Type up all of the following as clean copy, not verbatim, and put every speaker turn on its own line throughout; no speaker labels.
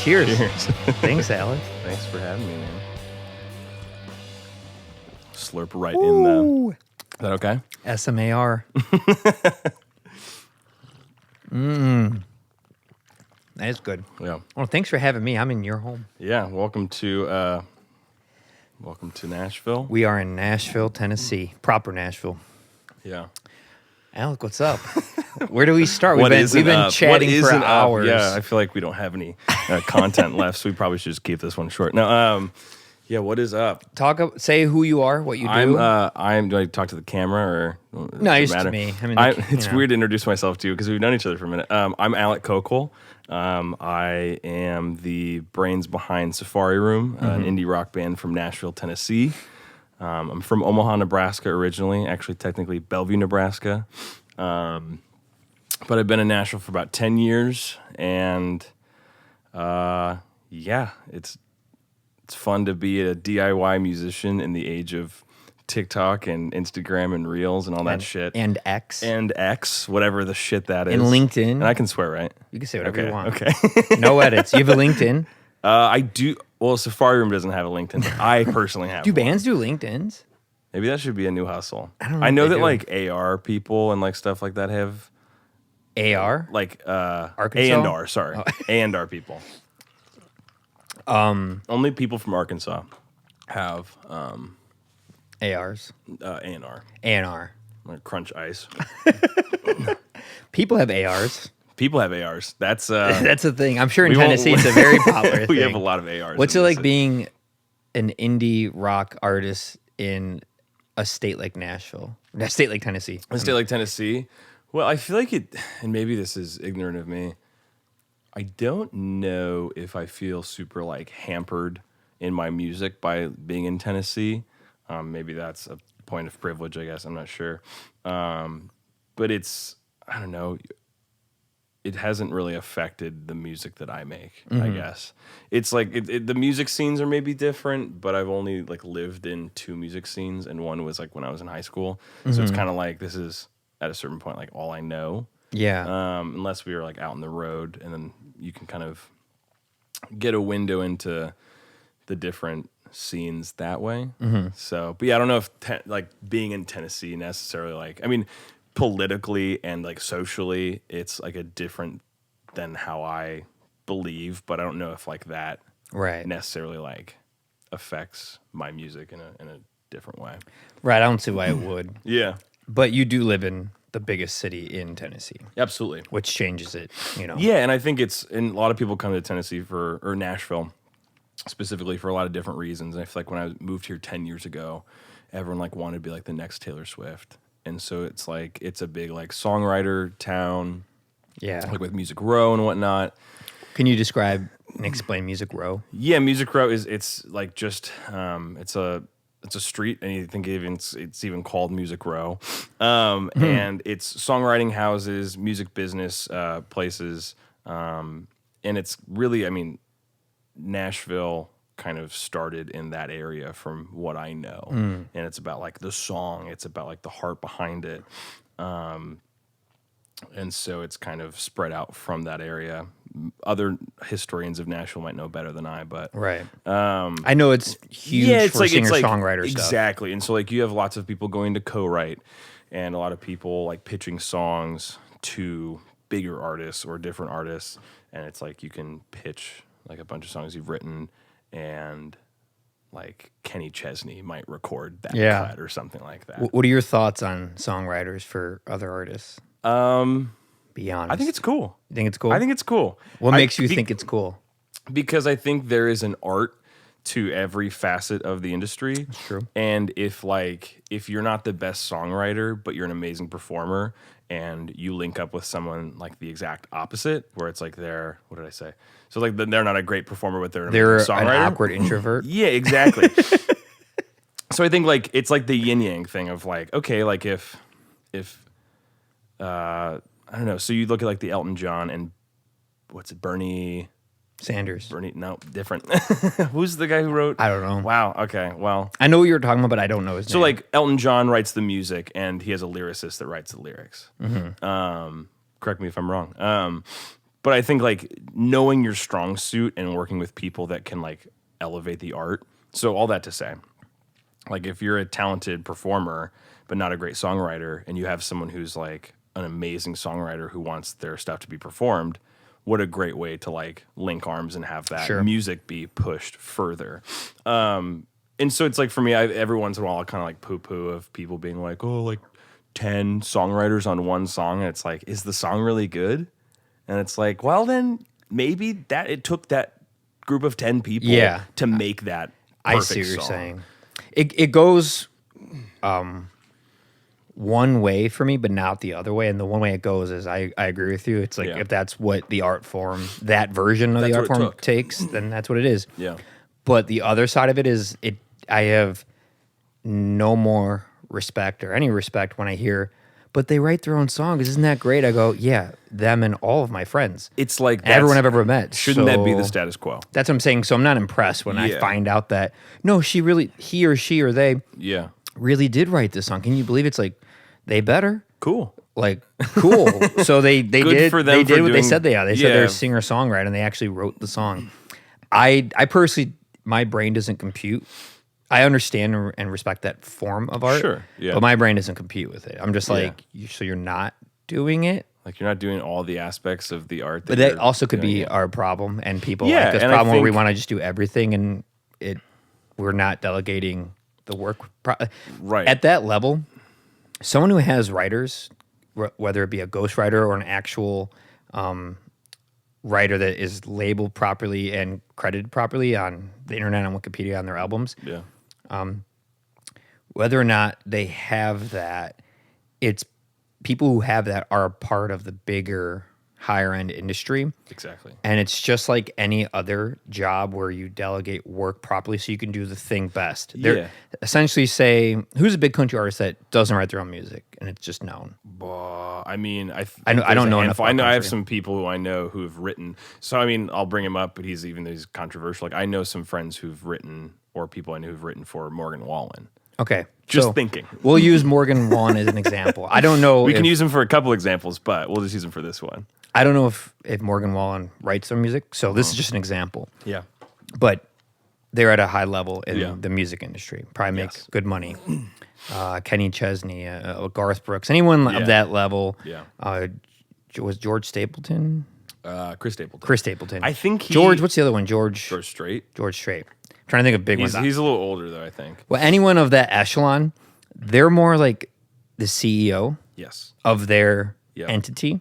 Cheers.
Cheers.
Thanks, Alec.
Thanks for having me, man. Slurp right in the... Is that okay?
SMAR. That is good.
Yeah.
Well, thanks for having me. I'm in your home.
Yeah, welcome to Nashville.
We are in Nashville, Tennessee. Proper Nashville.
Yeah.
Alec, what's up? Where do we start?
What
we've been
up?
chatting
What
for
isn't up?
hours.
Yeah, I feel like we don't have any content left, so we probably should just keep this one short. No, yeah, what is up?
Say who you are, what you do.
Do I talk to the camera or
No,
does it
just to
matter?
me. I mean,
it's weird to introduce myself to you because we've known each other for a minute. I'm Alec Koukol. I am the brains behind Safari Room, an indie rock band from Nashville, Tennessee. I'm from Omaha, Nebraska originally, actually technically Bellevue, Nebraska. But I've been in Nashville for about 10 years, and yeah, it's fun to be a DIY musician in the age of TikTok and Instagram and Reels and all that shit.
And X.
And X, whatever the shit that is.
And LinkedIn.
And I can swear, right?
You can say whatever you want.
Okay.
No edits. You have a LinkedIn.
I do. Well, Safari Room doesn't have a LinkedIn. But I personally have
Do
one.
bands do LinkedIns?
Maybe that should be a new hustle.
I don't know
I
if
know
they
that
do.
like AR people and like stuff like that have
AR?
like
Arkansas?
A&R, sorry. A&R people. Only people from Arkansas have
ARs.
A&R.
A&R.
Like Crunch Ice.
People have ARs.
People have ARs. That's
That's a thing. I'm sure in
we won't-
Tennessee it's a very popular thing.
we have a lot of ARs.
What's
in
it
this
like
city.
being an indie rock artist in a state like Nashville? A state like Tennessee.
A state like Tennessee? Well, I feel like it, and maybe this is ignorant of me. I don't know if I feel super like hampered in my music by being in Tennessee. Maybe that's a point of privilege, I guess. I'm not sure. But it's, I don't know. It hasn't really affected the music that I make, I guess. It's like the music scenes are maybe different, but I've only like lived in two music scenes, and one was like when I was in high school. So it's kind of like this is at a certain point like all I know.
Yeah.
Unless we were like out on the road, and then you can kind of get a window into the different scenes that way. So, but yeah, I don't know if like being in Tennessee necessarily like, I mean, politically and like socially, it's like a different than how I believe, but I don't know if like that
Right.
necessarily like affects my music in a different way.
Right. I don't see why it would.
Yeah,
But you do live in the biggest city in Tennessee,
absolutely.
which changes it, you know.
Yeah, and I think and a lot of people come to Tennessee or Nashville specifically for a lot of different reasons. And I feel like when I moved here 10 years ago, everyone like wanted to be like the next Taylor Swift. And so it's like, it's a big like songwriter town,
Yeah.
like with Music Row and whatnot.
Can you describe and explain Music Row?
Yeah, Music Row it's like just, it's a street, and you think it's even called Music Row. And it's songwriting houses, music business places. And it's really, I mean, Nashville kind of started in that area from what I know. And it's about like the song, it's about like the heart behind it. And so it's kind of spread out from that area. Other historians of Nashville might know better than I, but
Right. I know it's huge for singer-songwriter stuff.
Exactly. And so like you have lots of people going to co-write, and a lot of people like pitching songs to bigger artists or different artists, and it's like you can pitch like a bunch of songs you've written, and like Kenny Chesney might record that cut or something like that.
What are your thoughts on songwriters for other artists? Be honest.
I think it's cool.
You think it's cool?
I think it's cool.
What makes you think it's cool?
Because I think there is an art to every facet of the industry.
That's true.
And if you're not the best songwriter, but you're an amazing performer, and you link up with someone like the exact opposite, where it's like what did I say? So like they're not a great performer, but they're an amazing
They're
songwriter.
an awkward introvert.
Yeah, exactly. So I think like it's like the yin yang thing of like, okay, like if I don't know. So you look at like the Elton John and Bernie
Sanders.
no, different. Who's the guy who wrote?
I don't know.
Wow. Okay. Well,
I know what you're talking about, but I don't know his name.
so like Elton John writes the music, and he has a lyricist that writes the lyrics. Correct me if I'm wrong. But I think like knowing your strong suit and working with people that can like elevate the art. So all that to say, like if you're a talented performer but not a great songwriter, and you have someone who's like an amazing songwriter who wants their stuff to be performed, what a great way to like link arms and have that music be pushed further. And so it's like for me, every once in a while I kind of like poo-poo of people being like, oh, like 10 songwriters on one song, and it's like, is the song really good? And it's like, well, then maybe that it took that group of 10 people to make that perfect
I see what you're
song.
saying. It goes one way for me, but not the other way. And the one way it goes is I agree with you. It's like if that's what the art form, that version of the art form takes, then that's what it is.
Yeah.
But the other side of it is I have no more respect or any respect when I hear, but they write their own songs. Isn't that great? I go, yeah, them and all of my friends.
It's like
everyone I've ever met.
Shouldn't that be the status quo?
That's what I'm saying. So I'm not impressed when I find out that, no, he or she or they really did write this song. Can you believe it's like, they better.
Cool.
Like, cool. So they did
for them
they
for
did what they
doing-
said they are. They said they're a singer-songwriter, and they actually wrote the song. I personally, my brain doesn't compute. I understand and respect that form of art.
Sure, yeah.
But my brain doesn't compute with it. I'm just like, so you're not doing it?
Like you're not doing all the aspects of the art.
But that also could be our problem, and people like this
and
problem where we
think-
want to just do everything, and we're not delegating the work.
Right.
At that level, someone who has writers, whether it be a ghostwriter or an actual writer that is labeled properly and credited properly on the internet, on Wikipedia, on their albums, whether or not they have that, it's people who have that are a part of the bigger, higher end industry.
Exactly.
And it's just like any other job where you delegate work properly so you can do the thing best. They're essentially say, who's a big country artist that doesn't write their own music and it's just known?
I mean, I
don't know enough.
I know I have
country.
some people who I know who have written. So I mean, I'll bring him up, but he's controversial. Like I know some friends who've written, or people I know who've written for Morgan Wallen.
Okay.
Just thinking.
We'll use Morgan Wallen as an example. I don't know.
We can use him for a couple examples, but we'll just use him for this one.
I don't know if Morgan Wallen writes their music, so this is just an example.
Yeah.
But they're at a high level in the music industry. Probably make good money. Kenny Chesney, Garth Brooks, anyone of that level.
Yeah.
Was George Stapleton?
Chris Stapleton.
Chris Stapleton.
I think
George, what's the other one? George
Strait.
George Strait. Trying to think of big ones.
He's a little older though, I think.
Well, anyone of that echelon, they're more like the CEO of their entity.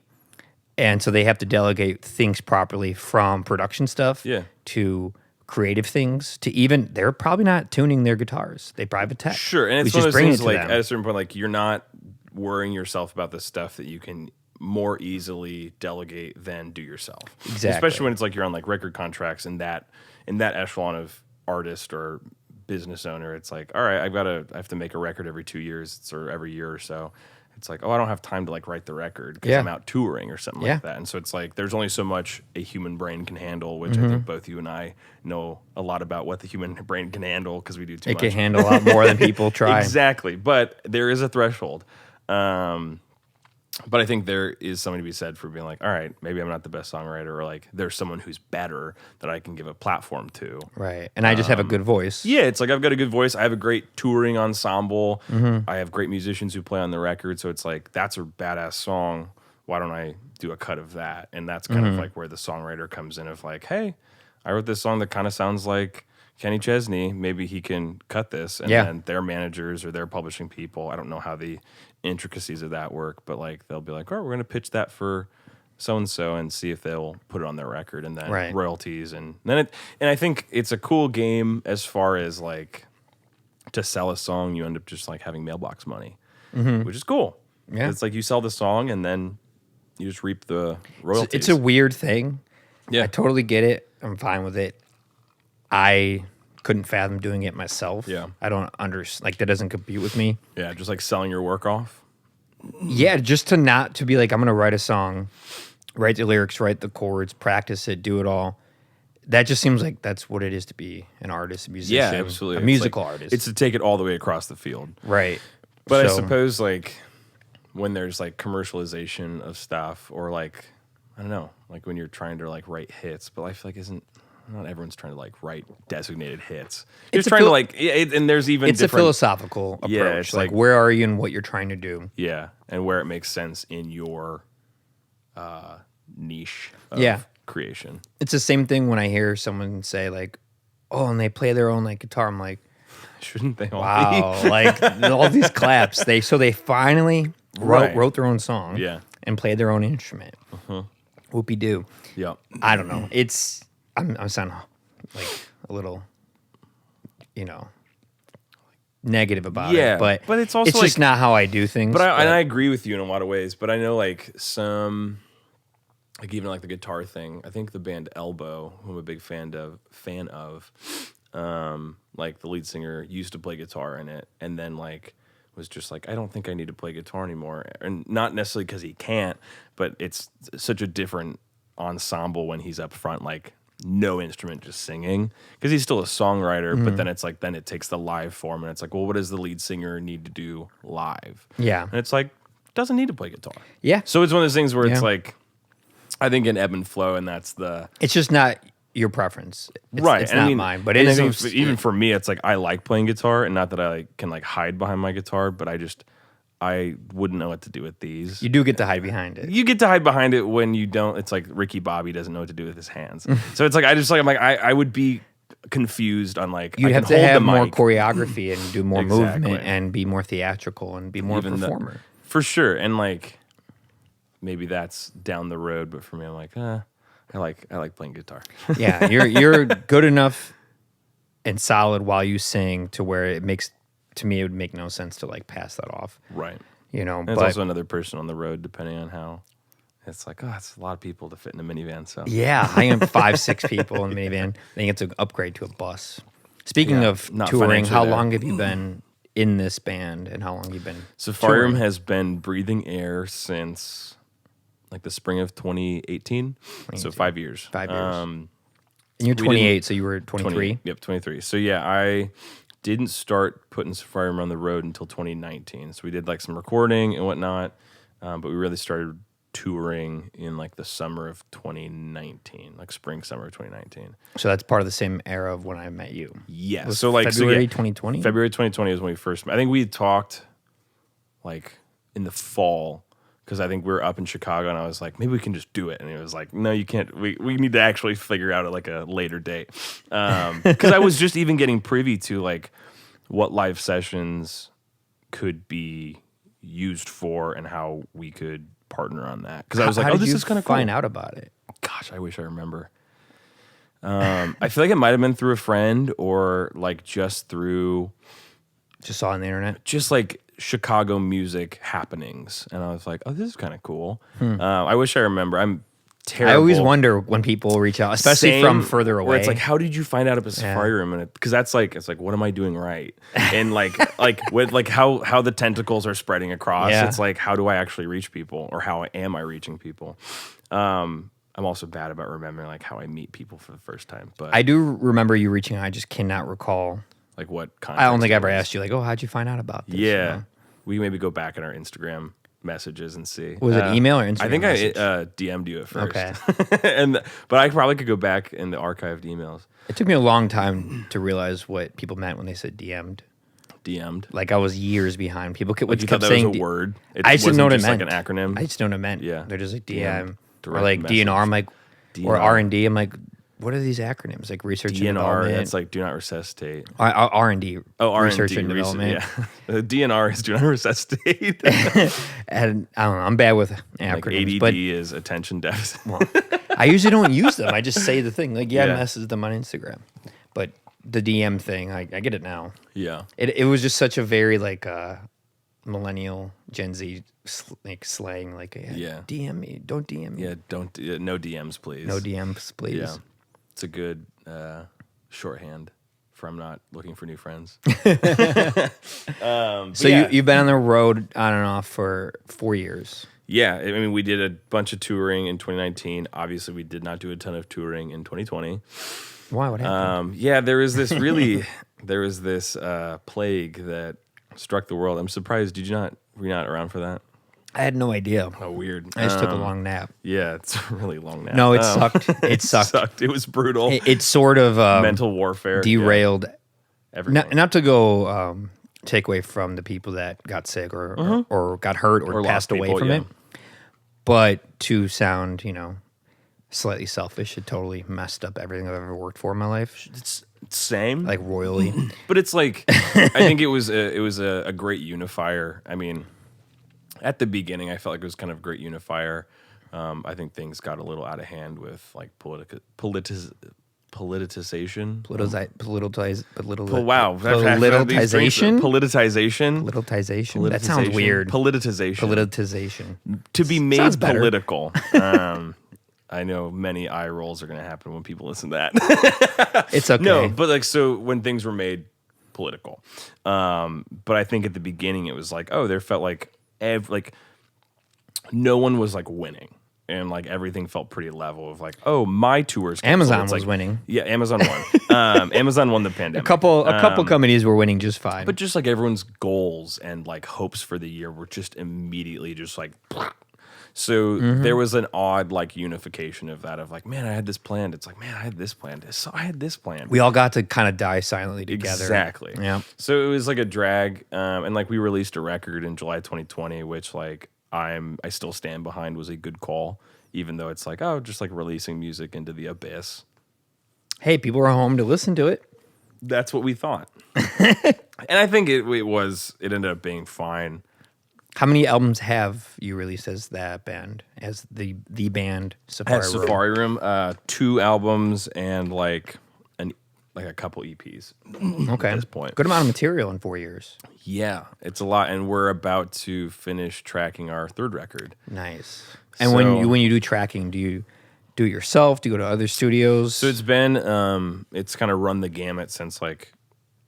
And so they have to delegate things properly, from production stuff to creative things to even, they're probably not tuning their guitars. They probably have a tech.
Sure. And it's
We
one of
just
those
bring
things
it to
like
them.
at a certain point, like you're not worrying yourself about the stuff that you can more easily delegate than do yourself.
Exactly.
Especially when it's like you're on like record contracts and that in that echelon of artist or business owner, it's like, all right, I have to make a record every 2 years or every year or so. It's like, oh, I don't have time to like write the record because I'm out touring or something like that. And so it's like, there's only so much a human brain can handle, which I think both you and I know a lot about what the human brain can handle because we do too much.
It can handle a lot more than people try.
Exactly. But there is a threshold. But I think there is something to be said for being like, all right, maybe I'm not the best songwriter, or like there's someone who's better that I can give a platform to.
Right. And I just have a good voice.
Yeah, it's like I've got a good voice. I have a great touring ensemble. I have great musicians who play on the record. So it's like, that's a badass song. Why don't I do a cut of that? And that's kind of like where the songwriter comes in of like, hey, I wrote this song that kind of sounds like Kenny Chesney. Maybe he can cut this. And then their managers or their publishing people, I don't know how the intricacies of that work, but like they'll be like, oh, we're going to pitch that for so-and-so and see if they'll put it on their record, and then royalties. And then and I think it's a cool game as far as like to sell a song, you end up just like having mailbox money, which is cool. Yeah. It's like you sell the song and then you just reap the royalties.
It's a weird thing.
Yeah.
I totally get it. I'm fine with it. I couldn't fathom doing it myself.
Yeah.
I don't understand. Like, that doesn't compute with me.
Yeah, just like selling your work off.
Yeah, just to be like, I'm going to write a song, write the lyrics, write the chords, practice it, do it all. That just seems like that's what it is to be an artist, a musician.
Yeah, absolutely.
A musical artist.
It's to take it all the way across the field.
Right.
But I suppose like when there's like commercialization of stuff, or like, I don't know, like when you're trying to like write hits, but I feel like not everyone's trying to like write designated hits. You're trying to like, and there's even
it's a philosophical approach.
Yeah, it's
like where are you and what you're trying to do.
Yeah, and where it makes sense in your niche of creation.
It's the same thing when I hear someone say like, oh, and they play their own like guitar. I'm like,
shouldn't they all
be? Like all these claps. They finally wrote their own song and played their own instrument. Whoopie-doo.
Yeah.
I don't know. I'm sounding like a little, negative about it. But
it's also
it's just not how I do things.
But I agree with you in a lot of ways. But I know like some, like even like the guitar thing. I think the band Elbow, who I'm a big fan of, like the lead singer used to play guitar in it, and then like was just like, I don't think I need to play guitar anymore. And not necessarily because he can't, but it's such a different ensemble when he's up front, like no instrument, just singing, because he's still a songwriter. But then it's like, then it takes the live form, and it's like, well, what does the lead singer need to do live?
Yeah.
And it's like, doesn't need to play guitar.
Yeah.
So it's one of those things where it's like, I think an ebb and flow, and that's
it's just not your preference.
Right.
It's not mine. But it is
even for me, it's like I like playing guitar, and not that I can like hide behind my guitar, but I wouldn't know what to do with these.
You do get to hide behind it.
You get to hide behind it when you don't. It's like Ricky Bobby doesn't know what to do with his hands. So it's like I would be confused on like
you'd have to have more choreography and do more movement and be more theatrical and be more performer.
For sure. And like maybe that's down the road, but for me, I'm like, I like playing guitar.
Yeah, you're good enough and solid while you sing to where it makes, to me, it would make no sense to like pass that off.
Right.
And
there's also another person on the road, depending on how. It's like, it's a lot of people to fit in a minivan. So
yeah, I am 5-6 people in a minivan. Then you have to upgrade to a bus. Speaking of touring, how long have you been in this band, and how long have you been?
Safarium has been breathing air since like the spring of 2018. So 5 years.
5 years. And you're 28, so you were 23?
Yep, 23. So yeah, I didn't start putting Safarium on the road until 2019. So we did like some recording and whatnot, but we really started touring in like the summer of 2019, like spring, summer of 2019.
So that's part of the same era of when I met you.
Yeah.
So like February 2020?
February 2020 is when we first met. I think we had talked like in the fall, because I think we were up in Chicago, and I was like, maybe we can just do it. And he was like, no, you can't. We need to actually figure out like a later date. Because I was just even getting privy to like what live sessions could be used for and how we could partner on that. Because I was like, this is kind of cool.
Find out about it?
Gosh, I wish I remember. I feel like it might have been through a friend, or like just through.
Just saw on the internet?
Just like Chicago music happenings, and I was like, this is kind of cool. I wish I remember. I'm terrible. I
always wonder when people reach out, especially from further away.
Where it's like, how did you find out about Safarium? And because that's like, it's like, what am I doing right? And like with like how the tentacles are spreading across. It's like, how do I actually reach people, or how am I reaching people? I'm also bad about remembering like how I meet people for the first time. But
I do remember you reaching out. I just cannot recall.
Like what context?
I don't think I ever asked you like, how'd you find out about this?
Yeah. We maybe go back in our Instagram messages and see.
Was it email or Instagram?
I think
message?
I DM'd you at first.
Okay.
But I probably could go back in the archived emails.
It took me a long time to realize what people meant when they said DM'd.
DM'd?
Like I was years behind. People kept,
like you kept thought that
saying
was a word?
I just didn't know what it meant.
Like an acronym?
I just didn't know what it meant.
Yeah.
They're just like DM. Or like DNR. I'm like,
DNR.
Or R&D. I'm like, what are these acronyms? Like research and development.
DNR, that's like do not resuscitate.
R&D.
Oh, R&D.
Research and development.
Yeah. The DNR is do not resuscitate.
And I don't know. I'm bad with acronyms.
Like ADD
but,
is attention deficit.
Well, I usually don't use them. I just say the thing. Like, I message them on Instagram. But the DM thing, I get it now.
Yeah.
It was just such a very like millennial Gen Z like slang. Like, DM me. Don't DM me.
Yeah, don't. No DMs, please.
No DMs, please.
Yeah. It's a good shorthand for I'm not looking for new friends.
So you've been on the road on and off for 4 years.
Yeah, I mean, we did a bunch of touring in 2019. Obviously, we did not do a ton of touring in 2020.
Why? What happened?
Yeah, there was this plague that struck the world. I'm surprised. Were you not around for that?
I had no idea.
Oh, weird.
I just took a long nap.
Yeah, it's a really long nap.
No, it sucked. It sucked.
It was brutal.
It sort of
mental warfare
derailed.
Everything.
Not to go take away from the people that got sick or got hurt or passed away from it, but to sound, slightly selfish, it totally messed up everything I've ever worked for in my life.
It's same,
like royally.
But it's like I think it was a great unifier. I mean, at the beginning, I felt like it was kind of a great unifier. I think things got a little out of hand with like politicization.
Politicization.
Politicization.
That sounds weird.
Politicization. To be made political. I know many eye rolls are going to happen when people listen to that.
It's okay.
No, but like, so when things were made political. But I think at the beginning it was like, there felt like no one was like winning. And like everything felt pretty level of like, my tours.
Amazon was winning.
Yeah, Amazon won. Amazon won the pandemic.
A couple companies were winning just fine.
But just like everyone's goals and like hopes for the year were just immediately just like. So there was an odd like unification of that of like, man, I had this planned. It's like, man, I had this planned. So I had this planned.
We all got to kind of die silently together.
Exactly.
Yeah.
So it was like a drag, and like we released a record in July 2020, which like I still stand behind was a good call, even though it's like just like releasing music into the abyss.
Hey, people are home to listen to it.
That's what we thought, and I think it ended up being fine.
How many albums have you released as that band, as the band Safari Room?
Safari Room, 2 albums and like a couple EPs.
Okay,
at this point,
good amount of material in 4 years.
Yeah, it's a lot, and we're about to finish tracking our 3rd record.
Nice. And when you do tracking, do you do it yourself? Do you go to other studios?
So it's been it's kind of run the gamut since like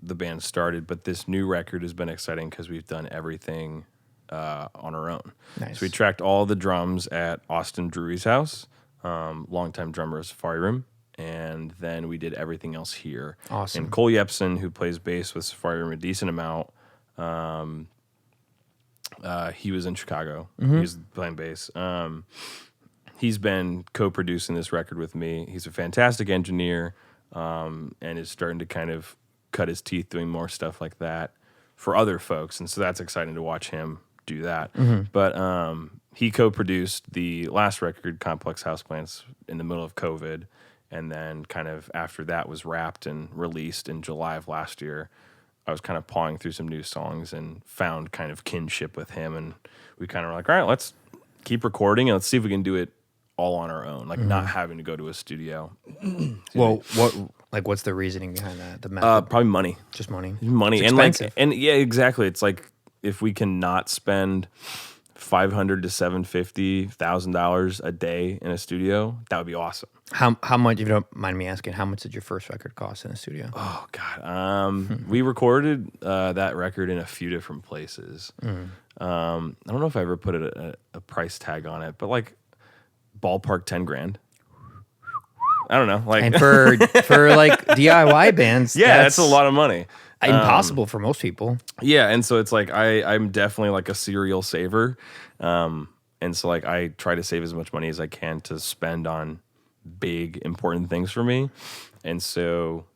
the band started, but this new record has been exciting because we've done everything on our own.
Nice.
So we tracked all the drums at Austin Drury's house, longtime drummer of Safari Room, and then we did everything else here.
Awesome.
And Cole Yepsen, who plays bass with Safari Room a decent amount, he was in Chicago. He was playing bass. He's been co-producing this record with me. He's a fantastic engineer, and is starting to kind of cut his teeth doing more stuff like that for other folks, and so that's exciting to watch him do that. But he co-produced the last record, Complex Houseplants, in the middle of COVID, and then kind of after that was wrapped and released in July of last year, I was kind of pawing through some new songs and found kind of kinship with him, and we kind of were like, all right, let's keep recording and let's see if we can do it all on our own, like not having to go to a studio.
Well, what's the reasoning behind that? The method?
Probably money.
Just money.
Money.
It's
and
expensive.
and yeah, exactly. It's like if we can not spend $500 to $750,000 a day in a studio, that would be awesome.
How much, if you don't mind me asking, how much did your first record cost in a studio?
Oh God, we recorded that record in a few different places. I don't know if I ever put a price tag on it, but like ballpark $10,000. I don't know, like,
and for like DIY bands,
that's a lot of money.
Impossible for most people.
Yeah, and so it's like I'm definitely like a serial saver, and so like I try to save as much money as I can to spend on big important things for me, and so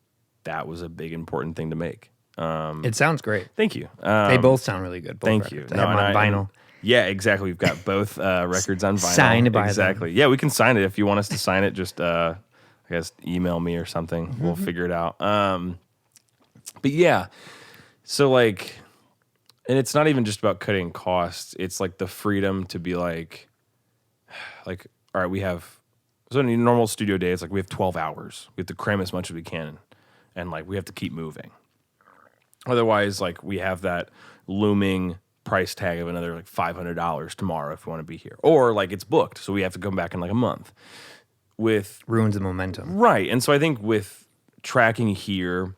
that was a big important thing to make.
It sounds great.
Thank you.
They both sound really good. Both
thank
records.
you.
I have them on vinyl.
Yeah, exactly. We've got both records on vinyl.
Signed by
exactly.
them.
Yeah, we can sign it if you want us to sign it. Just I guess email me or something. We'll figure it out. But yeah, so like, and it's not even just about cutting costs. It's like the freedom to be like, all right, we have, so in a normal studio day, it's like we have 12 hours. We have to cram as much as we can, and like we have to keep moving. Otherwise, like we have that looming price tag of another like $500 tomorrow if we want to be here, or like it's booked, so we have to come back in like a month. With
ruins the momentum,
right? And so I think with tracking here,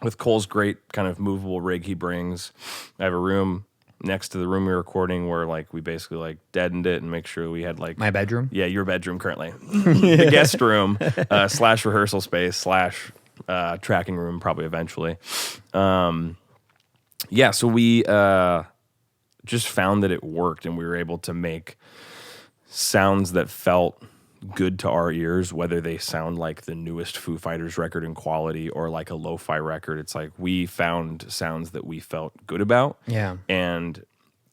with Cole's great kind of movable rig he brings, I have a room next to the room we were recording where like we basically like deadened it and make sure we had like
my bedroom.
Yeah, your bedroom currently, the guest room / rehearsal space / tracking room probably eventually. Yeah, so we just found that it worked, and we were able to make sounds that felt good to our ears, whether they sound like the newest Foo Fighters record in quality or like a lo-fi record. It's like we found sounds that we felt good about.
Yeah.
And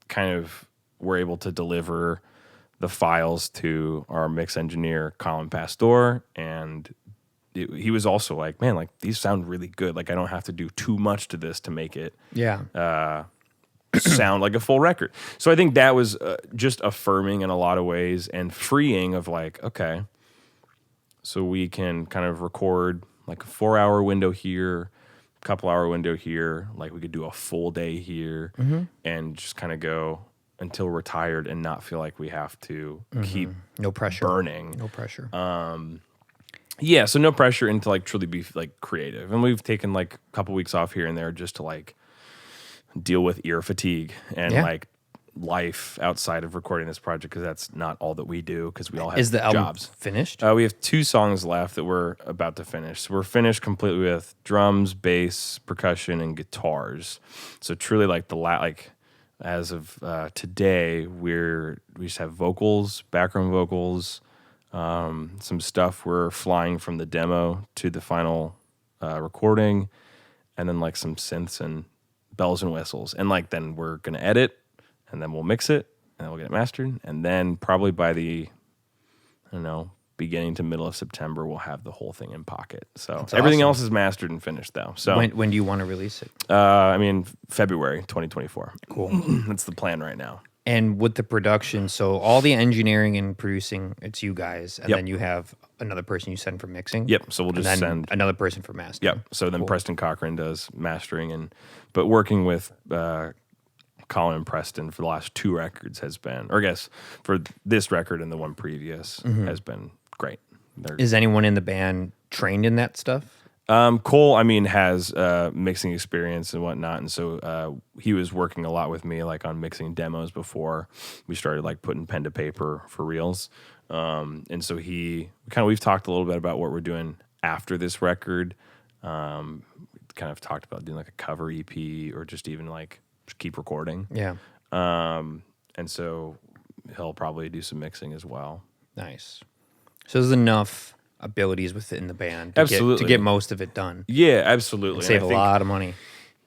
kind of were able to deliver the files to our mix engineer, Colin Pastor, and he was also like, man, like these sound really good. Like I don't have to do too much to this to make it sound like a full record. So I think that was just affirming in a lot of ways and freeing of like, okay, so we can kind of record like a 4-hour window here, a couple hour window here, like we could do a full day here and just kind of go until we're tired and not feel like we have to keep
no pressure
burning.
No pressure.
Yeah, so no pressure and to like truly be like creative. And we've taken like a couple weeks off here and there just to like deal with ear fatigue and like life outside of recording this project, because that's not all that we do, because we all have
Is the album
jobs.
Finished?
We have 2 songs left that we're about to finish. So we're finished completely with drums, bass, percussion, and guitars. So truly like as of today, we just have vocals, background vocals, some stuff we're flying from the demo to the final recording, and then like some synths and bells and whistles. And like then we're going to edit, and then we'll mix it, and then we'll get it mastered. And then probably by the, I don't know, beginning to middle of September, we'll have the whole thing in pocket. So
That's
everything
awesome.
else is mastered and finished though. So
when do you want to release it?
I mean, February 2024.
Cool.
That's the plan right now.
And with the production, so all the engineering and producing, it's you guys, and then you have another person you send for mixing.
Yep. So we'll just
and then
send
another person for mastering.
Yep. So then Preston Cochran does mastering, but working with Colin and Preston for the last 2 records has been, or I guess for this record and the one previous has been great.
Is anyone in the band trained in that stuff?
Cole, I mean, has mixing experience and whatnot, and so he was working a lot with me, like on mixing demos before we started like putting pen to paper for reals. And so we've talked a little bit about what we're doing after this record. Kind of talked about doing like a cover EP or just even like just keep recording.
Yeah.
And so he'll probably do some mixing as well.
Nice. So there's enough abilities within the band to get most of it done.
Yeah, absolutely.
And save a lot of money.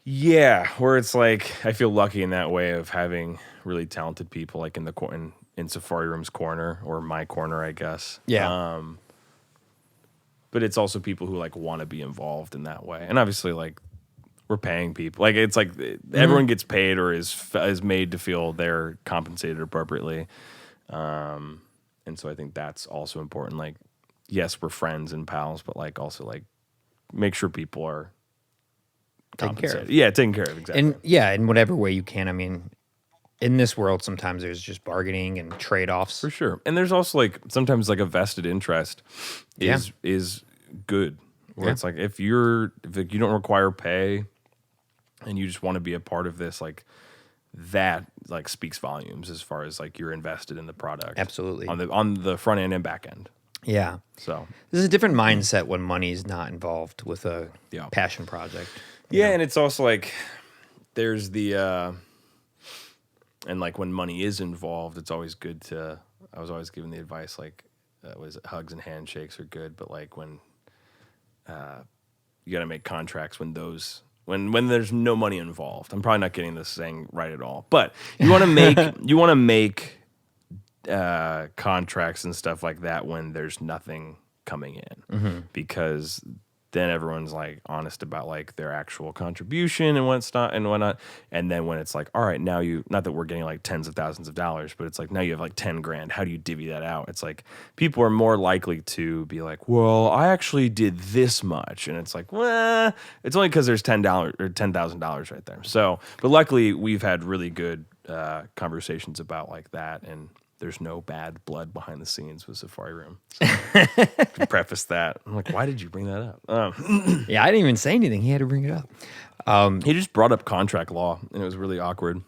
Yeah, where it's like I feel lucky in that way of having really talented people like in Safari Room's corner, or my corner, I guess.
Yeah.
But it's also people who like want to be involved in that way, and obviously like we're paying people. Like it's like everyone gets paid or is made to feel they're compensated appropriately. And so I think that's also important. Like, yes, we're friends and pals, but like also like make sure people are compensated. Taken care of, exactly.
And in whatever way you can. I mean, in this world, sometimes there's just bargaining and trade-offs.
For sure. And there's also like sometimes like a vested interest is good. Where it's like if you don't require pay and you just want to be a part of this, like that like speaks volumes as far as like you're invested in the product.
Absolutely.
On the front end and back end.
Yeah.
So
there's a different mindset when money's not involved with a passion project.
Yeah, and it's also like there's the and like when money is involved, it's always good to. I was always given the advice like, hugs and handshakes are good, but like when you got to make contracts when there's no money involved. I'm probably not getting this saying right at all, but you want to make contracts and stuff like that when there's nothing coming in, because then everyone's like honest about like their actual contribution and whatnot. And then when it's like, all right, now not that we're getting like tens of thousands of dollars, but it's like now you have like 10 grand. How do you divvy that out? It's like people are more likely to be like, well, I actually did this much. And it's like, well, it's only because there's $10 or $10,000 right there. So, but luckily we've had really good conversations about like that, and there's no bad blood behind the scenes with Safari Room. So, to preface that, I'm like, why did you bring that up?
Yeah, I didn't even say anything. He had to bring it up.
He just brought up contract law, and it was really awkward.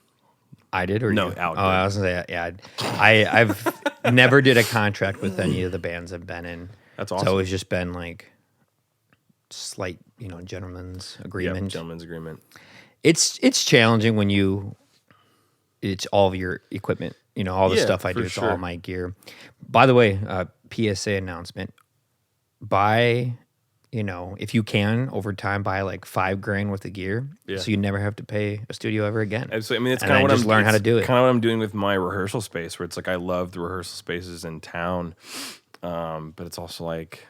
I did, or
no?
You?
Alec.
Oh, I was gonna say, yeah. I've never did a contract with any of the bands I've been in.
That's awesome.
It's always just been like slight, gentleman's agreement.
Yep, gentleman's agreement.
It's challenging when you it's all of your equipment. You know, all the stuff I do, it's
sure.
all my gear. By the way, PSA announcement: buy, you know, if you can over time, buy like $5,000 worth of gear, so you never have to pay a studio ever again.
So, I mean, it's kind of what
just learn how to do it.
Kind of what I'm doing with my rehearsal space, where it's like I love the rehearsal spaces in town, but it's also like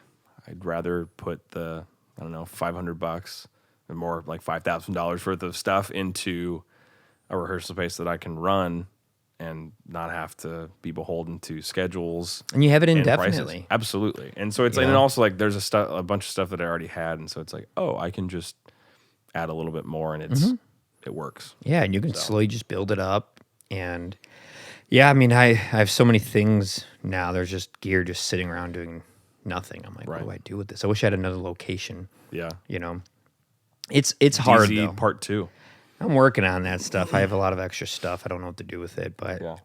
I'd rather put the $500 or more, like $5,000 worth of stuff into a rehearsal space that I can run and not have to be beholden to schedules.
And you have it indefinitely.
Prices. Absolutely. And so it's like, and also like there's a bunch of stuff that I already had. And so it's like, oh, I can just add a little bit more and it works.
Yeah. And you can slowly just build it up. And yeah, I mean, I have so many things now. There's just gear just sitting around doing nothing. I'm like, what do I do with this? I wish I had another location.
Yeah.
You know, it's hard though.
Part 2.
I'm working on that stuff. I have a lot of extra stuff. I don't know what to do with it, but
you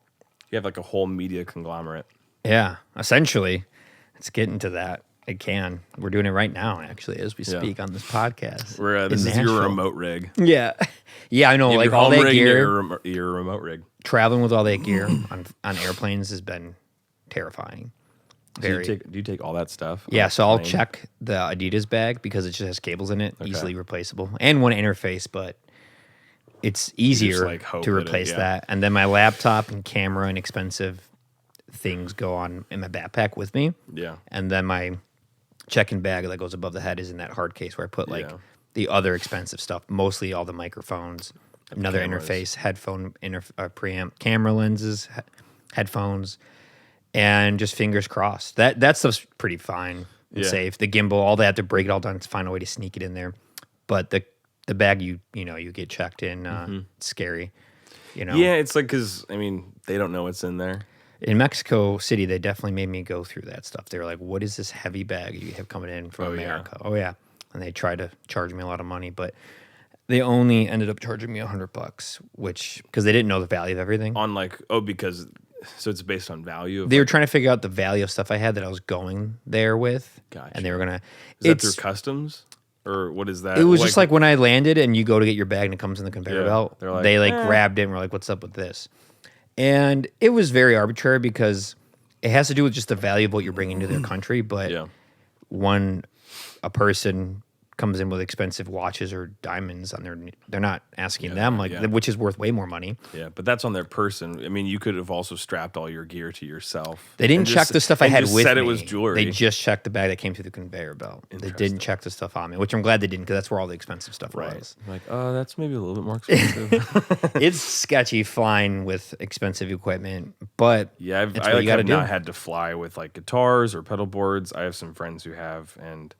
have like a whole media conglomerate.
Yeah, essentially, it's getting to that. It can. We're doing it right now, actually, as we speak on this podcast.
This is your remote rig.
Yeah, yeah, I know. Like all that gear,
your remote rig.
Traveling with all that gear on airplanes has been terrifying.
Do you take all that stuff?
Yeah, so I'll check the Adidas bag because it just has cables in it, easily replaceable, and one interface, but it's easier to replace that. And then my laptop and camera and expensive things go on in my backpack with me.
Yeah.
And then my check-in bag that goes above the head is in that hard case where I put the other expensive stuff, mostly all the microphones, another interface, headphone preamp, camera lenses, headphones, and just fingers crossed. That stuff's pretty fine and safe. The gimbal, all that, to break it all down to find a way to sneak it in there. But the bag, you get checked in. It's scary, you know.
Yeah, it's like, because I mean, they don't know what's in there.
In Mexico City, they definitely made me go through that stuff. They were like, "What is this heavy bag you have coming in from America?" Oh yeah, and they tried to charge me a lot of money, but they only ended up charging me $100, which because they didn't know the value of everything.
On like so it's based on value.
They were trying to figure out the value of stuff I had that I was going there with, and they were gonna.
Is that through customs? Or what is that?
It was just like when I landed and you go to get your bag and it comes in the conveyor belt. They grabbed it and were like, "What's up with this?" And it was very arbitrary because it has to do with just the value of what you're bringing to their country. But when a person comes in with expensive watches or diamonds on they're not asking them, which is worth way more money.
Yeah, but that's on their person. I mean, you could have also strapped all your gear to yourself.
They didn't check the stuff I had with me.
Said it was jewelry.
They just checked the bag that came through the conveyor belt. They didn't check the stuff on me, which I'm glad they didn't, because that's where all the expensive stuff was.
Like, oh, that's maybe a little bit more expensive.
It's sketchy flying with expensive equipment, but
I have not had to fly with like guitars or pedal boards. I have some friends who have, and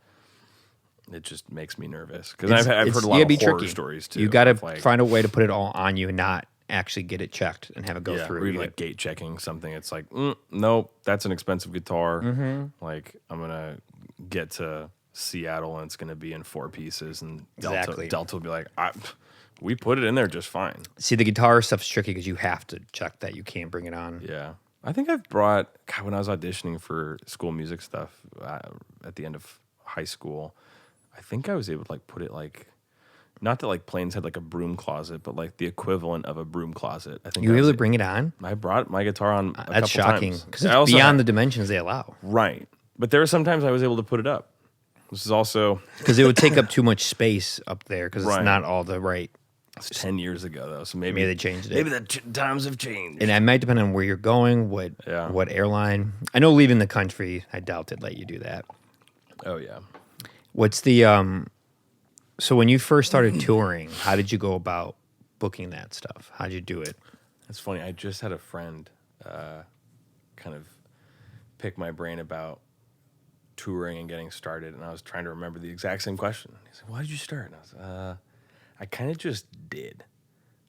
it just makes me nervous because I've heard a lot of horror stories too.
You got to find a way to put it all on you and not actually get it checked and have it go through.
Or even like gate checking something. It's like, nope, that's an expensive guitar. Like I'm gonna get to Seattle and it's gonna be in 4 pieces, and Delta will be like, we put it in there just fine.
See, the guitar stuff's tricky because you have to check that you can't bring it on.
Yeah, I think I've brought when I was auditioning for school music stuff at the end of high school. I think I was able to like put it like, not that like Plains had like a broom closet, but like the equivalent of a broom closet. I think
you were able to bring it on.
I brought my guitar on.
That's shocking because it's beyond the dimensions they allow.
Right, but there were sometimes I was able to put it up. This is also
because it would take up too much space up there because it's not all the right.
It's 10 years ago though, so maybe
they changed it.
Maybe the times have changed,
and it might depend on where you're going, what airline. I know leaving the country, I doubt they'd let you do that.
Oh yeah.
What's the so when you first started touring, how did you go about booking that stuff? How'd you do it?
That's funny. I just had a friend kind of pick my brain about touring and getting started, and I was trying to remember the exact same question. He said, "Why did you start?" And I was I kind of just did.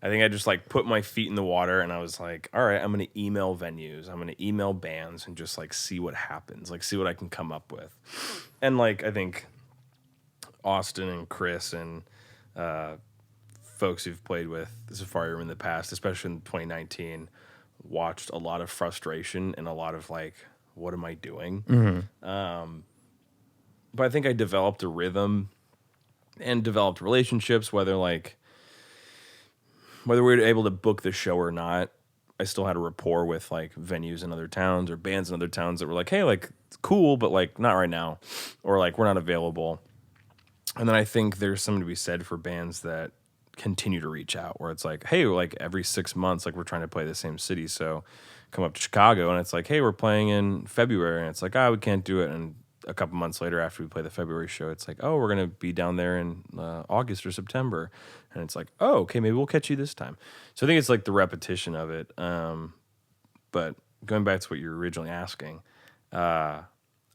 I think I just like put my feet in the water and I was like, all right, I'm going to email venues. I'm going to email bands and just like see what happens, like see what I can come up with. And like, I think Austin and Chris and folks who've played with Safari Room in the past, especially in 2019, watched a lot of frustration and a lot of like, what am I doing? Mm-hmm. But I think I developed a rhythm and developed relationships, whether like whether we were able to book the show or not, I still had a rapport with like venues in other towns or bands in other towns that were like, hey, like it's cool, but like not right now, or like we're not available. And then I think there's something to be said for bands that continue to reach out, where it's like, hey, like every 6 months, like we're trying to play the same city, so come up to Chicago, and it's like, hey, we're playing in February, and it's like, we can't do it. And a couple months later, after we play the February show, it's like, oh, we're gonna be down there in August or September, and it's like, oh, okay, maybe we'll catch you this time. So I think it's like the repetition of it. But going back to what you were originally asking,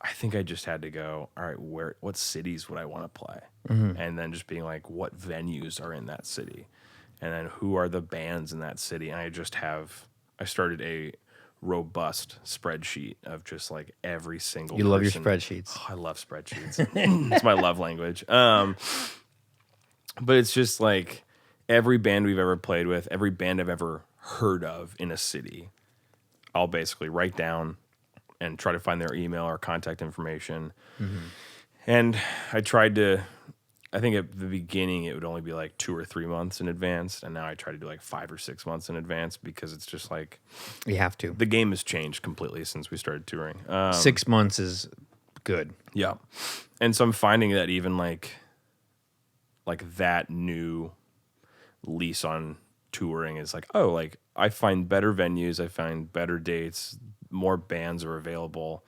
I think I just had to go, all right, what cities would I want to play? Mm-hmm. And then just being like, what venues are in that city? And then who are the bands in that city? And I started a robust spreadsheet of just like every single person.
Love your spreadsheets.
Oh, I love spreadsheets. It's my love language. But it's just like every band we've ever played with, every band I've ever heard of in a city, I'll basically write down and try to find their email or contact information. Mm-hmm. And I think at the beginning it would only be like 2 or 3 months in advance. And now I try to do like 5 or 6 months in advance, because it's just like...
You have to.
The game has changed completely since we started touring.
6 months is good.
Yeah. And so I'm finding that even like that new lease on touring is like, oh, like I find better venues, I find better dates, more bands are available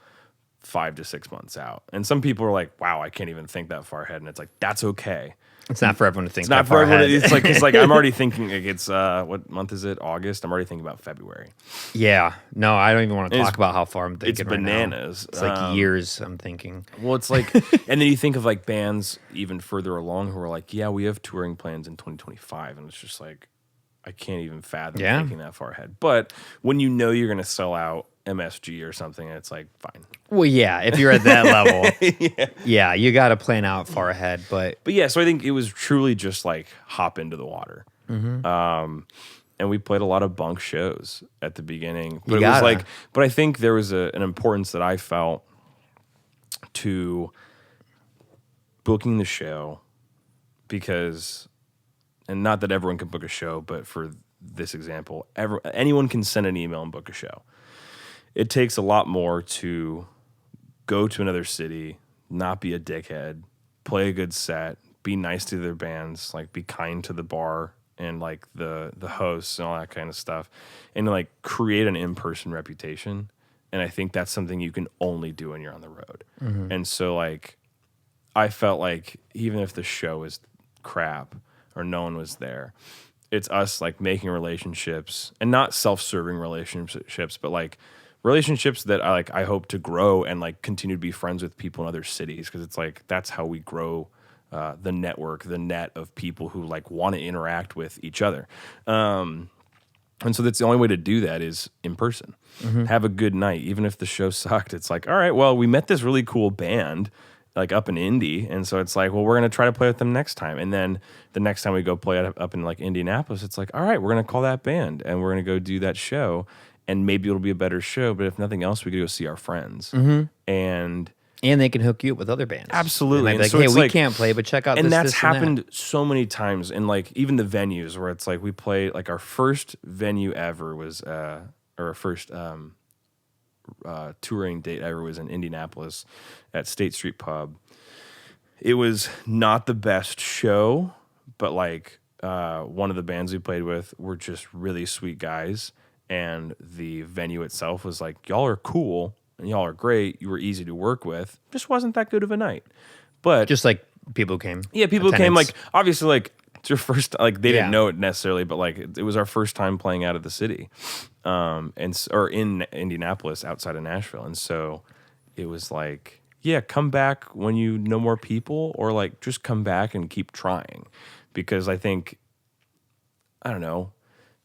5 to 6 months out. And some people are like, wow, I can't even think that far ahead. And it's like, that's okay.
It's not for everyone to think
it's not for everyone. It's like I'm already thinking like it's what month is it? August. I'm already thinking about February.
Yeah. No, I don't even want to talk about how far I'm thinking.
It's bananas.
Now. It's like years I'm thinking.
Well, it's like, and then you think of like bands even further along who are like, yeah, we have touring plans in 2025. And it's just like, I can't even fathom thinking that far ahead. But when you know you're going to sell out MSG or something, it's like, fine.
Well, yeah, if you're at that level, yeah, you got to plan out far ahead. But
yeah, so I think it was truly just like hop into the water. Mm-hmm. And we played a lot of bunk shows at the beginning. But it was like, but I think there was an importance that I felt to booking the show, because, and not that everyone can book a show, but for this example, anyone can send an email and book a show. It takes a lot more to go to another city, not be a dickhead, play a good set, be nice to their bands, like be kind to the bar and like the hosts and all that kind of stuff, and like create an in-person reputation. And I think that's something you can only do when you're on the road. Mm-hmm. And so like I felt like even if the show is crap or no one was there, it's us like making relationships, and not self-serving relationships, but like relationships that I hope to grow and like continue to be friends with people in other cities, because it's like that's how we grow the network, the net of people who like want to interact with each other. And so that's the only way to do that is in person. Mm-hmm. Have a good night, even if the show sucked. It's like, all right, well, we met this really cool band like up in Indy, and so it's like, well, we're gonna try to play with them next time. And then the next time we go play up in like Indianapolis, it's like, all right, we're gonna call that band and we're gonna go do that show. And maybe it'll be a better show, but if nothing else, we could go see our friends. Mm-hmm. And
they can hook you up with other bands.
Absolutely.
And like, so hey, we can't play, but check out
and
this,
that's
this,
happened
and that.
So many times. And like even the venues where it's like we play, like our first venue ever was, or our first touring date ever was in Indianapolis at State Street Pub. It was not the best show, but like one of the bands we played with were just really sweet guys. And the venue itself was like, y'all are cool and y'all are great. You were easy to work with. Just wasn't that good of a night. But
just like people came.
Yeah, people came. Like obviously, like it's your first. Like they didn't know it necessarily, but like it was our first time playing out of the city, or in Indianapolis, outside of Nashville. And so it was like, yeah, come back when you know more people, or like just come back and keep trying, because I think, I don't know,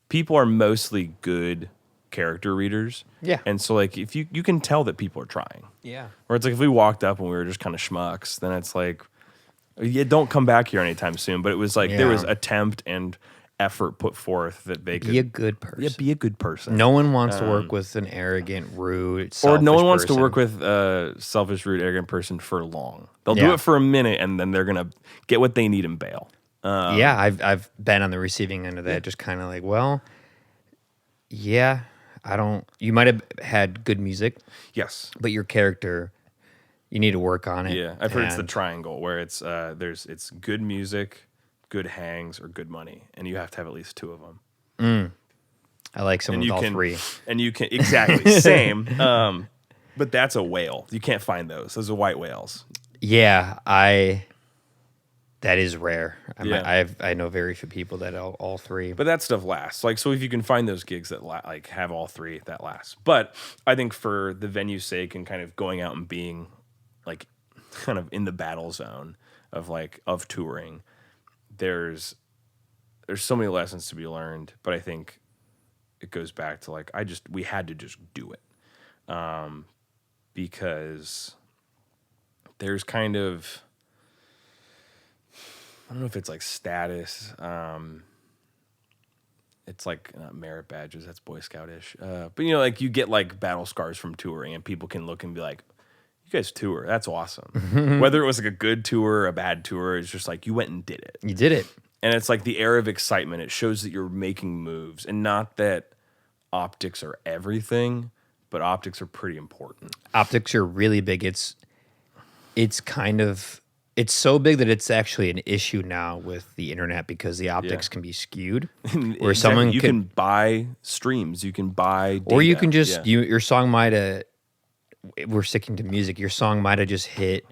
people are mostly good character readers. Yeah. And so like if you can tell that people are trying.
Yeah.
Or it's like if we walked up and we were just kind of schmucks, then it's like, yeah, don't come back here anytime soon. But it was like there was attempt and effort put forth that they could
be a good person.
Yeah, be a good person.
No one wants to work with an arrogant, rude, selfish
or no one wants
person.
to work with a selfish, rude, arrogant person for long. They'll do it for a minute and then they're gonna get what they need and bail.
Yeah, I've been on the receiving end of that. Just kind of like, well, yeah, I don't. You might have had good music,
Yes.
but your character, you need to work on it.
Yeah, I've heard it's the triangle where it's good music, good hangs, or good money, and you have to have at least two of them.
I like someone with all three.
And you can exactly same. But that's a whale. You can't find those. Those are white whales.
Yeah, that is rare. I know very few people that all three.
But that stuff lasts. Like, so if you can find those gigs that like have all three, that lasts. But I think for the venue's sake and kind of going out and being like kind of in the battle zone of touring, there's so many lessons to be learned. But I think it goes back to like we had to just do it, because there's kind of, I don't know if it's like status. It's like not merit badges. That's Boy Scoutish. But like you get like battle scars from touring, and people can look and be like, "You guys tour. That's awesome." Whether it was like a good tour or a bad tour, it's just like you went and did it.
You did it,
and it's like the air of excitement. It shows that you're making moves, and not that optics are everything, but optics are pretty important. Optics
are really big. It's kind of. It's so big that it's actually an issue now with the internet because the optics can be skewed. Where someone
you can buy streams, you can buy data.
Or you can just your song might have. We're sticking to music. Your song might have just hit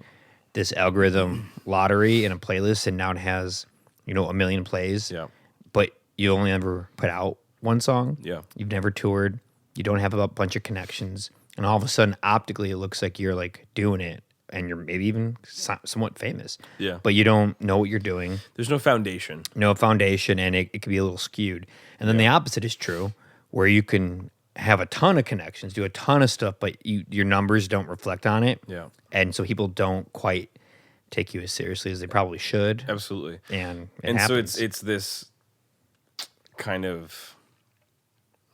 this algorithm lottery in a playlist, and now it has 1 million plays.
Yeah,
but you only ever put out one song.
Yeah,
you've never toured. You don't have a bunch of connections, and all of a sudden, optically, it looks like you're like doing it. And you're maybe even somewhat famous.
Yeah.
But you don't know what you're doing.
There's no foundation.
No foundation, and it can be a little skewed. And then the opposite is true, where you can have a ton of connections, do a ton of stuff, but your numbers don't reflect on it.
Yeah.
And so people don't quite take you as seriously as they probably should.
Absolutely.
And
happens. So it's this kind of,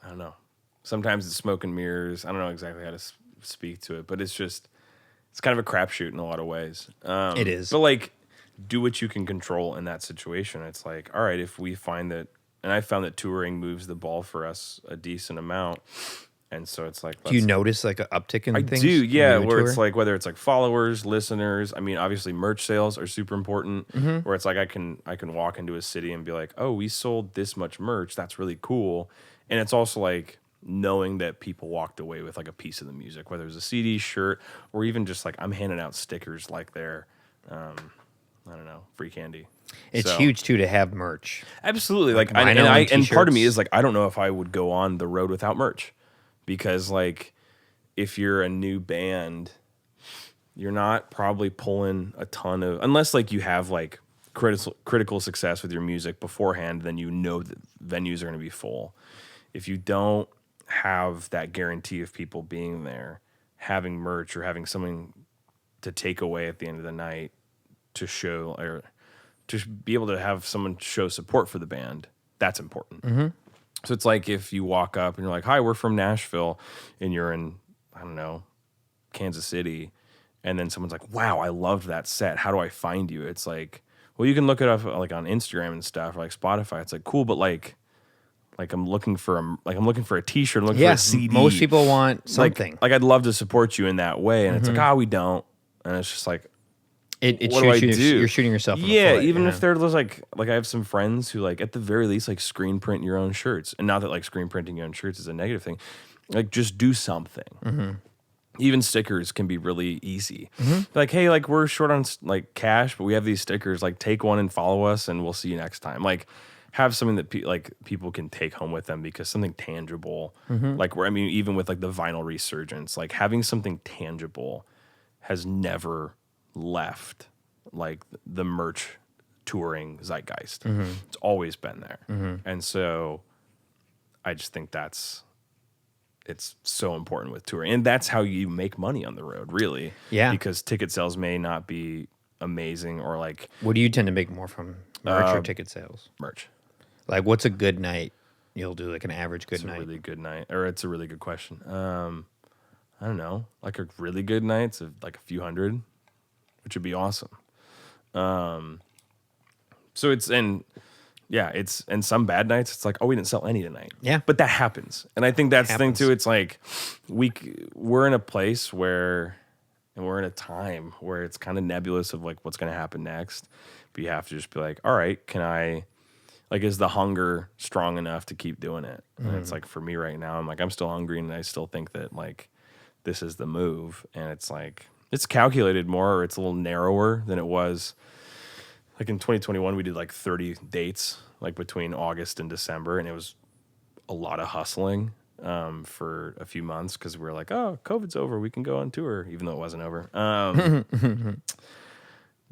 I don't know. Sometimes it's smoke and mirrors. I don't know exactly how to speak to it, but it's just... It's kind of a crapshoot in a lot of ways.
It is.
But, like, do what you can control in that situation. It's like, all right, if we find that... And I found that touring moves the ball for us a decent amount. And so it's like...
Do you notice, like, an uptick in things?
I do, yeah. Where it's like, whether it's like followers, listeners. I mean, obviously, merch sales are super important. Mm-hmm. Where it's like, I can walk into a city and be like, oh, we sold this much merch. That's really cool. And it's also like... knowing that people walked away with like a piece of the music, whether it was a CD, shirt, or even just like I'm handing out stickers like they're, I don't know, free candy.
It's huge too to have merch.
Absolutely, like and part of me is like I don't know if I would go on the road without merch, because like if you're a new band, you're not probably pulling a ton of, unless like you have like critical success with your music beforehand, then that venues are going to be full. If you don't have that guarantee of people being there, having merch or having something to take away at the end of the night to show, or to be able to have someone show support for the band, that's important. Mm-hmm. So it's like if you walk up and you're like, hi, we're from Nashville, and you're in, I don't know, Kansas City, and then someone's like, wow, I loved that set. How do I find you? It's like, well, you can look it up like on Instagram and stuff, or like Spotify. It's like, cool, but like I'm looking for a T-shirt, I'm looking for a CD.
Most people want something.
Like I'd love to support you in that way, and it's like, we don't, and it's just like, what do I do?
You're shooting yourself in the foot.
Even if they're like I have some friends who like at the very least like screen print your own shirts, and not that like screen printing your own shirts is a negative thing, like just do something. Mm-hmm. Even stickers can be really easy. Mm-hmm. Like, hey, like we're short on like cash, but we have these stickers. Like, take one and follow us, and we'll see you next time. Like, have something that people can take home with them, because something tangible, like where, I mean, even with like the vinyl resurgence, like having something tangible has never left like the merch touring zeitgeist. Mm-hmm. It's always been there. Mm-hmm. And so I just think it's so important with touring, and that's how you make money on the road, really. Yeah. Because ticket sales may not be amazing, or like,
what do you tend to make more from, merch or ticket sales?
Merch.
Like, what's a good night you'll do, like an average good night?
It's a really good night, or it's a really good question. I don't know. Like a really good night's like a few hundred, which would be awesome. So it's and some bad nights it's like, oh, we didn't sell any tonight.
Yeah.
But that happens. And I think that's the thing too. It's like we're in a place where, and we're in a time where it's kind of nebulous of like what's going to happen next. But you have to just be like, all right, is the hunger strong enough to keep doing it? And it's like, for me right now, I'm still hungry, and I still think that like this is the move. And it's like, it's calculated more, or it's a little narrower than it was. Like in 2021, we did like 30 dates, like between August and December, and it was a lot of hustling for a few months because we were like, oh, COVID's over, we can go on tour, even though it wasn't over.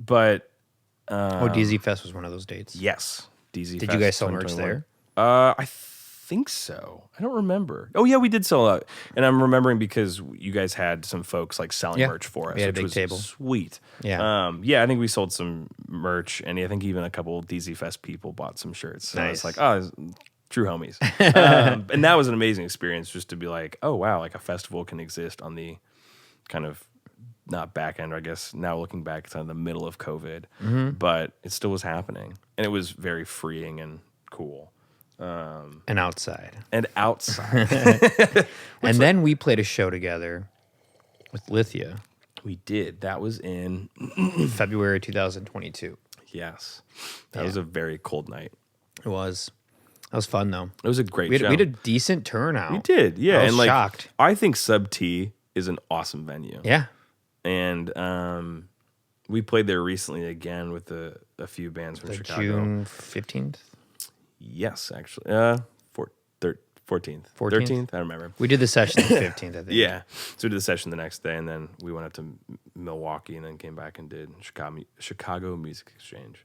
But
DZ Fest was one of those dates.
Yes, DZ.
Did you guys sell merch there?
I think so. I don't remember. Oh yeah, we did sell out, and I'm remembering because you guys had some folks like selling merch for us.
We had a big
was
table.
Sweet.
Yeah.
I think we sold some merch, and I think even a couple of DZ Fest people bought some shirts. So it's like, oh, true homies. And that was an amazing experience, just to be like, oh wow, like a festival can exist on the kind of not back end, I guess. Now looking back, it's on the middle of COVID, but it still was happening, and it was very freeing and cool.
And outside.
And
then we played a show together with Lithia.
We did. That was in
February 2022.
Yes. That was a very cold night.
It was. That was fun, though.
It was a great show.
We had a decent turnout.
We did, yeah.
I was shocked.
I think Sub T is an awesome venue.
Yeah.
And we played there recently again with a few bands from Chicago.
June 15th?
Yes, actually. 14th. 13th? I don't remember.
We did the session the 15th, I think.
Yeah. So we did the session the next day, and then we went up to Milwaukee and then came back and did Chicago Music Exchange.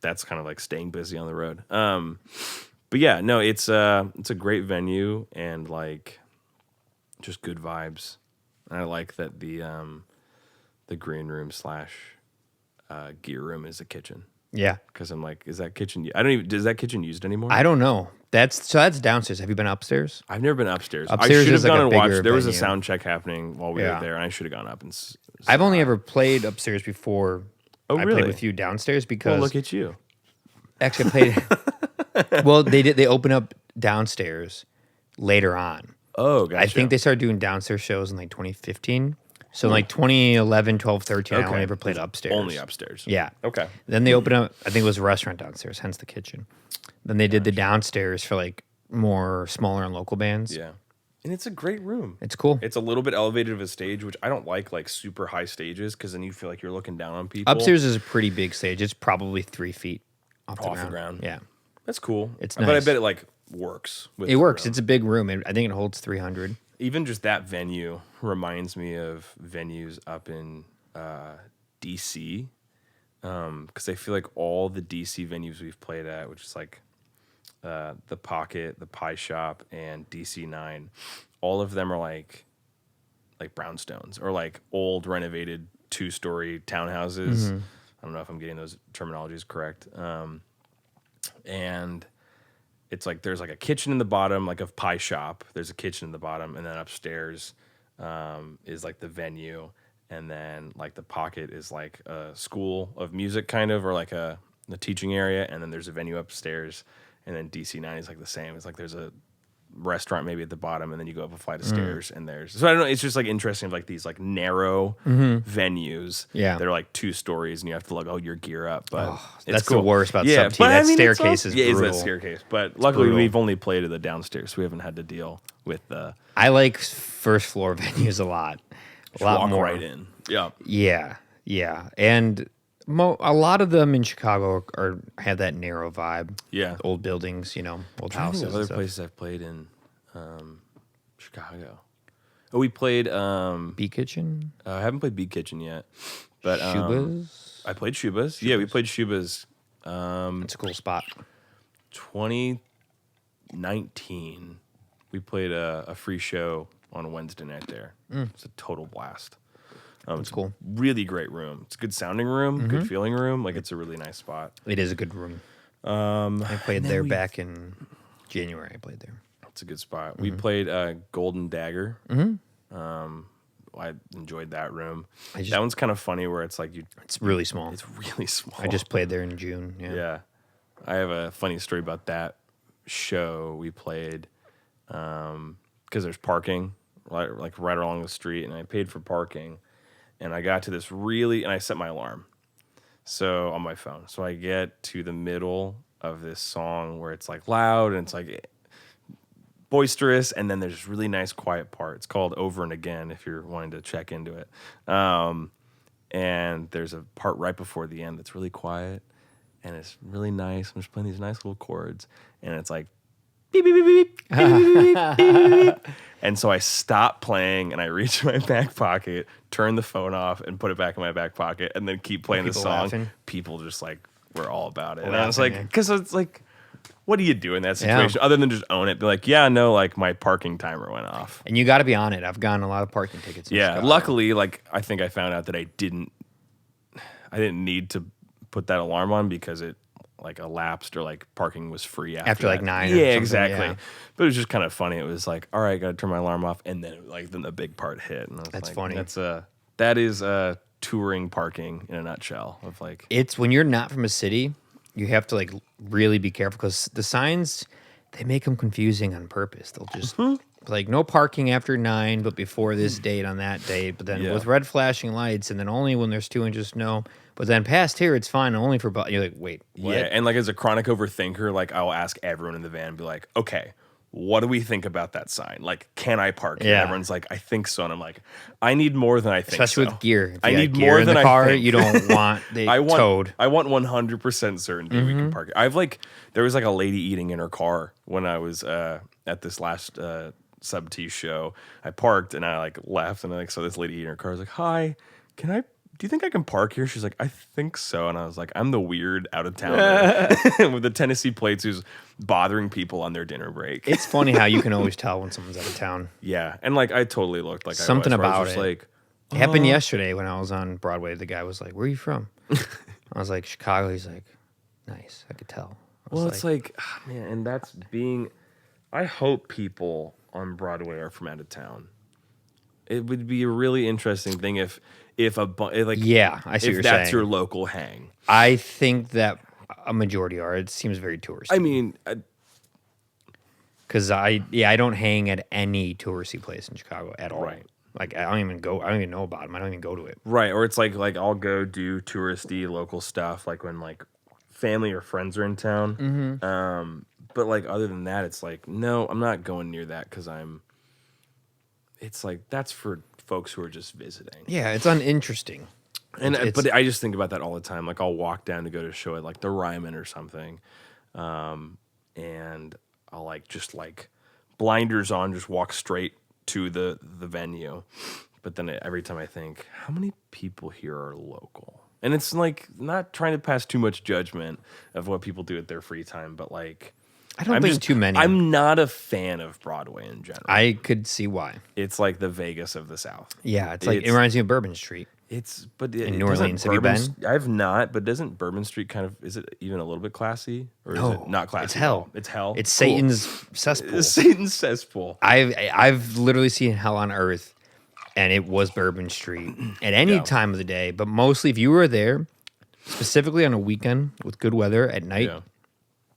That's kind of like staying busy on the road. But yeah, no, it's a great venue and like just good vibes. And I like that the green room / gear room is a kitchen.
Yeah,
because I'm like, is that kitchen? I don't even. Is that kitchen used anymore?
I don't know. That's downstairs. Have you been upstairs?
I've never been upstairs.
Upstairs
I should have gone and watched. There was a
venue.
sound check happening while we were there, and I should have gone up and.
I've only ever played upstairs before.
Oh, really?
I played with you downstairs because.
Well, look at you.
Actually, I played. Well, they did. They opened up downstairs later on.
Oh, gotcha.
I think they started doing downstairs shows in like 2015. So in like 2011, 12, 13, I only ever played upstairs.
Only upstairs.
Yeah.
Okay.
Then they opened up, I think it was a restaurant downstairs, hence the kitchen. Then they did the downstairs for like more smaller and local bands.
Yeah. And it's a great room.
It's cool.
It's a little bit elevated of a stage, which I don't like super high stages because then you feel like you're looking down on people.
Upstairs is a pretty big stage. It's probably 3 feet off the ground. Yeah.
That's cool.
It's nice.
But I bet it like works.
It works. It's a big room. I think it holds 300.
Even just that venue reminds me of venues up in DC, because I feel like all the DC venues we've played at, which is like the Pocket, the Pie Shop, and DC9, all of them are like brownstones or like old renovated 2-story townhouses. I don't know if I'm getting those terminologies correct. And it's like there's like a kitchen in the bottom, like a pie shop. There's a kitchen in the bottom, and then upstairs is like the venue, and then like the Pocket is like a school of music kind of, or like the teaching area, and then there's a venue upstairs, and then DC9 is like the same. It's like there's a restaurant maybe at the bottom, and then you go up a flight of stairs, and there's I don't know. It's just like interesting, like these like narrow venues.
Yeah,
they're like 2 stories, and you have to lug all your gear up. But
that's
cool.
The worst about Sub T. That staircase is brutal.
Yeah, it's that staircase. But luckily, we've only played at the downstairs, so we haven't had to deal with the.
I like first floor venues a lot. A lot
walk
more.
Right in. Yeah.
Yeah, and. A lot of them in Chicago have that narrow vibe.
Yeah,
old buildings, old houses.
Other places I've played in Chicago. Oh, we played
Beat Kitchen.
I haven't played Beat Kitchen yet, but
Shuba's.
I played Shuba's. Yeah, we played Shuba's.
It's a cool spot.
2019, we played a free show on a Wednesday night there. It's a total blast.
It's cool.
Really great room. It's a good sounding room, good feeling room. Like it's a really nice spot.
It is a good room. I played there back in January. I played there.
It's a good spot. We played Golden Dagger, I enjoyed that room. That one's kind of funny where it's like
it's really small.
It's really small.
I just played there in June.
Yeah. I have a funny story about that show we played because there's parking right along the street, and I paid for parking, and I got to this and I set my alarm on my phone. So I get to the middle of this song where it's like loud and it's like boisterous, and then there's this really nice quiet part. It's called Over and Again if you're wanting to check into it. And there's a part right before the end that's really quiet, and it's really nice. I'm just playing these nice little chords, and it's like beep, beep, beep, beep, beep, beep, beep, beep, beep. And so I stop playing, and I reach my back pocket, turn the phone off, and put it back in my back pocket, and then keep playing the song. Laughing? People just like were all about it. And I was like, because it's like, what do you do in that situation other than just own it? Be like, yeah, no, like my parking timer went off.
And you got to be on it. I've gotten a lot of parking tickets.
Luckily, like I think I found out that I didn't need to put that alarm on because it like elapsed or like parking was free after
like 9.
Yeah, exactly. Yeah. But it was just kind of funny. It was like, all right, got to turn my alarm off, and then the big part hit. And I was
that's
like,
funny.
That is touring parking in a nutshell. Of like,
it's when you're not from a city, you have to like really be careful because the signs, they make them confusing on purpose. They'll just like no parking after 9, but before this date on that date. But then with red flashing lights, and then only when there's 2 inches of snow. But then past here, it's fine. Only for you're like, wait, what?
Yeah, and like as a chronic overthinker, like I'll ask everyone in the van, be like, okay, what do we think about that sign? Like, can I park here?
Yeah.
Everyone's like, I think so. And I'm like, I need more than I think
Especially with gear. If
I need
gear
more
in
than
the car,
I think.
You don't want towed.
I want 100% certainty we can park. There was like a lady eating in her car when I was at this last Sub T show. I parked and I like left and I like saw this lady eating in her car. I was like, hi, do you think I can park here? She's like, I think so. And I was like, I'm the weird out of towner with the Tennessee plates who's bothering people on their dinner break.
It's funny how you can always tell when someone's out of town.
Yeah. And like I totally looked like
something
I was,
about
I was just
it.
Like,
it happened yesterday when I was on Broadway. The guy was like, where are you from? I was like, Chicago. He's like, nice. I could tell.
It's like, man, and that's I hope people on Broadway are from out of town. It would be a really interesting thing if
I see what you're
if that's
saying.
your local hang.
I think that a majority are. It seems very touristy.
I mean,
because I don't hang at any touristy place in Chicago at all.
Right.
Like I don't even go. I don't even know about them. I don't even go to it.
Right. Or it's like I'll go do touristy local stuff like when like family or friends are in town.
Mm-hmm.
But like other than that, it's like no, I'm not going near that because it's like that's for folks who are just visiting.
Yeah, it's uninteresting.
But I just think about that all the time. Like I'll walk down to go to a show at like the Ryman or something, and I'll like just like blinders on, just walk straight to the venue. But then every time I think, how many people here are local? And it's like not trying to pass too much judgment of what people do at their free time, but like
I don't think too many.
I'm not a fan of Broadway in general.
I could see why.
It's like the Vegas of the South.
Yeah, it reminds me of Bourbon Street.
In
New Orleans, have you been?
I have not, but doesn't Bourbon Street is it even a little bit classy? Or is it not classy?
It's hell.
It's hell.
It's Satan's cesspool.
It's Satan's cesspool.
I've literally seen hell on earth, and it was Bourbon Street at any time of the day, but mostly if you were there, specifically on a weekend with good weather at night. Yeah.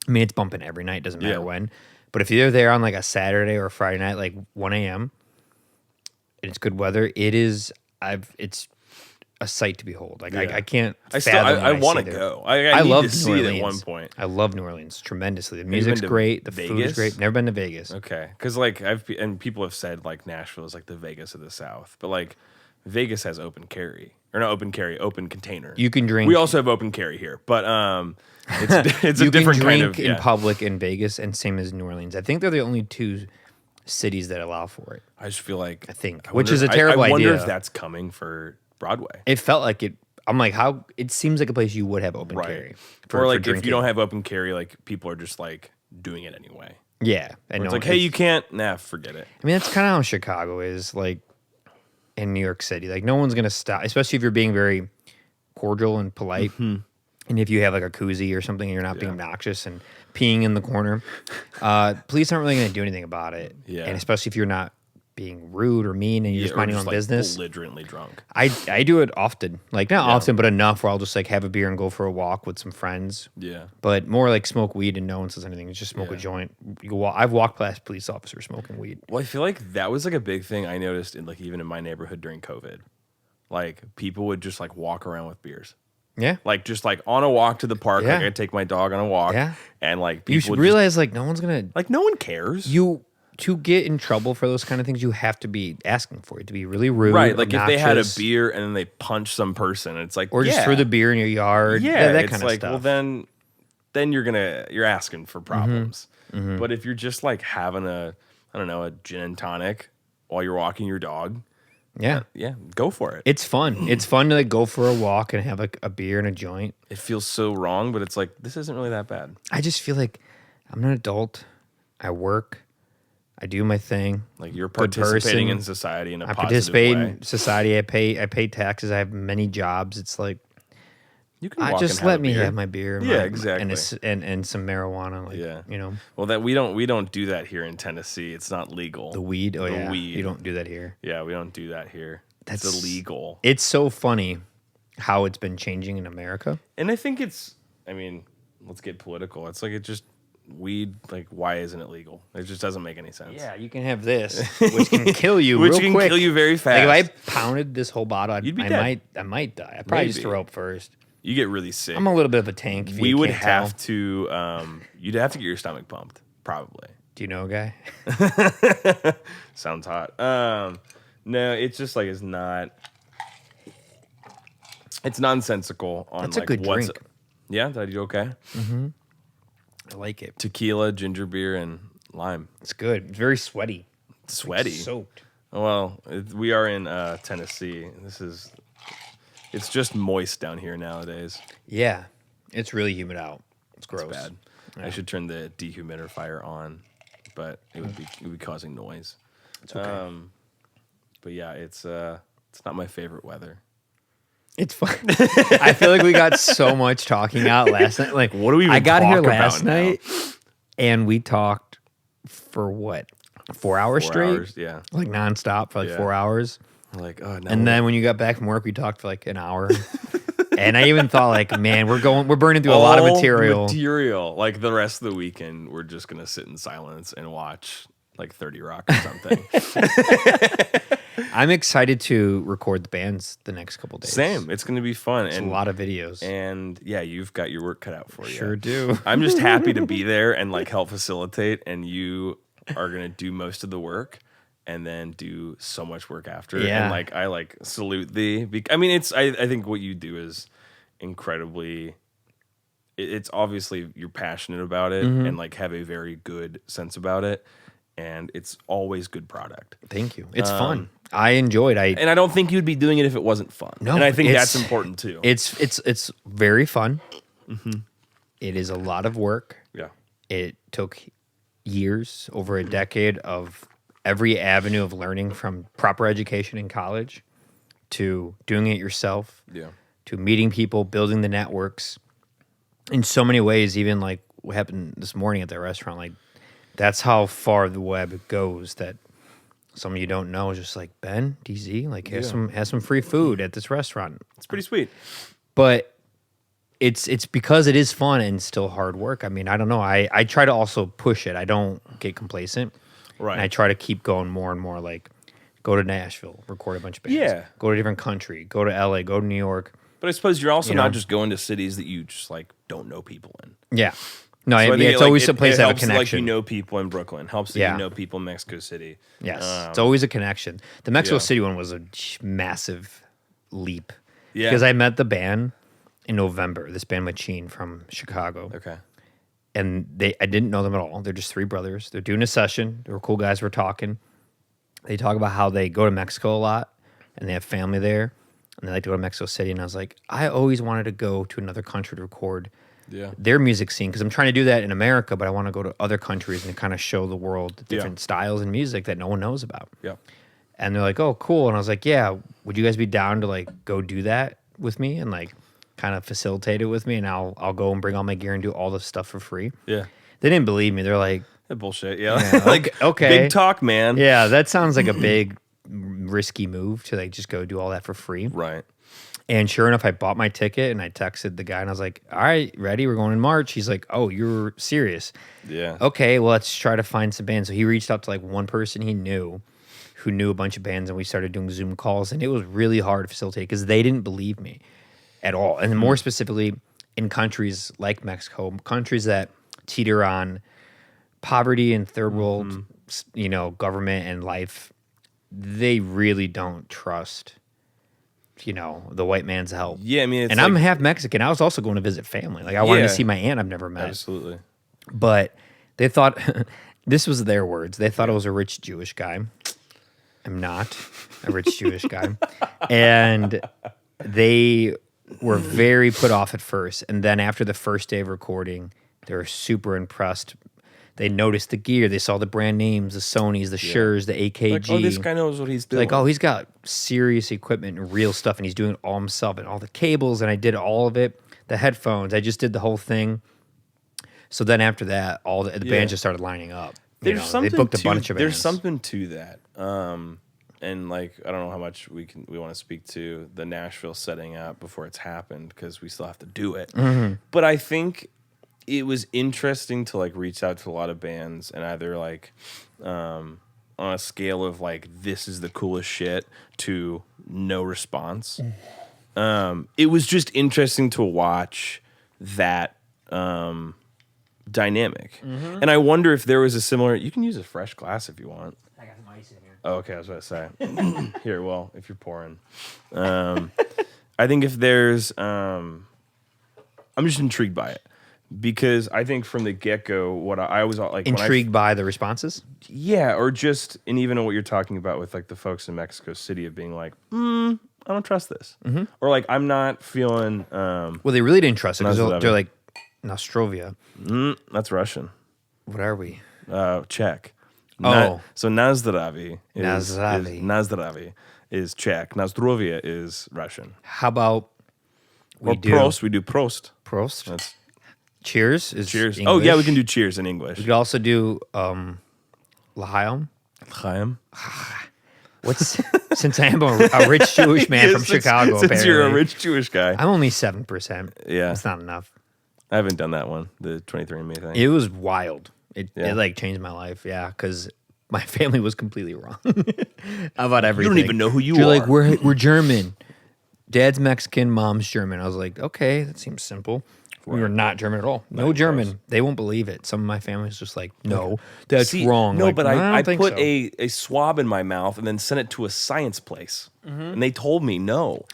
I mean, it's bumping every night, doesn't matter when. But if you're there on like a Saturday or a Friday night, like 1 a.m., and it's good weather, it's a sight to behold. Like I can't.
I want to go. I
love
need to see it at one point.
I love New Orleans tremendously. The music's great. The food is great. Never been to Vegas.
Okay, because like people have said like Nashville is like the Vegas of the South, but like Vegas has open carry or not open carry, open container.
You can drink.
We also have open carry here, but it's a different kind of
in public in Vegas, and same as New Orleans. I think they're the only two cities that allow for it.
I just feel like
which is a terrible idea.
I wonder if that's coming for Broadway.
It felt like it. I'm like, how? It seems like a place you would have open carry.
Or like if you don't have open carry, like people are just like doing it anyway.
Yeah, and
it's like, hey, you can't. Nah, forget it.
I mean, that's kind of how Chicago is. Like in New York City, like no one's gonna stop, especially if you're being very cordial and polite. Mm-hmm. And if you have like a koozie or something and you're not being obnoxious and peeing in the corner, police aren't really going to do anything about it. Yeah. And especially if you're not being rude or mean, and you're just minding your own business.
Belligerently drunk.
I do it often, like not often, but enough where I'll just like have a beer and go for a walk with some friends.
Yeah,
but more like smoke weed and no one says anything. It's just smoke a joint. I've walked past police officers smoking weed.
Well, I feel like that was like a big thing I noticed in like even in my neighborhood during COVID. Like people would just like walk around with beers.
Yeah,
like just like on a walk to the park. Like I take my dog on a walk.
Yeah,
and like
people you should realize like no one's gonna
like no one cares.
To get in trouble for those kind of things, you have to be asking for it, to be really rude.
Right, like
obnoxious.
if they had a beer and then they punch some person, it's like,
or just threw the beer in your yard.
Yeah,
that
it's
kind of
like,
stuff.
well, then you're asking for problems. Mm-hmm. But if you're just like having a gin and tonic while you're walking your dog, yeah, go for it.
It's fun. It's fun to like go for a walk and have like a beer and a joint.
It feels so wrong, but it's like this isn't really that bad.
I just feel like I'm an adult. I work. I do my thing.
Like you're participating in society in a positive way. I participate in
society. I pay taxes. I have many jobs. It's like
you can
just let me have my beer.
Exactly.
And some marijuana. Like, you know.
Well, that we don't do that here in Tennessee. It's not legal.
The weed. Oh yeah. Weed. You don't do that here.
Yeah, we don't do that here. It's illegal.
It's so funny how it's been changing in America.
And I think let's get political. It's like weed, like why isn't it legal? It just doesn't make any sense.
Yeah, you can have this, which can kill you real quick.
Kill you very fast.
Like if I pounded this whole bottle, I might die. I'd probably just throw up first.
You get really sick.
I'm a little bit of a tank.
We would have to you'd have to get your stomach pumped, probably.
Do you know a guy?
Sounds hot. No, it's just like it's nonsensical on
That's
like
a good drink.
Yeah, did I do okay?
Mm-hmm. I like it.
Tequila, ginger beer, and lime.
It's good. It's very sweaty.
Sweaty.
Like soaked.
Well, we are in Tennessee. It's just moist down here nowadays.
Yeah. It's really humid out. It's gross.
It's bad. Yeah. I should turn the dehumidifier on, but it would be causing noise.
It's okay.
But yeah, it's not my favorite weather.
It's fun. I feel like we got so much talking out last night. Like,
what do we? I
got here last night, and we talked for what? 4 hours straight?
Yeah,
like nonstop for like 4 hours.
Like, oh no.
And then when you got back from work, we talked for like an hour. And I even thought, like, man, we're burning through a lot of material.
Like the rest of the weekend, we're just gonna sit in silence and watch like 30 Rock or something.
I'm excited to record the bands the next couple days.
Same. It's going to be fun.
It's a lot of videos.
And yeah, you've got your work cut out for you.
Sure do.
I'm just happy to be there and like help facilitate, and you are going to do most of the work and then do so much work after.
Yeah.
And like I like salute thee. I mean, I think what you do is incredibly, it's obviously you're passionate about it and like have a very good sense about it. And it's always good product.
Thank you. It's fun. I enjoyed it.
And I don't think you'd be doing it if it wasn't fun.
No,
and I think that's important too.
It's very fun. Mm-hmm. It is a lot of work.
Yeah.
It took years, over a decade of every avenue of learning, from proper education in college to doing it yourself.
Yeah.
To meeting people, building the networks. In so many ways, even like what happened this morning at the restaurant, like that's how far the web goes, that some of you don't know is just like, Ben, DZ, like has some free food at this restaurant.
It's pretty sweet.
But it's because it is fun and still hard work. I mean, I don't know. I try to also push it. I don't get complacent.
Right.
And I try to keep going more and more, like go to Nashville, record a bunch of bands.
Yeah.
Go to a different country, go to LA, go to New York.
But I suppose you're also not just going to cities that you just like don't know people in.
Yeah. No, so it's always a place that have a connection.
Like you know people in Brooklyn. Helps that you know people in Mexico City.
Yes, it's always a connection. The Mexico City one was a massive leap. Yeah, because I met the band in November. This band Machine from Chicago.
Okay,
and I didn't know them at all. They're just three brothers. They're doing a session. They were cool guys. We're talking. They talk about how they go to Mexico a lot and they have family there, and they like to go to Mexico City. And I was like, I always wanted to go to another country to record. Yeah. Their music scene, because I'm trying to do that in America, but I want to go to other countries and kind of show the world different styles and music that no one knows about.
Yeah.
And they're like, oh, cool. And I was like, yeah, would you guys be down to like go do that with me and like kind of facilitate it with me? And I'll go and bring all my gear and do all the stuff for free.
Yeah.
They didn't believe me. They're like,
Bullshit. Yeah. Like,
okay.
Big talk, man.
Yeah, that sounds like a big risky move to like just go do all that for free.
Right.
And sure enough, I bought my ticket and I texted the guy and I was like, all right, ready? We're going in March. He's like, oh, you're serious?
Yeah.
Okay, well, let's try to find some bands. So he reached out to like one person he knew who knew a bunch of bands, and we started doing Zoom calls. And it was really hard to facilitate because they didn't believe me at all. And more specifically in countries like Mexico, countries that teeter on poverty and third world, government and life, they really don't trust the white man's help.
Yeah, I mean,
I'm half Mexican. I was also going to visit family. Like I wanted to see my aunt I've never met.
Absolutely.
But they thought, this was their words, they thought I was a rich Jewish guy. I'm not a rich Jewish guy. And they were very put off at first. And then after the first day of recording, they were super impressed. They noticed the gear. They saw the brand names, the Sonys, the Sures, the AKG.
Like, oh, this guy knows what he's doing.
Like, oh, he's got serious equipment and real stuff, and he's doing it all himself, and all the cables, and I did all of it. The headphones, I just did the whole thing. So then after that, all the bands just started lining up. They booked a bunch of bands.
There's something to that. And like, I don't know how much we want to speak to the Nashville setting up before it's happened, because we still have to do it.
Mm-hmm.
But I think it was interesting to like reach out to a lot of bands and either like on a scale of like, this is the coolest shit to no response. It was just interesting to watch that dynamic. Mm-hmm. And I wonder if there was a similar, you can use a fresh glass if you want.
I got some ice in here.
Oh, okay, I was about to say. Here, well, if you're pouring. I think if there's, I'm just intrigued by it. Because I think from the get-go, what I was like...
Intrigued by the responses?
Yeah, or just... And even what you're talking about with like the folks in Mexico City of being like, I don't trust this. Mm-hmm. Or like, I'm not feeling...
well, they really didn't trust it because they're like, Nostrovia.
That's Russian.
What are we?
Czech.
So
Nazdravi is Czech. Nostrovia is Russian.
How about...
Prost, we do Prost.
Prost?
That's...
Cheers is
cheers.
English.
Oh yeah, we can do cheers in English.
We could also do L'chaim.
L'chaim.
What's since I am a rich Jewish man from Chicago.
Since
apparently.
You're a rich Jewish guy.
I'm only 7%.
Yeah,
it's not enough.
I haven't done that one. The 23andMe thing.
It was wild. It like changed my life. Yeah, because my family was completely wrong about everything.
You don't even know who you
You're
are.
like we're German. Dad's Mexican, mom's German. I was like, okay, that seems simple. We were not German at all. No German. Close. They won't believe it. Some of my family's just like, no, that's wrong.
No,
like,
but I put
so.
a swab in my mouth and then sent it to a science place. Mm-hmm. And they told me no.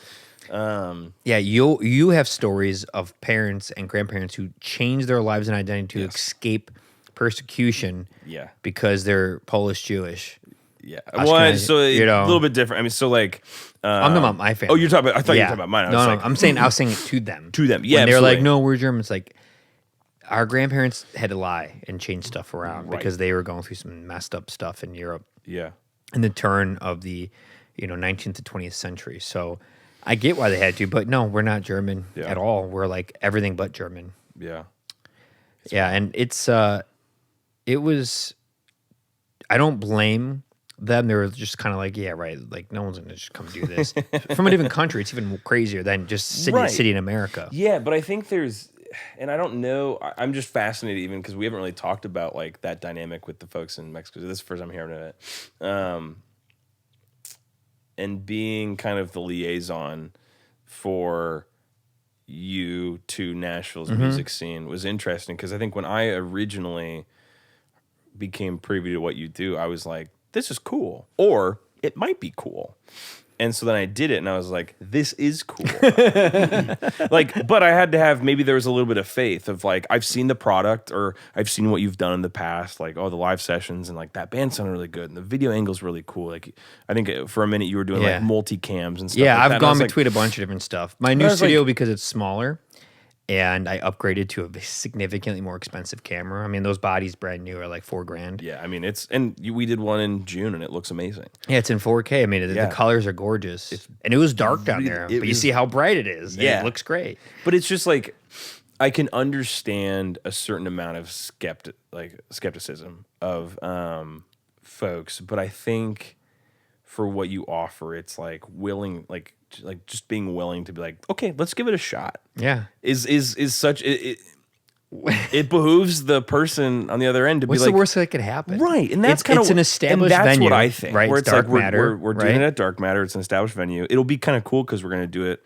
Yeah, you have stories of parents and grandparents who changed their lives and identity to escape persecution because they're Polish Jewish.
Yeah. Well, so a little bit different. I mean, so like...
I'm talking about my family.
Oh, you're talking about... I thought you were talking about mine.
No, I'm saying I was saying it to them.
To them, yeah,
when they're like, no, we're German. It's like, our grandparents had to lie and change stuff around because they were going through some messed up stuff in Europe.
Yeah.
In the turn of the, 19th to 20th century. So I get why they had to, but no, we're not German at all. We're like everything but German.
Yeah.
And it's, it was, I don't blame them. They were just kind of like, yeah, right. Like no one's going to just come do this. From a different country, it's even crazier than just city in America.
Yeah, but I think there's, and I don't know, I'm just fascinated even because we haven't really talked about like that dynamic with the folks in Mexico. This is the first time hearing of it. And being kind of the liaison for you to Nashville's music scene was interesting because I think when I originally became privy to what you do, I was like, this is cool, or it might be cool. And so then I did it, and I was like, this is cool. Like, but I had to have, maybe there was a little bit of faith of like, I've seen the product, or I've seen what you've done in the past, like, oh, the live sessions, and like, that band sounded really good, and the video angle's really cool. Like, I think for a minute you were doing like multi-cams and stuff like that.
I've gone between a bunch of different stuff. My new studio, because it's smaller, and I upgraded to a significantly more expensive camera. I mean, those bodies brand new are like $4,000.
Yeah, I mean, we did one in June and it looks amazing.
Yeah, it's in 4K. I mean, the colors are gorgeous. And it was dark down there, but you see how bright it is. Yeah. And it looks great.
But it's just like, I can understand a certain amount of skepticism of folks, but I think for what you offer, it's like willing, like just being willing to be like, okay, let's give it a shot.
Yeah,
is such it behooves the person on the other end to
What's
be like,
the worst that could happen?
Right, and that's kind of
an established
that's
venue.
What I think,
right?
Where
it's
it's
Dark
like
Matter.
we're doing it at Dark Matter. It's an established venue. It'll be kind of cool because we're going to do it.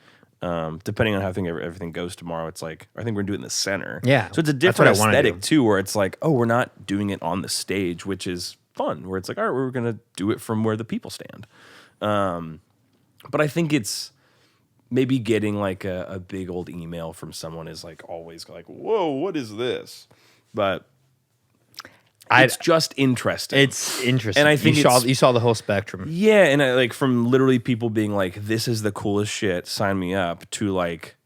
Depending on how everything goes tomorrow, it's like I think we're going to do it in the center.
Yeah,
so it's a different aesthetic too, where it's like, oh, we're not doing it on the stage, which is fun. Where it's like, all right, we're going to do it from where the people stand. But I think it's maybe getting like a big old email from someone is like always like, whoa, what is this? But it's just interesting.
It's interesting.
And I think
you saw the whole spectrum.
Yeah, and like from literally people being like, this is the coolest shit, sign me up, to like,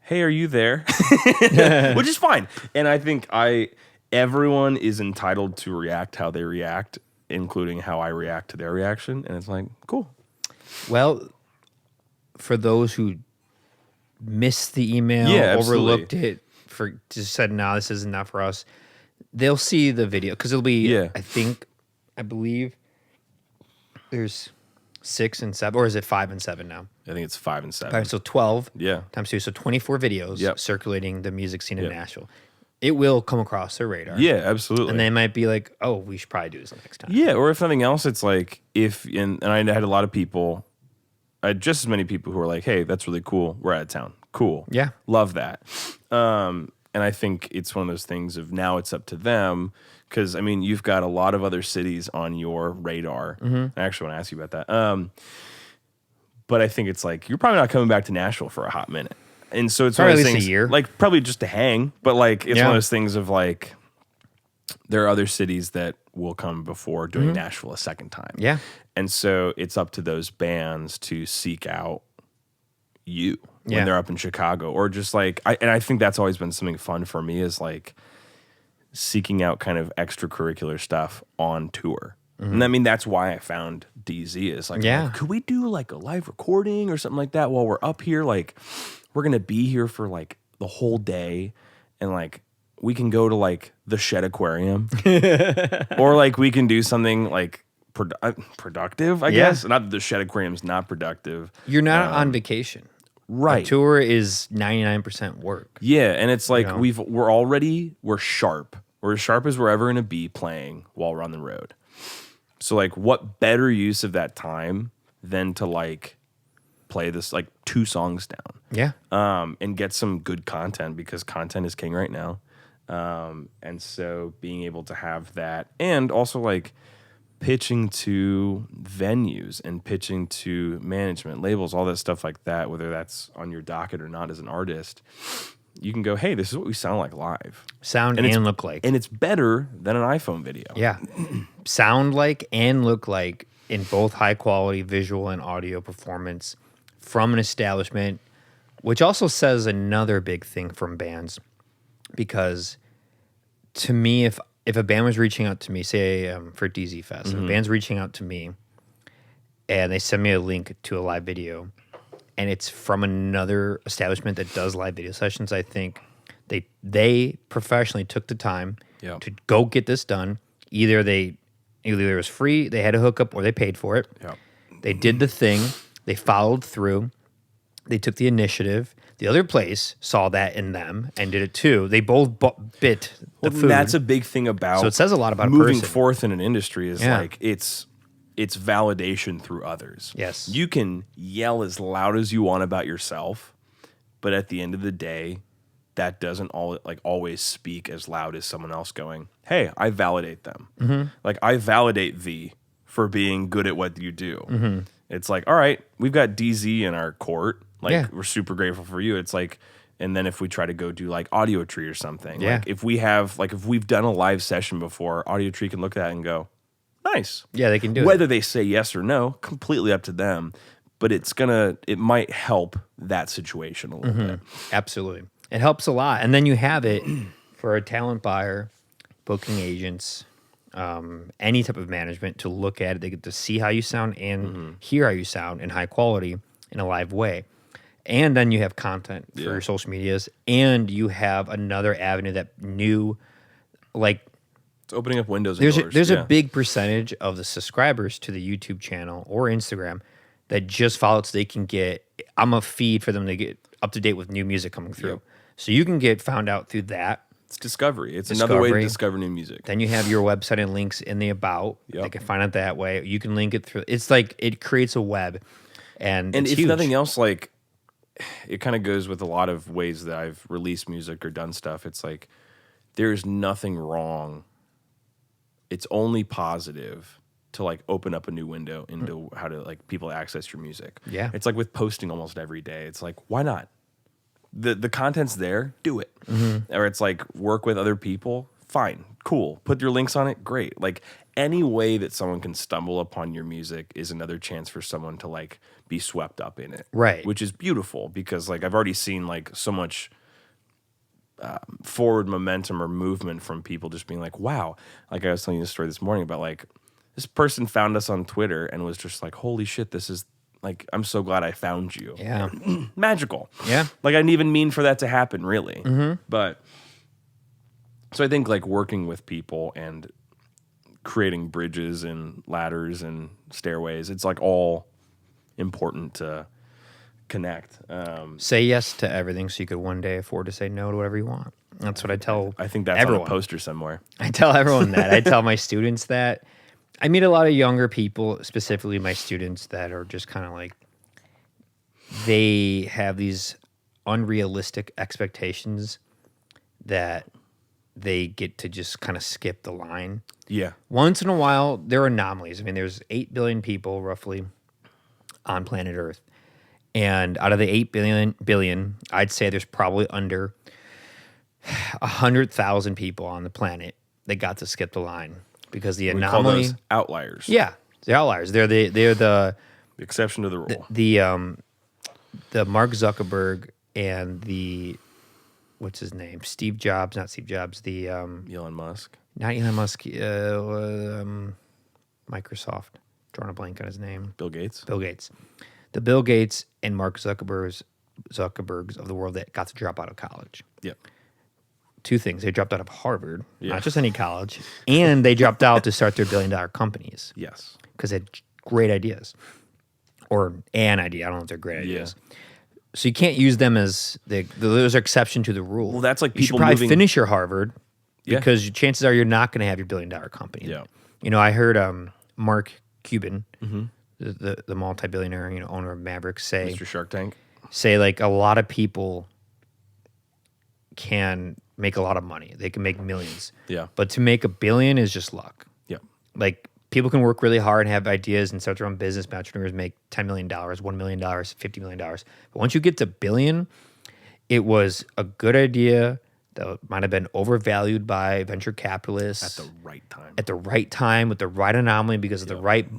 hey, are you there? Which is fine. And I think everyone is entitled to react how they react, including how I react to their reaction. And it's like, cool.
Well, for those who missed the email, overlooked it, just said, no, this isn't enough for us, they'll see the video because it'll be, I believe there's 6 and 7, or is it 5 and 7 now?
I think it's 5 and 7.
All right, so 12
Yeah.
times 2, so 24 videos circulating the music scene in Nashville. It will come across their radar.
Yeah, absolutely.
And they might be like, oh, we should probably do this next time.
Yeah, or if nothing else, it's like and I had a lot of people, I had just as many people who were like, hey, that's really cool. We're out of town. Cool.
Yeah.
Love that. And I think it's one of those things of now it's up to them because, I mean, you've got a lot of other cities on your radar. I actually want to ask you about that. But I think it's like, you're probably not coming back to Nashville for a hot minute. And so it's
probably
one of those
at least
things,
a year.
like probably just to hang, but like it's one of those things of like, there are other cities that will come before doing Nashville a second time.
Yeah.
And so it's up to those bands to seek out you when they're up in Chicago, or just like, I think that's always been something fun for me is like seeking out kind of extracurricular stuff on tour. And I mean, that's why I found DZ is like, could we do like a live recording or something like that while we're up here? Like, we're going to be here for like the whole day, and like, we can go to like the Shed Aquarium or like we can do something like productive, I guess. Not that the Shed Aquarium's not productive.
You're not on vacation.
Right.
A tour is 99% work.
Yeah, and it's like we're sharp. We're as sharp as we're ever going to be playing while we're on the road. So like what better use of that time than to like play this like 2 songs down.
Yeah.
And get some good content because content is king right now. And so being able to have that, and also like pitching to venues and pitching to management, labels, all that stuff like that, whether that's on your docket or not as an artist, you can go, hey, this is what we sound like live.
Sound and look like.
And it's better than an iPhone video.
Yeah. Sound like and look like in both high quality visual and audio performance from an establishment, which also says another big thing from bands. Because to me, if a band was reaching out to me, say for DZ Fest, if a band's reaching out to me and they send me a link to a live video and it's from another establishment that does live video sessions, I think they professionally took the time to go get this done. Either it was free, they had a hookup, or they paid for it.
Yep.
They did the thing. They followed through. They took the initiative. The other place saw that in them and did it too. They both bit the food.
That's a big thing about.
So it says a lot about
moving
a person.
forth in an industry is like it's validation through others.
Yes,
you can yell as loud as you want about yourself, but at the end of the day, that doesn't always speak as loud as someone else going, "Hey, I validate them." Like I validate thee for being good at what you do. It's like, all right, we've got DZ in our court. Like we're super grateful for you. It's like, and then if we try to go do like Audio Tree or something, like if we've done a live session before, Audio Tree can look at that and go, nice.
Yeah, they can do it.
Whether they say yes or no, completely up to them. But it might help that situation a little bit.
Absolutely. It helps a lot. And then you have it for a talent buyer, booking agents, any type of management to look at it. They get to see how you sound and hear how you sound in high quality in a live way. And then you have content for your social medias, and you have another avenue that like
it's opening up windows and doors.
There's a big percentage of the subscribers to the YouTube channel or Instagram that just follow so they can get, I'm a feed for them to get up to date with new music coming through. Yep. So you can get found out through that.
It's discovery. It's another way to discover new music.
Then you have your website and links in the about. Yep. They can find it that way. You can link it through. It's like it creates a web. And
if
huge.
Nothing else, like it kind of goes with a lot of ways that I've released music or done stuff. It's like there's nothing wrong. It's only positive to like open up a new window into how to like people access your music.
Yeah.
It's like with posting almost every day. It's like, why not? The content's there, do it. Mm-hmm. Or it's like work with other people, fine, cool. Put your links on it, great. Like any way that someone can stumble upon your music is another chance for someone to like be swept up in it.
Right.
Which is beautiful because like I've already seen like so much forward momentum or movement from people just being like, wow. Like I was telling you a story this morning about like this person found us on Twitter and was just like, holy shit, this is like, I'm so glad I found you.
Yeah.
Magical.
Yeah.
Like, I didn't even mean for that to happen, really.
Mm-hmm.
But, so I think, like, working with people and creating bridges and ladders and stairways, it's, like, all important to connect.
Say yes to everything so you could one day afford to say no to whatever you want. That's what I tell
I think that's
everyone.
On a poster somewhere.
I tell everyone that. I tell my students that. I meet a lot of younger people, specifically my students, that are just kind of like, they have these unrealistic expectations that they get to just kind of skip the line.
Yeah.
Once in a while, there are anomalies. I mean, there's 8 billion people roughly on planet Earth. And out of the 8 billion, I'd say there's probably under 100,000 people on the planet that got to skip the line. Because the anomaly,
call those outliers.
Yeah, the outliers. They're the
exception to the rule.
The Mark Zuckerberg and the what's his name? Steve Jobs, not Steve Jobs. The
Elon Musk.
Not Elon Musk. Microsoft. Drawing a blank on his name.
Bill Gates.
Bill Gates. The Bill Gates and Mark Zuckerbergs of the world that got to drop out of college.
Yep.
Two things. They dropped out of Harvard, not just any college, and they dropped out to start their billion-dollar companies.
Yes.
Because they had great ideas. Or an idea. I don't know if they're great ideas. So you can't use them as, those are exception to the rule.
Well, that's like people
you should probably finish your Harvard because chances are you're not going to have your billion-dollar company.
Yeah.
You know, I heard Mark Cuban, the multi-billionaire, owner of Mavericks, say...
Mr. Shark Tank.
Say, like, a lot of people can make a lot of money. They can make millions.
Yeah.
But to make $1 billion is just luck.
Yeah.
Like, people can work really hard and have ideas and start their own business. Entrepreneurs make $10 million, $1 million, $50 million. But once you get to $1 billion, it was a good idea that might have been overvalued by venture capitalists.
At the right time.
At the right time, with the right anomaly, because of the right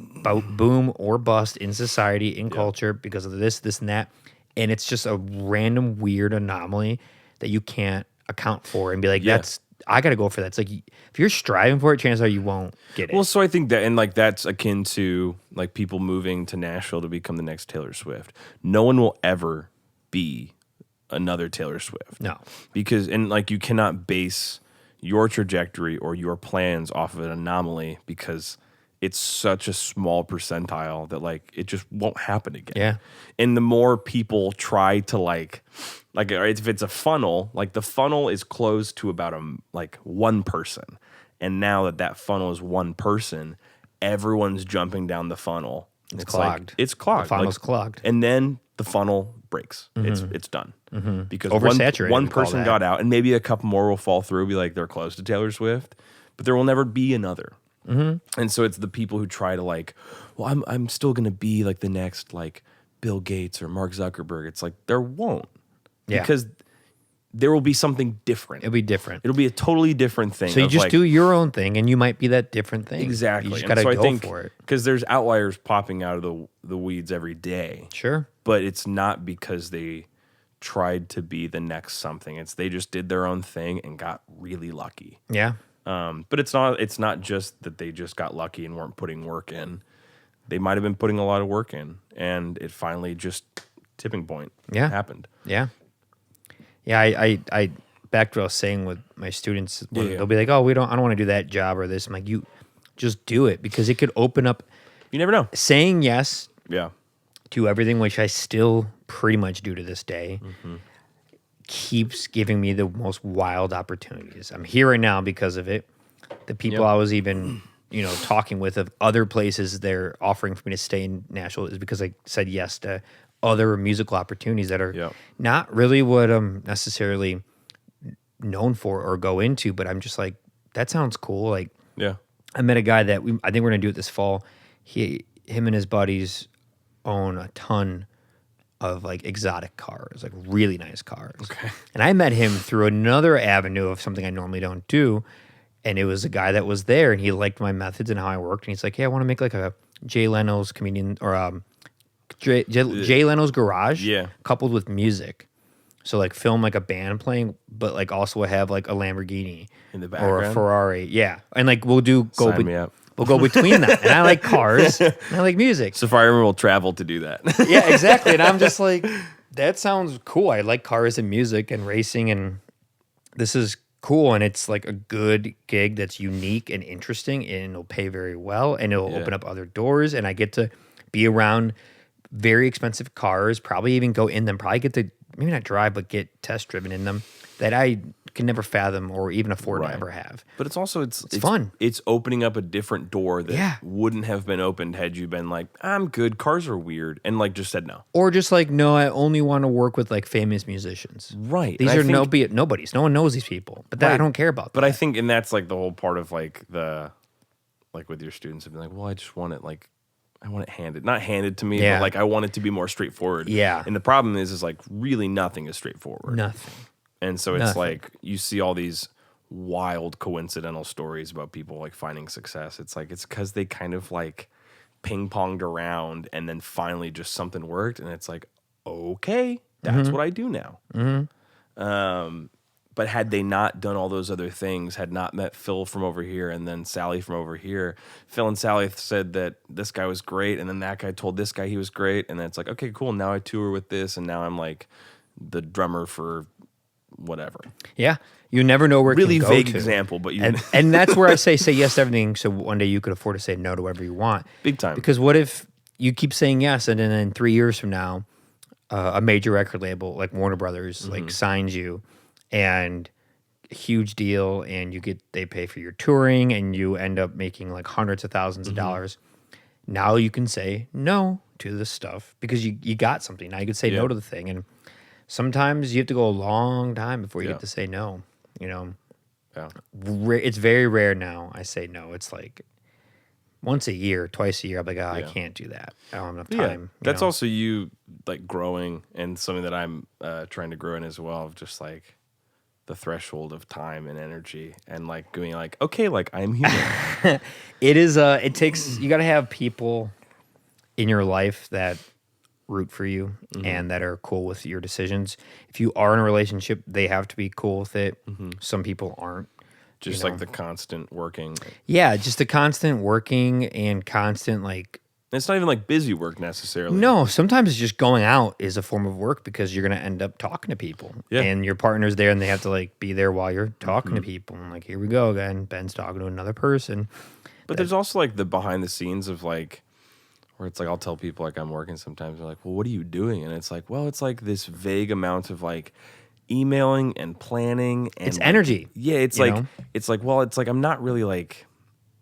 boom or bust in society, in culture, because of this, and that. And it's just a random, weird anomaly that you can't account for and be like, I got to go for that. It's like, if you're striving for it, chances are you won't get it.
Well, so I think that, and like that's akin to like people moving to Nashville to become the next Taylor Swift. No one will ever be another Taylor Swift.
No.
Because, and like you cannot base your trajectory or your plans off of an anomaly because it's such a small percentile that like it just won't happen again.
Yeah.
And the more people try to like if it's a funnel, like the funnel is closed to about one person. And now that funnel is one person, everyone's jumping down the funnel.
It's clogged.
It's clogged.
The funnel's clogged.
And then the funnel breaks. It's done. Mm-hmm. Because
oversaturated,
one person got out and maybe a couple more will fall through, be like they're close to Taylor Swift, but there will never be another. Mm-hmm. And so it's the people who try to like, well, I'm still going to be like the next like Bill Gates or Mark Zuckerberg. It's like there won't. Yeah. Because there will be something different.
It'll be different.
It'll be a totally different thing.
So you just do your own thing and you might be that different thing.
Exactly.
You just got to go for it.
Because there's outliers popping out of the weeds every day.
Sure.
But it's not because they tried to be the next something. It's they just did their own thing and got really lucky.
Yeah.
But it's not just that they just got lucky and weren't putting work in. They might have been putting a lot of work in, and it finally just tipping point
Yeah.
happened.
Yeah. Yeah. I back to what I was saying with my students. They'll be like, oh, I don't want to do that job or this. I'm like, you just do it because it could open up.
You never know.
Saying yes.
Yeah.
To everything, which I still pretty much do to this day, keeps giving me the most wild opportunities. I'm here right now because of it. The people I was even, talking with of other places they're offering for me to stay in Nashville is because I said yes to other musical opportunities that are not really what I'm necessarily known for or go into, but I'm just like, that sounds cool. Like, I met a guy that I think we're gonna do it this fall. Him and his buddies own a ton of like exotic cars, like really nice cars.
Okay.
And I met him through another avenue of something I normally don't do. And it was a guy that was there and he liked my methods and how I worked. And he's like, hey, I want to make like a Jay Leno's comedian or Jay Leno's garage coupled with music. So like film like a band playing, but like also have like a Lamborghini
in the background
or a Ferrari. Yeah. And like we'll
Sign me up.
We'll go between that. And I like cars and I like music.
So Fireman will travel to do that.
Yeah, exactly. And I'm just like, that sounds cool. I like cars and music and racing, and this is cool. And it's like a good gig that's unique and interesting, and it'll pay very well, and it'll open up other doors. And I get to be around very expensive cars, probably even go in them, probably get to maybe not drive, but get test driven in them that I can never fathom or even afford to ever have.
But it's also it's
fun.
It's opening up a different door that wouldn't have been opened had you been like, I'm good, cars are weird, and like just said no.
Or just like, no, I only want to work with like famous musicians.
Right.
These are nobodies. No one knows these people. But I don't care about that.
But I think, and that's like the whole part of like like with your students have been like, well, I just want it like, I want it handed, not handed to me, but like I want it to be more straightforward.
Yeah.
And the problem is like really nothing is straightforward.
Nothing.
And so it's like you see all these wild coincidental stories about people like finding success. It's like it's because they kind of like ping-ponged around and then finally just something worked. And it's like, okay, that's what I do now. But had they not done all those other things, had not met Phil from over here and then Sally from over here, Phil and Sally said that this guy was great. And then that guy told this guy he was great. And then it's like, okay, cool. Now I tour with this. And now I'm like the drummer for whatever.
Yeah. You never know where it
really
can go
vague
to.
example, but you
and that's where I say yes to everything, so one day you could afford to say no to whatever you want.
Big time.
Because what if you keep saying yes, and then in 3 years from now, a major record label like Warner Brothers like signs you, and a huge deal, and they pay for your touring, and you end up making like hundreds of thousands of dollars. Now you can say no to this stuff because you got something. Now you can say no to the thing, and sometimes you have to go a long time before you get to say no. It's very rare now I say no. It's like once a year, twice a year, I'm like, I can't do that. I don't have enough time.
That's also you like growing, and something that I'm trying to grow in as well, of just like the threshold of time and energy, and like going like, okay, like I'm human.
It is, it takes, you got to have people in your life that root for you and that are cool with your decisions. If you are in a relationship, they have to be cool with it. Some people aren't.
Just like the constant working.
Yeah, just the constant working and constant like.
It's not even like busy work necessarily.
No, sometimes just going out is a form of work because you're going to end up talking to people. Yeah. And your partner's there and they have to like be there while you're talking to people. And like, here we go again. Ben's talking to another person.
But there's also like the behind the scenes of like, where it's like I'll tell people like I'm working sometimes. They're like, well, what are you doing? And it's like, well, it's like this vague amount of like emailing and planning. And
it's
like,
energy.
Yeah, it's like, well, it's like I'm not really like,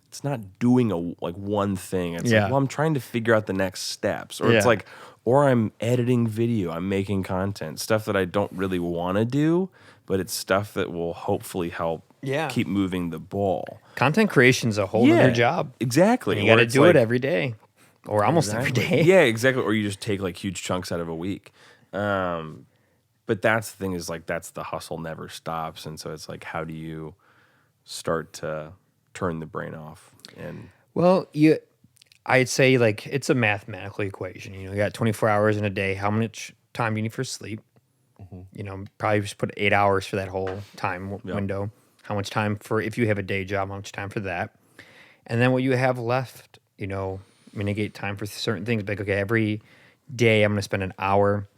it's not doing like one thing. It's like, well, I'm trying to figure out the next steps. Or it's like, or I'm editing video, I'm making content, stuff that I don't really want to do, but it's stuff that will hopefully help keep moving the ball.
Content creation's a whole other job.
Exactly.
And you got to do it every day. Or almost every day.
Yeah, exactly. Or you just take like huge chunks out of a week. But that's the thing, is like that's the hustle never stops. And so it's like, how do you start to turn the brain off? And
I'd say like it's a mathematical equation. You got 24 hours in a day. How much time do you need for sleep? Probably just put 8 hours for that whole time window. How much time for, if you have a day job, how much time for that? And then what you have left, mitigate time for certain things. Like, okay, every day I'm going to spend an hour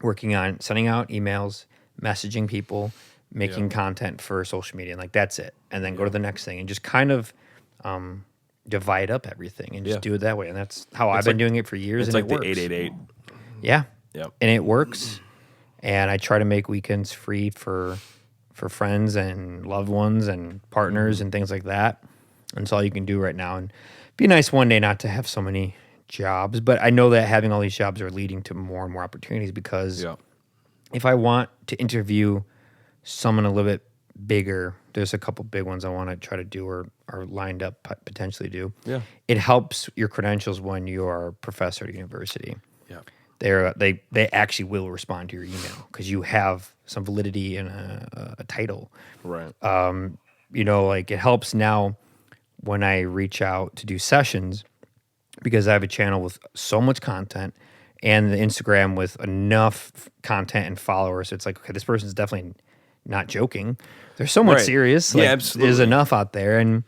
working on sending out emails, messaging people, making content for social media, and like that's it. And then go to the next thing and just kind of divide up everything and just do it that way. And that's how I've been doing it for years.
It's
and
like
it
the
works.
888.
Yeah.
Yep.
And it works. And I try to make weekends free for friends and loved ones and partners and things like that. And it's all you can do right now. And it'd be nice one day not to have so many jobs. But I know that having all these jobs are leading to more and more opportunities because if I want to interview someone a little bit bigger, there's a couple big ones I want to try to do or are lined up potentially do. Yeah. It helps your credentials when you're a professor at a university. Yeah. They actually will respond to your email because you have some validity in a title. Right. Like it helps now when I reach out to do sessions because I have a channel with so much content and the Instagram with enough content and followers. So it's like, okay, this person's definitely not joking. They're somewhat serious. Like,
absolutely.
There's enough out there. And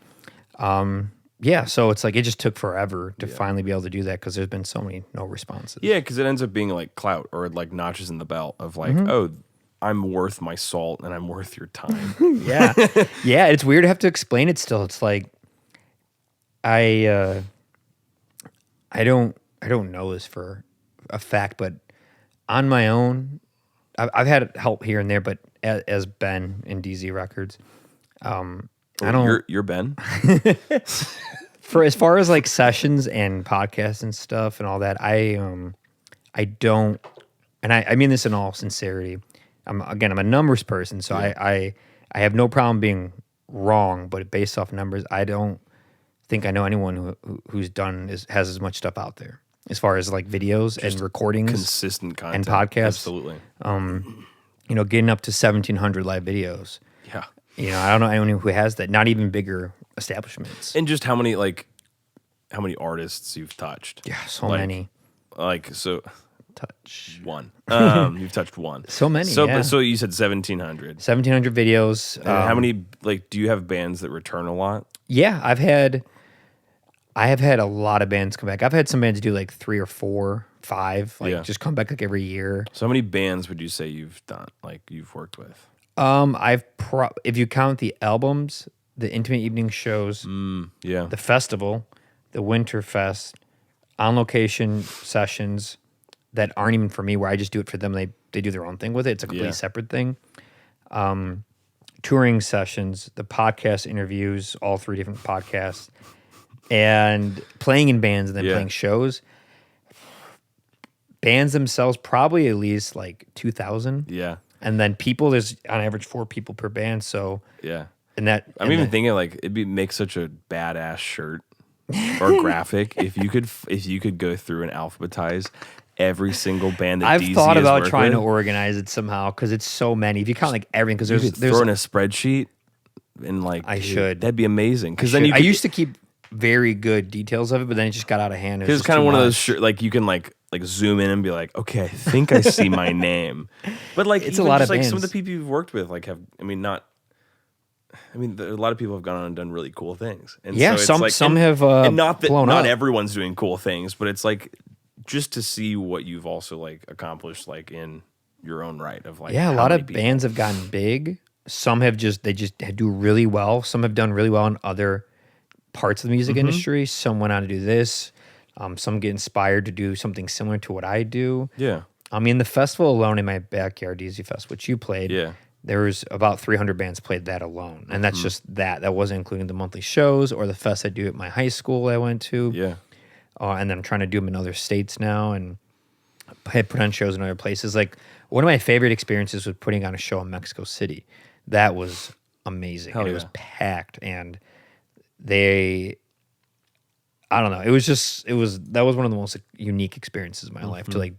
so it's like it just took forever to finally be able to do that because there's been so many no responses.
Yeah, because it ends up being like clout or like notches in the belt of like, oh, I'm worth my salt and I'm worth your time.
Yeah. It's weird to have to explain it still. It's like I don't know this for a fact, but on my own, I've had help here and there, but as Ben in DZ Records, I don't.
You're Ben.
For as far as like sessions and podcasts and stuff and all that, I don't, and I mean this in all sincerity. I'm a numbers person, so I have no problem being wrong, but based off numbers, I don't think I know anyone who's has as much stuff out there as far as like videos and recordings,
consistent content,
and podcasts.
Absolutely.
Getting up to 1,700 live videos.
Yeah.
I don't know anyone who has that. Not even bigger establishments.
And just how many artists you've touched?
Yeah, so many.
Touch one. You've touched one.
So many.
So you said 1,700.
1,700 videos.
How many? Do you have bands that return a lot?
Yeah, I have had a lot of bands come back. I've had some bands do like 3 or 4, 5, just come back like every year.
So how many bands would you say you've done, like you've worked with?
If you count the albums, the intimate evening shows, the festival, the Winter Fest, on location sessions that aren't even for me, where I just do it for them. They do their own thing with it. It's a completely separate thing. Touring sessions, the podcast interviews, all 3 different podcasts, and playing in bands and then playing shows. Bands themselves, probably at least like 2,000. Yeah. And then people, there's on average 4 people per band. So and that
I'm even thinking like it'd make such a badass shirt or graphic if you could go through and alphabetize every single band that
I've thought about trying to organize it somehow because it's so many. If you count like everything, because there's
throw in a spreadsheet and like that'd be amazing. Because then
I used to keep very good details of it, but then it just got out of hand.
It's kind of one of those like you can like zoom in and be like, okay, I think I see my name. But like
it's a lot of
like
bands.
Some of the people you've worked with like a lot of people have gone on and done really cool things. And so it's like,
some have
and not that
blown
not
up.
Everyone's doing cool things, but it's like just to see what you've also like accomplished like in your own right of like
a lot of bands have gotten big. Some have they just do really well. Some have done really well in other parts of the music industry. Some went on to do this. Some get inspired to do something similar to what I do. Yeah. I mean, the festival alone in my backyard, DZ Fest, which you played, there was about 300 bands played that alone. And that's just that. That wasn't including the monthly shows or the fest I do at my high school I went to. Yeah. And then I'm trying to do them in other states now and put on shows in other places. Like, one of my favorite experiences was putting on a show in Mexico City. That was amazing. It was packed. And I don't know. That was one of the most unique experiences in my life to like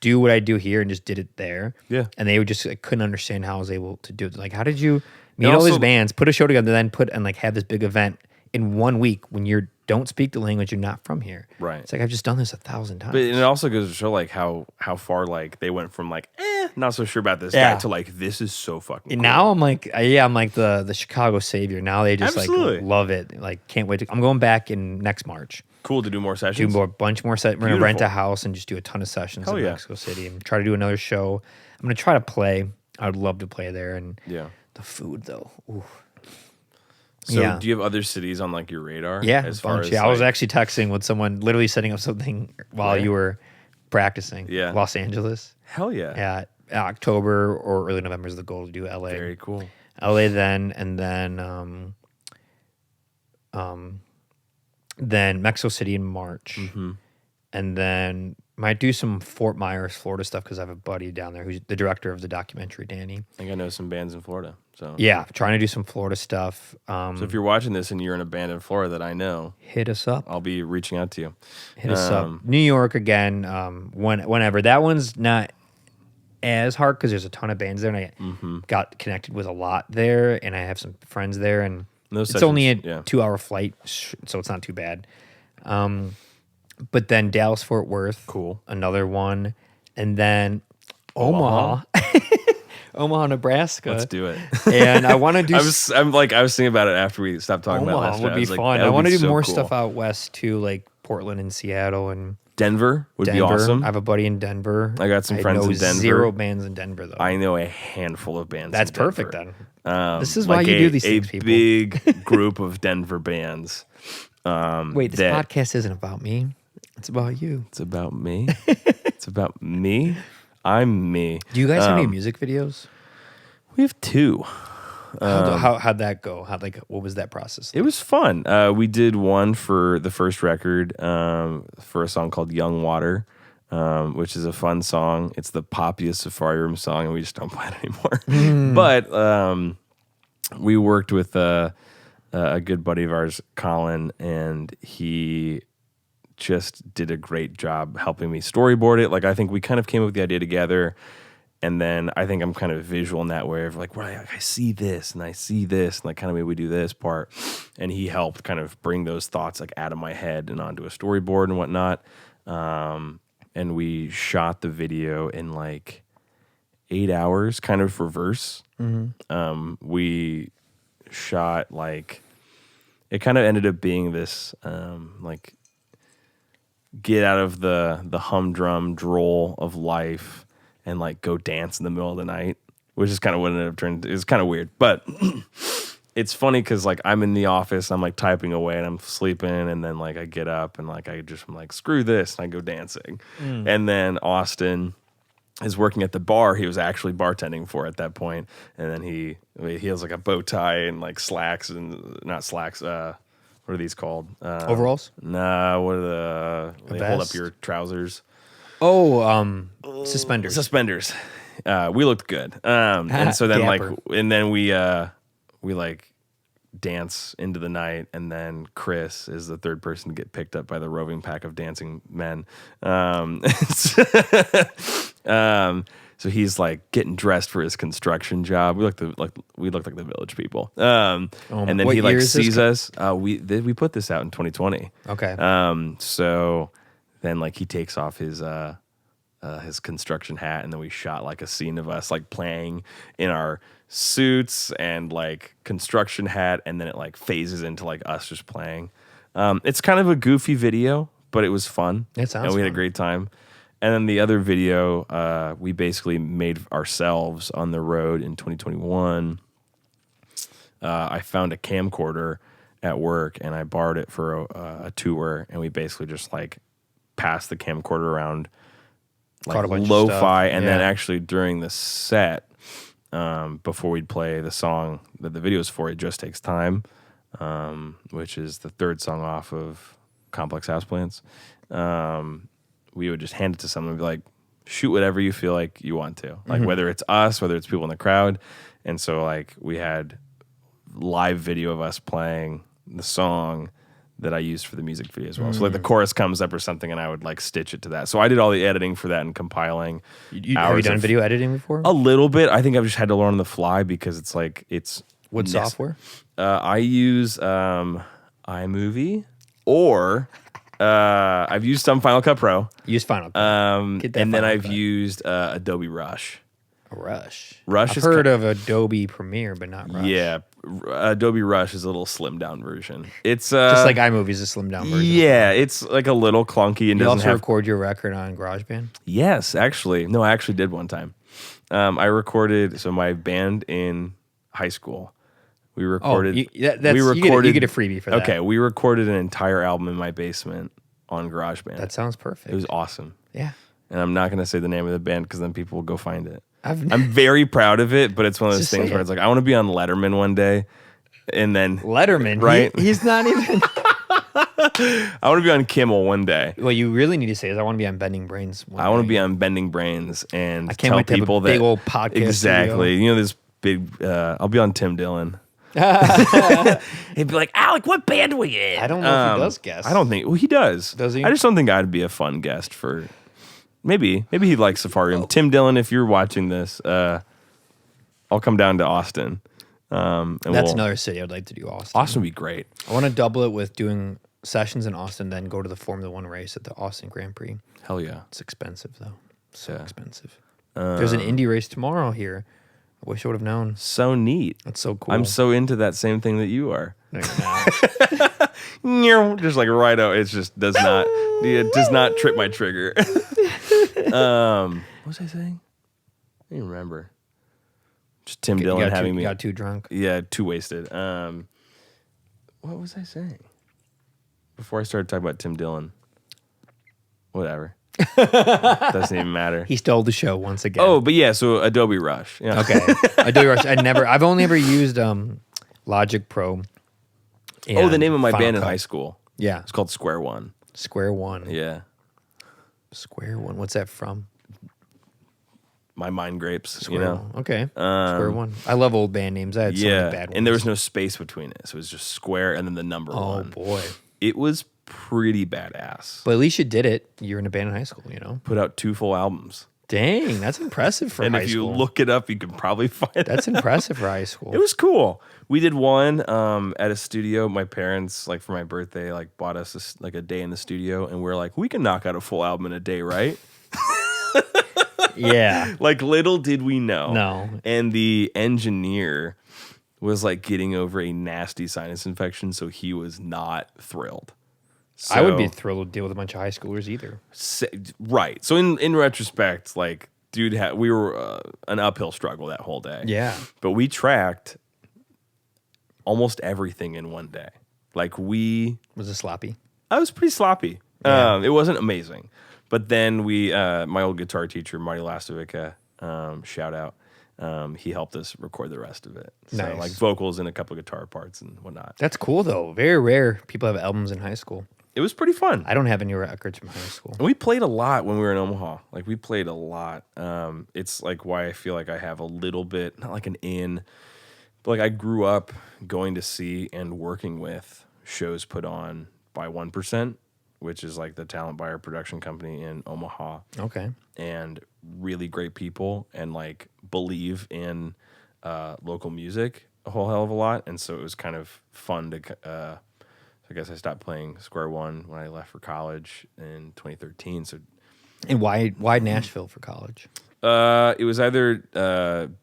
do what I do here and just did it there. Yeah. And they would just couldn't understand how I was able to do it. Like, how did you meet all these bands, put a show together, then have this big event in 1 week when you don't speak the language, you're not from here. Right. It's like I've just done this 1,000 times.
But it also goes to show like how far like they went from like not so sure about this guy to like this is so fucking cool.
Now I'm like I'm like the Chicago savior. Now they just like love it. Like can't wait I'm going back in next March.
Cool to do more sessions.
Do a bunch more sessions. We're gonna rent a house and just do a ton of sessions in Mexico City and try to do another show. I'm gonna try to play. I would love to play there. And the food though. Ooh.
So do you have other cities on like your radar?
Yeah, as far as I was actually texting with someone, literally setting up something while you were practicing. Yeah, Los Angeles.
Hell yeah.
Yeah, October or early November is the goal to do LA.
Very cool.
LA then, and then Mexico City in March, and then might do some Fort Myers, Florida stuff because I have a buddy down there who's the director of the documentary, Danny.
I think I know some bands in Florida. So
yeah, trying to do some Florida stuff.
So if you're watching this and you're in a band in Florida that I know,
hit us up.
I'll be reaching out to you.
Hit us up. New York again. Whenever that one's not as hard because there's a ton of bands there, and I got connected with a lot there, and I have some friends there, and it's only a 2-hour flight, so it's not too bad. But then Dallas, Fort Worth,
cool,
another one, and then Omaha. Omaha, Nebraska.
Let's do it.
And I want to do.
I was thinking about it after we stopped talking about last
would be fun. I want to do more stuff out west too, like Portland and Seattle and
Denver would be awesome.
I have a buddy in Denver.
I got some friends in Denver.
0 bands in Denver though.
I know a handful of bands.
That's perfect then. This is why you do these things, people.
A big group of Denver bands.
Wait, this podcast isn't about me. It's about you.
It's about me. It's about me. I'm me.
Do you guys have any music videos?
We have 2.
How'd that go? What was that process?
It was fun. We did one for the first record for a song called Young Water, which is a fun song. It's the poppiest Safari Room song, and we just don't play it anymore. But we worked with a good buddy of ours, Colin, and he just did a great job helping me storyboard it. Like, I think we kind of came up with the idea together, and then I think I'm kind of visual in that way of like, well, I see this and I see this, and like kind of maybe we do this part, and he helped kind of bring those thoughts like out of my head and onto a storyboard and whatnot. And we shot the video in like 8 hours, kind of reverse. We shot like, it kind of ended up being this like get out of the humdrum droll of life and like go dance in the middle of the night, which is kind of what it ended up turning. It's kind of weird, but it's funny because like I'm in the office, I'm like typing away and I'm sleeping, and then like I get up and like I'm like, screw this, and I go dancing. And then Austin is working at the bar he was actually bartending for at that point, and then he has like a bow tie and like slacks, and not slacks, what are these called?
Overalls?
Nah, what are they hold up your trousers?
Suspenders.
Suspenders. We looked good. And so then
Dapper.
we like dance into the night, and then Chris is the third person to get picked up by the roving pack of dancing men. So he's like getting dressed for his construction job. We looked like the village people. And then he like sees us. We put this out in 2020.
Okay.
So then like he takes off his construction hat, and then we shot like a scene of us like playing in our suits and like construction hat, and then it like phases into like us just playing. It's kind of a goofy video, but it was fun.
It sounds
and we had a
fun.
great time. And then the other video, we basically made ourselves on the road in 2021. I found a camcorder at work, and I borrowed it for a tour, and we basically just like passed the camcorder around like lo-fi, and then actually during the set, before we'd play the song that the video is for, It Just Takes Time, which is the third song off of Complex Houseplants. We would just hand it to someone and be like, shoot whatever you feel like you want to. Like whether it's us, whether it's people in the crowd. And so like we had live video of us playing the song that I used for the music video as well. So like the chorus comes up or something, and I would like stitch it to that. So I did all the editing for that and compiling.
Have you done video editing before?
A little bit. I think I've just had to learn on the fly because it's like
what software?
I use iMovie, or I've used some Final Cut Pro.
Use Final Cut.
And then I've used Adobe Rush.
Rush.
Rush.
I've heard of Adobe Premiere, but not Rush.
Yeah, Adobe Rush is a little slimmed down version. It's
just like iMovie's a slimmed down version.
Yeah, it's like a little clunky and
you
doesn't
also record your record on GarageBand?
Yes, actually. No, I actually did one time. I recorded my band in high school. We recorded.
You get a freebie for that.
Okay, we recorded an entire album in my basement on GarageBand.
That sounds perfect.
It was awesome.
Yeah.
And I'm not going to say the name of the band because then people will go find it. I'm very proud of it, but it's one of those things where it's like, I want to be on Letterman one day. And then
Letterman,
right?
He's not even.
I want to be on Kimmel one day.
What you really need to say is, I want to be on Bending Brains.
I want to be on Bending Brains and
I can't wait to
people
have a big old podcast.
Exactly.
Studio.
This big. I'll be on Tim Dillon. He'd be like, Alec, what band are we in?
I don't know if he does guests.
I don't think. Well, he does.
Does he?
I just don't think I'd be a fun guest for. Maybe he'd like Safari Room. Tim Dillon, if you're watching this, I'll come down to Austin.
That's another city I'd like to do.
Austin would be great.
I want to double it with doing sessions in Austin, then go to the Formula One race at the Austin Grand Prix.
Hell yeah.
It's expensive though. So expensive. There's an indie race tomorrow here. I wish I would have known.
So neat.
That's so cool.
I'm so into that same thing that you are.
No, you're not.
Just like right out. It just does not. It does not trip my trigger. What was I saying? I don't even remember. Just Tim Dillon having me.
Got too drunk.
Yeah, too wasted. What was I saying? Before I started talking about Tim Dillon. Whatever. Doesn't even matter.
He stole the show once again.
Oh, but yeah, so Adobe Rush. Yeah.
Okay. Adobe Rush. I've only ever used Logic Pro.
The name of my
Final
band in
Cut.
high school.
Yeah.
It's called Square One.
Square One.
Yeah.
Square One. What's that from?
My Mind Grapes.
Square One. Okay. Square One. I love old band names. I had so many bad ones.
And there was no space between it. So it was just Square and then the number one.
Oh, boy.
It was pretty badass.
But at least you did it. You were in a band in high school,
Put out 2 full albums.
Dang, that's impressive for high school.
And if you look it up, you can probably find it.
That's impressive for high school.
It was cool. We did one at a studio. My parents, for my birthday, bought us a day in the studio, and we're like, we can knock out a full album in a day, right?
Yeah.
Little did we know.
No.
And the engineer was getting over a nasty sinus infection, so he was not thrilled. So,
I would be thrilled to deal with a bunch of high schoolers either.
Right. So in retrospect, dude, we were an uphill struggle that whole day.
Yeah.
But we tracked almost everything in one day.
Was it sloppy?
I was pretty sloppy.
Yeah.
It wasn't amazing. But then my old guitar teacher, Marty Lastovica, shout out, he helped us record the rest of it. So
Nice.
vocals and a couple of guitar parts and whatnot.
That's cool though. Very rare people have albums in high school.
It was pretty fun.
I don't have any records from high school.
And we played a lot when we were in Omaha. We played a lot. It's why I feel I have a little bit, not an in, but I grew up going to see and working with shows put on by 1%, which is the talent buyer production company in Omaha.
Okay.
And really great people and believe in local music a whole hell of a lot. And so it was kind of fun to, I guess I stopped playing Square One when I left for college in 2013. So,
and why Nashville for college?
It was either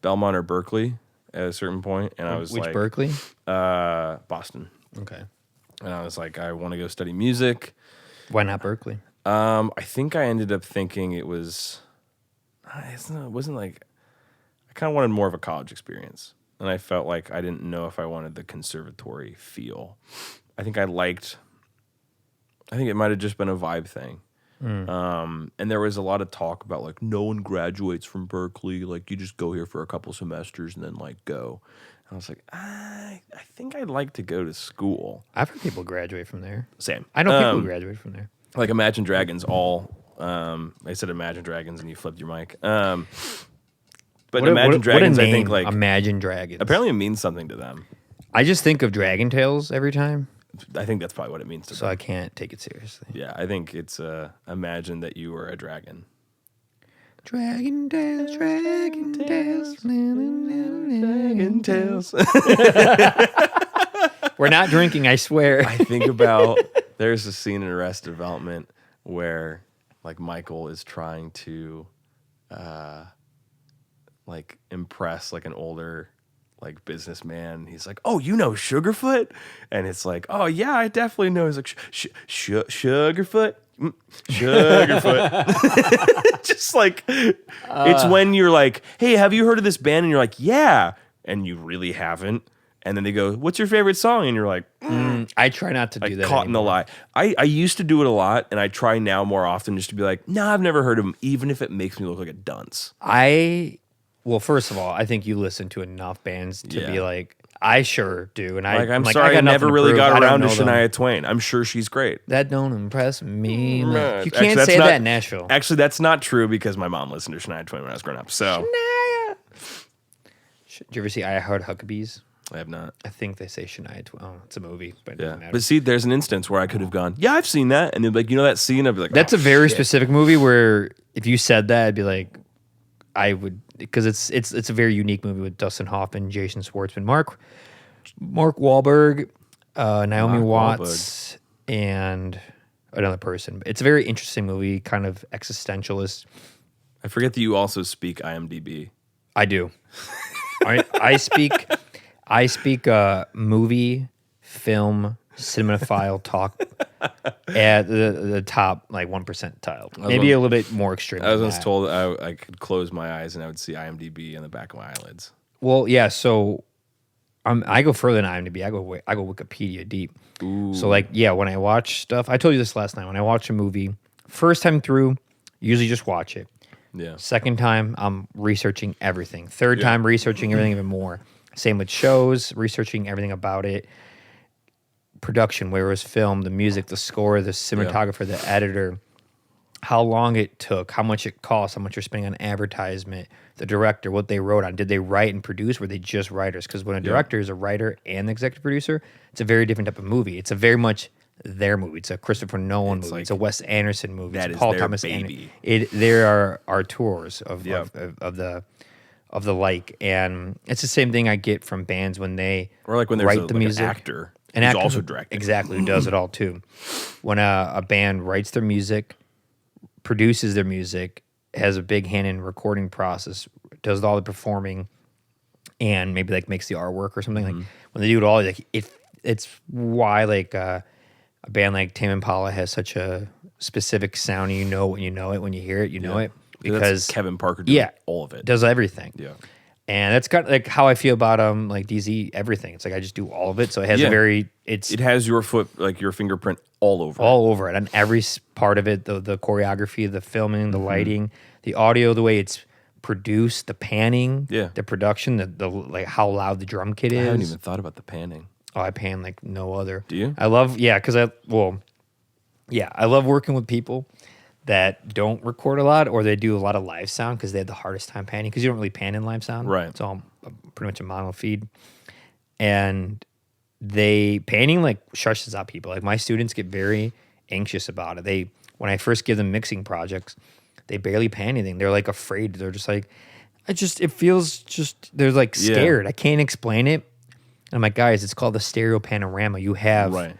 Belmont or Berkeley at a certain point, and I was
which Berkeley?
Boston.
Okay.
And I was I want to go study music.
Why not Berkeley?
I think I ended up thinking it was. It wasn't I kind of wanted more of a college experience, and I felt I didn't know if I wanted the conservatory feel. I think it might have just been a vibe thing. And there was a lot of talk about no one graduates from Berkeley. You just go here for a couple semesters and then go. And I was I think I'd like to go to school.
I've heard people graduate from there.
Same.
I know people who graduate from there.
Imagine Dragons I said Imagine Dragons and you flipped your mic. But Imagine Dragons,
what a
I think
Imagine Dragons.
Apparently it means something to them.
I just think of Dragon Tales every time.
I think that's probably what it means to them.
So I can't take it seriously.
Yeah, I think it's imagine that you were a dragon.
Dragon Tales, Dragon Tales, Dragon
Tales.
We're not drinking, I swear.
I think about there's a scene in Arrested Development where Michael is trying to impress an older like businessman. He's like, "Oh, you know Sugarfoot?" And it's like, "Oh yeah, I definitely know." He's like, "Sugarfoot." Sugarfoot. Just like it's when you're like, "Hey, have you heard of this band?" And you're like, "Yeah," and you really haven't. And then they go, "What's your favorite song?" And you're like,
I try not to do that.
Caught in the lie. I used to do it a lot, and I try now more often just to be like, "No, I've never heard of them," even if it makes me look like a dunce.
Well, first of all, I think you listen to enough bands to be like, I sure do. And
I'm sorry, I never really got around to Shania Twain. I'm sure she's great.
That don't impress me. You can't say that in Nashville.
Actually, that's not true because my mom listened to Shania Twain when I was growing up. So,
Shania. Did you ever see I Heart Huckabees?
I have not.
I think they say Shania Twain. Oh, it's a movie, but it
doesn't matter. But see, there's an instance where I could have gone, "Yeah, I've seen that," and they'd be like, "You know that scene?" I'd be like,
"That's a very specific movie." Where if you said that, I'd be like, I would, because it's a very unique movie with Dustin Hoffman, Jason Schwartzman, Mark Wahlberg, Naomi Watts, and another person. It's a very interesting movie, kind of existentialist.
I forget that you also speak IMDb.
I do. I speak movie, film, cinemaphile talk at the top, like 1 percentile. Maybe a little bit more extreme.
I was once told I could close my eyes and I would see IMDb in the back of my eyelids.
Well, yeah. So I go further than IMDb. I go Wikipedia deep.
Ooh.
So like, yeah, when I watch stuff, I told you this last night. When I watch a movie, first time through, usually just watch it.
Yeah.
Second time, I'm researching everything. Third time, researching everything even more. Same with shows, researching everything about it. Production, where it was filmed, the music, the score, the cinematographer, the editor, how long it took, how much it cost, how much you're spending on advertisement, the director, what they wrote on. Did they write and produce? Were they just writers? Because when a director is a writer and the executive producer, it's a very different type of movie. It's a very much their movie. It's a Christopher Nolan movie. Like, it's a Wes Anderson movie.
That
it's
is
Paul
their
Thomas
baby.
There are tours of the like, and it's the same thing I get from bands when they
or like when there's write the music. An actor who's also directing.
Exactly, who does it all too. When a band writes their music, produces their music, has a big hand in recording process, does all the performing, and maybe like makes the artwork or something. Like when they do it all, like it's why like a band like Tame Impala has such a specific sound. And you know when you know it, when you hear it, you know it. Because
that's Kevin Parker doing all of it.
Does everything.
Yeah.
And that's kind of like how I feel about like DZ everything. It's like I just do all of it. So it has a very it
has your like your fingerprint all over
it. And every part of it, the choreography, the filming, the lighting, the audio, the way it's produced, the panning, the production, the like how loud the drum kit is.
I haven't even thought about the panning.
Oh, I pan like no other.
Do you?
I love because I love working with people that don't record a lot or they do a lot of live sound because they have the hardest time panning because you don't really pan in live sound.
Right.
It's all pretty much a mono feed. And panning like shushes out people. Like my students get very anxious about it. When I first give them mixing projects, they barely pan anything. They're like afraid. They're just like, it feels just, they're like scared. I can't explain it. And I'm like, guys, it's called the stereo panorama. You have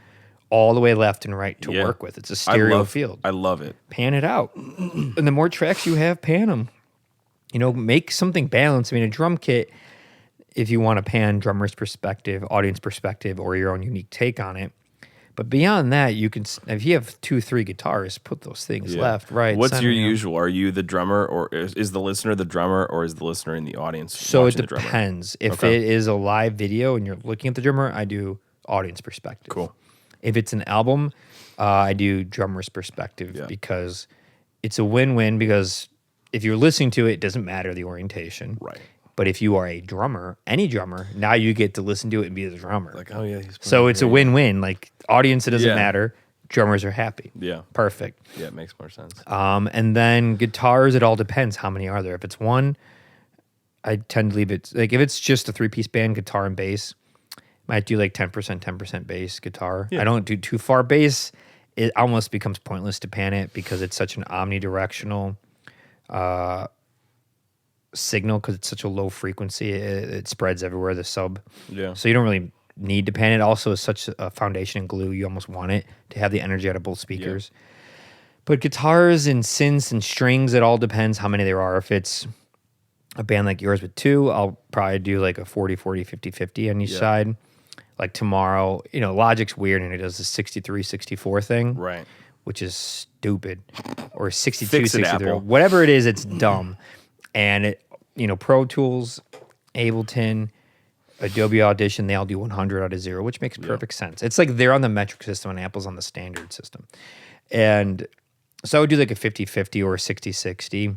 all the way left and right to work with. It's a stereo field.
I love it.
Pan it out. And the more tracks you have, pan them. Make something balanced. I mean, a drum kit, if you want to pan drummer's perspective, audience perspective, or your own unique take on it. But beyond that, you can, if you have 2-3 guitars, put those things left, right.
What's your usual? Are you the drummer, or is the listener the drummer, or is the listener in the audience?
So it depends. If it is a live video and you're looking at the drummer, I do audience perspective.
Cool.
If it's an album, I do drummer's perspective because it's a win-win because if you're listening to it, it doesn't matter the orientation.
Right.
But if you are a drummer, any drummer, now you get to listen to it and be the drummer.
Like, oh yeah.
So it's a win-win. Like audience, it doesn't matter. Drummers are happy.
Yeah.
Perfect.
Yeah, it makes more sense.
And then guitars, it all depends. How many are there? If it's one, I tend to leave it. Like if it's just a 3-piece band, guitar and bass, might do like 10% bass guitar. I don't do too far bass. It almost becomes pointless to pan it because it's such an omnidirectional signal because it's such a low frequency. It spreads everywhere, the sub.
Yeah.
So you don't really need to pan it. Also, it's such a foundation and glue. You almost want it to have the energy out of both speakers. Yeah. But guitars and synths and strings, it all depends how many there are. If it's a band like yours with 2, I'll probably do like a 40-40, 50-50 on each side. Like tomorrow, Logic's weird and it does the 63-64 thing.
Right.
Which is stupid. Or 62,
Fix it,
63.
Apple.
Whatever it is, it's dumb. And it, Pro Tools, Ableton, Adobe Audition, they all do 100 out of 0, which makes perfect sense. It's like they're on the metric system and Apple's on the standard system. And so I would do like a 50-50 or a 60-60.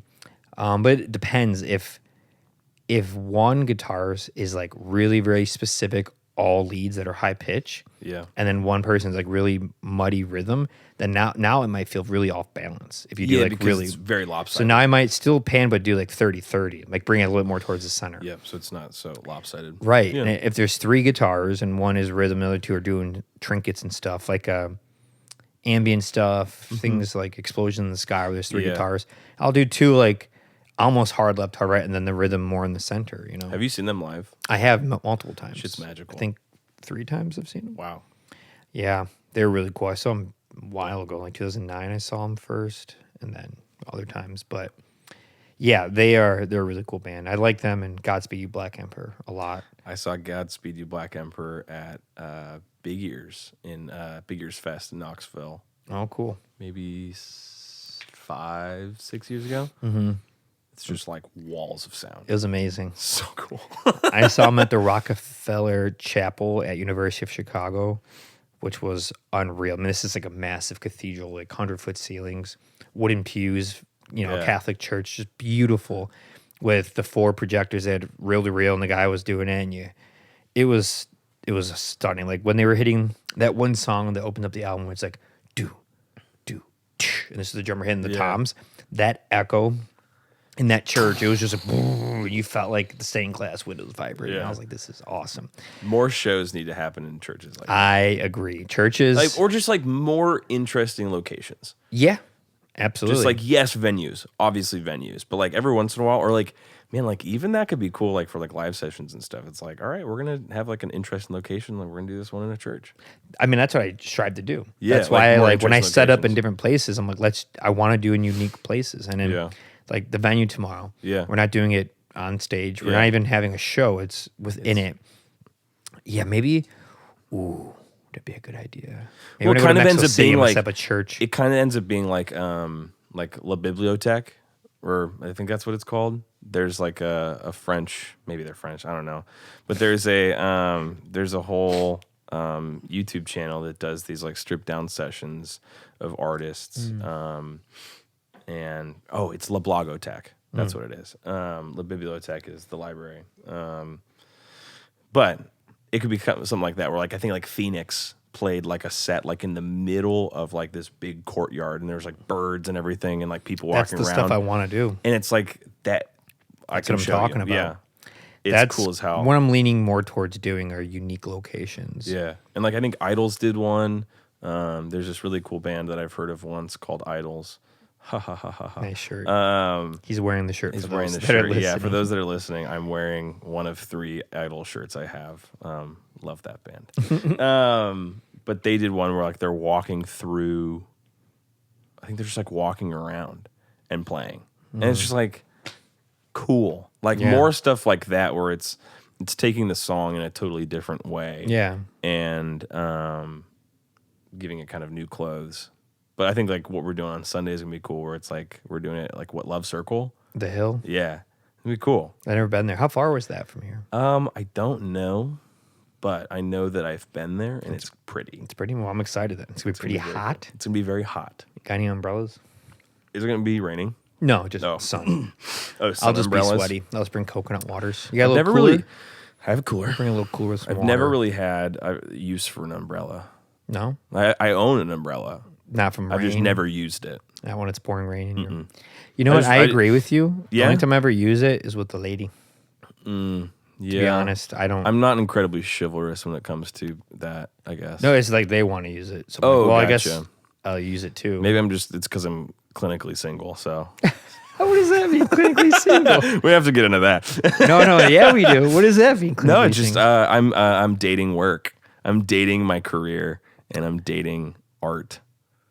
But it depends if one guitarist is like really very specific, all leads that are high pitch, and then one person's like really muddy rhythm, then now it might feel really off balance. If you do like really,
it's very lopsided.
So now I might still pan, but do like 30-30, like bring it a little more towards the center.
Yeah, so it's not so lopsided.
Right.
Yeah.
And if there's 3 guitars and one is rhythm, the other 2 are doing trinkets and stuff, like ambient stuff, things like Explosion in the Sky where there's 3 guitars, I'll do 2 like almost hard left, hard right, and then the rhythm more in the center,
Have you seen them live?
I have multiple times.
Shit's magical.
I think 3 times I've seen them.
Wow.
Yeah, they're really cool. I saw them a while ago, like 2009 I saw them first, and then other times. But yeah, they're a really cool band. I like them and Godspeed You Black Emperor a lot.
I saw Godspeed You Black Emperor at Big Ears in Big Ears Fest in Knoxville.
Oh, cool.
Maybe 5-6 years ago.
Mm-hmm.
It's just like walls of sound.
It was amazing.
So cool.
I saw them at the Rockefeller Chapel at University of Chicago, which was unreal. I mean, this is like a massive cathedral, like 100-foot ceilings, wooden pews, Catholic church, just beautiful with the 4 projectors that had reel-to-reel, and the guy was doing it, and it was stunning. Like when they were hitting that one song that opened up the album, where it's like, do, and this is the drummer hitting the toms, that echo in that church, it was just you felt like the stained glass windows vibrating. I was like, this is awesome.
More shows need to happen in churches like that.
I agree. Churches.
Or just like more interesting locations.
Yeah, absolutely.
Just like, yes, venues, obviously venues, but like every once in a while, or like, man, like even that could be cool, like for like live sessions and stuff. It's like, all right, we're going to have like an interesting location. Like we're going to do this one in a church.
I mean, that's what I strive to do.
Yeah.
That's why when I set up in
locations.
different places, I'm like, I want to do in unique places. And then like the venue tomorrow.
Yeah.
We're not doing it on stage. We're not even having a show. It's within it. Yeah, maybe. Ooh, that'd be a good idea. Maybe
Well, it kind of ends up being like
a church.
It kind of ends up being like La Bibliothèque, or I think that's what it's called. There's like a French, maybe they're French, I don't know, but there's a whole YouTube channel that does these like stripped down sessions of artists, and it's La Blagothèque. That's what it is. La Bibliothèque is the library, but it could be something like that, where like I think like Phoenix played like a set like in the middle of like this big courtyard, and there's like birds and everything, and like people walking around.
That's the stuff I want to do.
And it's like that.
That's what I'm talking about.
Yeah, it's
That's
cool as hell.
What I'm leaning more towards doing are unique locations.
Yeah, and like I think Idols did one. There's this really cool band that I've heard of once called Idols. Ha ha ha ha ha.
Nice shirt. He's wearing the shirt.
He's wearing the shirt. Yeah, for those that are listening, I'm wearing one of 3 Idol shirts I have. Love that band. But they did one where like they're walking through. I think they're just like walking around and playing, and it's just like cool. Like more stuff like that, where it's taking the song in a totally different way.
Yeah,
and giving it kind of new clothes. But I think like what we're doing on Sunday is gonna be cool, where it's like we're doing it like Love Circle,
the Hill.
Yeah, it'll be cool.
I've never been there. How far was that from here?
I don't know, but I know that I've been there, and it's pretty.
It's pretty. Well, I'm excited. Then it's gonna be pretty hot.
It's gonna be very hot.
Got any umbrellas?
Is it gonna be raining?
No, just sun.
Sun
I'll just
umbrellas.
be sweaty. I'll just bring coconut waters. You got a little
never
cooler?
really. I have a cooler.
Bring a little cooler with some
I've
water.
never really had use for an umbrella.
No,
I own an umbrella.
not from rain.
I've just never used it.
Not when it's pouring rain. You know what? I agree with you.
Yeah?
The only time I ever use it is with the lady.
Yeah.
To be honest, I don't.
I'm not incredibly chivalrous when it comes to that, I guess.
No, it's like they want to use it. So I guess I'll use it too.
Maybe it's because I'm clinically single, so.
What does that mean, clinically single?
We have to get into that.
No, yeah, we do. What does that mean, clinically
No, it's just
single?
I'm dating work. I'm dating my career, and I'm dating art.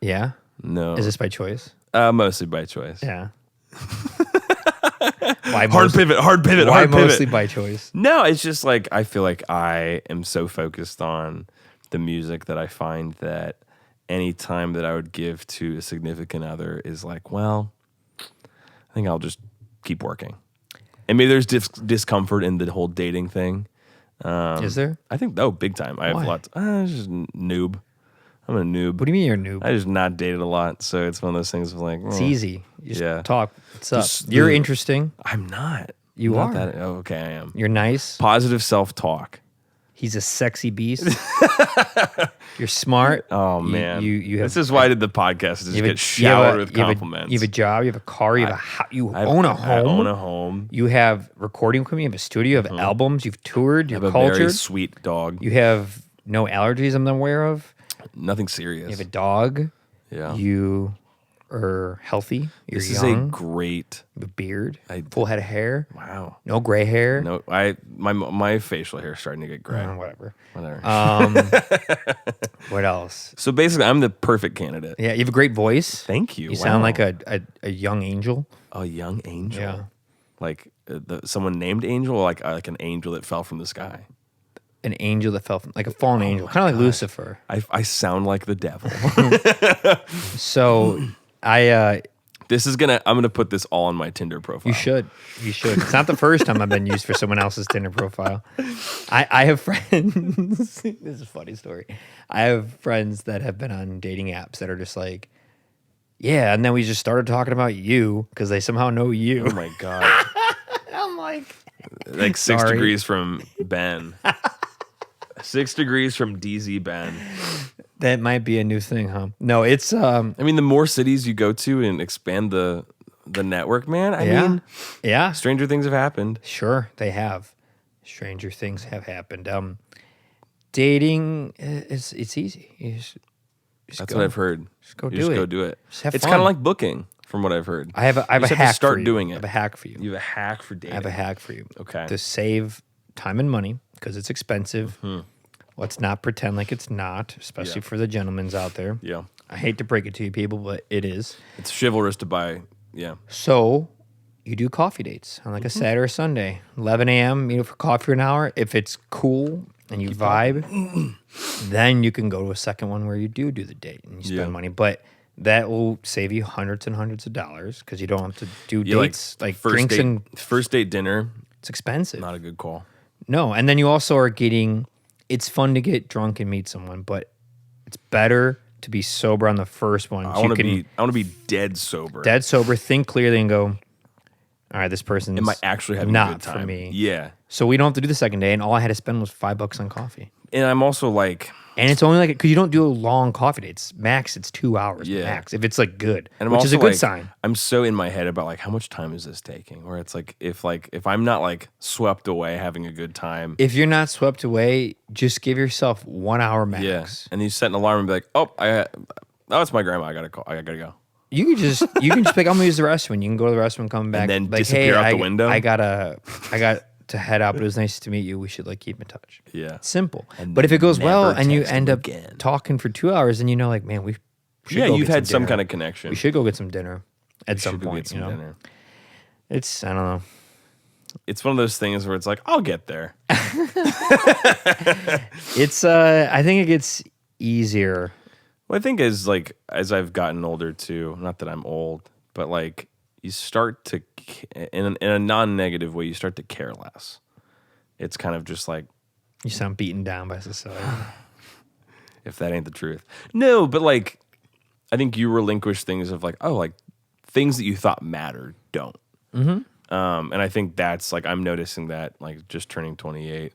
Yeah?
No.
Is this by choice?
Mostly by choice.
Yeah.
Hard pivot.
Why mostly by choice?
No, it's just like I feel like I am so focused on the music that I find that any time that I would give to a significant other is like, well, I think I'll just keep working. And maybe there's discomfort in the whole dating thing.
Is there?
I think, big time. I have lots. Just noob. I'm a noob.
What do you mean you're a noob?
I just not dated a lot, so it's one of those things of like...
It's easy. You just talk. What's up? You're interesting.
I'm not.
You are.
Okay, I am.
You're nice.
Positive self-talk.
He's a sexy beast. You're smart.
Oh, man. You have, this is why I did the podcast, to just get showered with compliments.
You have a job. You have a car. You own a home.
I own a home.
You have recording equipment. You have a studio. You have albums. You've toured. You're cultured.
I have a very sweet dog.
You have no allergies I'm not aware of.
Nothing serious.
You have a dog.
Yeah.
You are healthy. You're
this
young.
Is a great...
You have a beard. Full head of hair.
Wow.
No gray hair.
No, my facial hair is starting to get gray.
Whatever.
What
else?
So basically, I'm the perfect candidate.
Yeah, you have a great voice.
Thank you.
You sound like a young angel.
A young angel.
Yeah.
Like someone named Angel, or like an angel that fell from the sky.
An angel that fell from, like a fallen angel, kind of like Lucifer.
I sound like the devil.
So I'm gonna
put this all on my Tinder profile.
You should. It's not the first time I've been used for someone else's Tinder profile. I have friends. This is a funny story. I have friends that have been on dating apps that are just like, yeah, and then we just started talking about you because they somehow know you.
Oh my God.
I'm like
6 degrees from Ben. 6 degrees from DZ Ben.
That might be a new thing, huh? No, it's
I mean, the more cities you go to and expand the network, man. I mean, stranger things have happened.
Sure, they have. Stranger things have happened. Dating it's easy. You just
That's what I've heard.
Just go
do it.
Just have
it's
fun.
kind of like booking, from what I've heard.
I have a hack.
Start doing it.
I have a hack for you.
You have a hack for dating.
I have a hack for you.
Okay.
To save time and money because it's expensive. Mm-hmm. Let's not pretend like it's not, especially for the gentlemen's out there.
Yeah.
I hate to break it to you people, but it is.
It's chivalrous to buy. Yeah.
So you do coffee dates on like a Saturday or Sunday, 11 a.m., for coffee for an hour. If it's cool and you vibe, then you can go to a second one where you do the date and you spend money. But that will save you hundreds and hundreds of dollars because you don't have to do dates like drinks and
first date dinner.
It's expensive.
Not a good call.
No, and then you also are getting. It's fun to get drunk and meet someone, but it's better to be sober on the first one.
I want to be dead sober.
Dead sober. Think clearly and go. All right, this person's
am I actually having
not
a good time?
For me.
Yeah.
So we don't have to do the second day, and all I had to spend was $5 on coffee.
And I'm also like,
and it's only like because you don't do a long coffee dates. Max, it's 2 hours. Yeah. Max, if it's like good, and which is a good sign.
I'm so in my head about like how much time is this taking? Where it's like if I'm not like swept away having a good time.
If you're not swept away, just give yourself 1 hour max.
Yeah. And you set an alarm and be like, it's my grandma. I gotta go.
You can just be like, I'm gonna use the restroom. You can go to the restroom, come back,
and then
like,
disappear out the window.
I got to head out, but it was nice to meet you. We should like keep in touch.
Yeah,
it's simple. But if it goes well and you end up talking for 2 hours, and like, man, we should go
you've
get
had some
dinner.
kind of connection.
We should go get some dinner at some point.
Get some dinner.
It's I don't know.
It's one of those things where it's like I'll get there.
It's I think it gets easier.
Well, I think as I've gotten older too, not that I'm old, but like you start to, in a non-negative way, you start to care less. It's kind of just like...
You sound beaten down by society.
If that ain't the truth. No, but like, I think you relinquish things of like, things that you thought mattered don't.
Mm-hmm.
And I think that's like, I'm noticing that like just turning 28.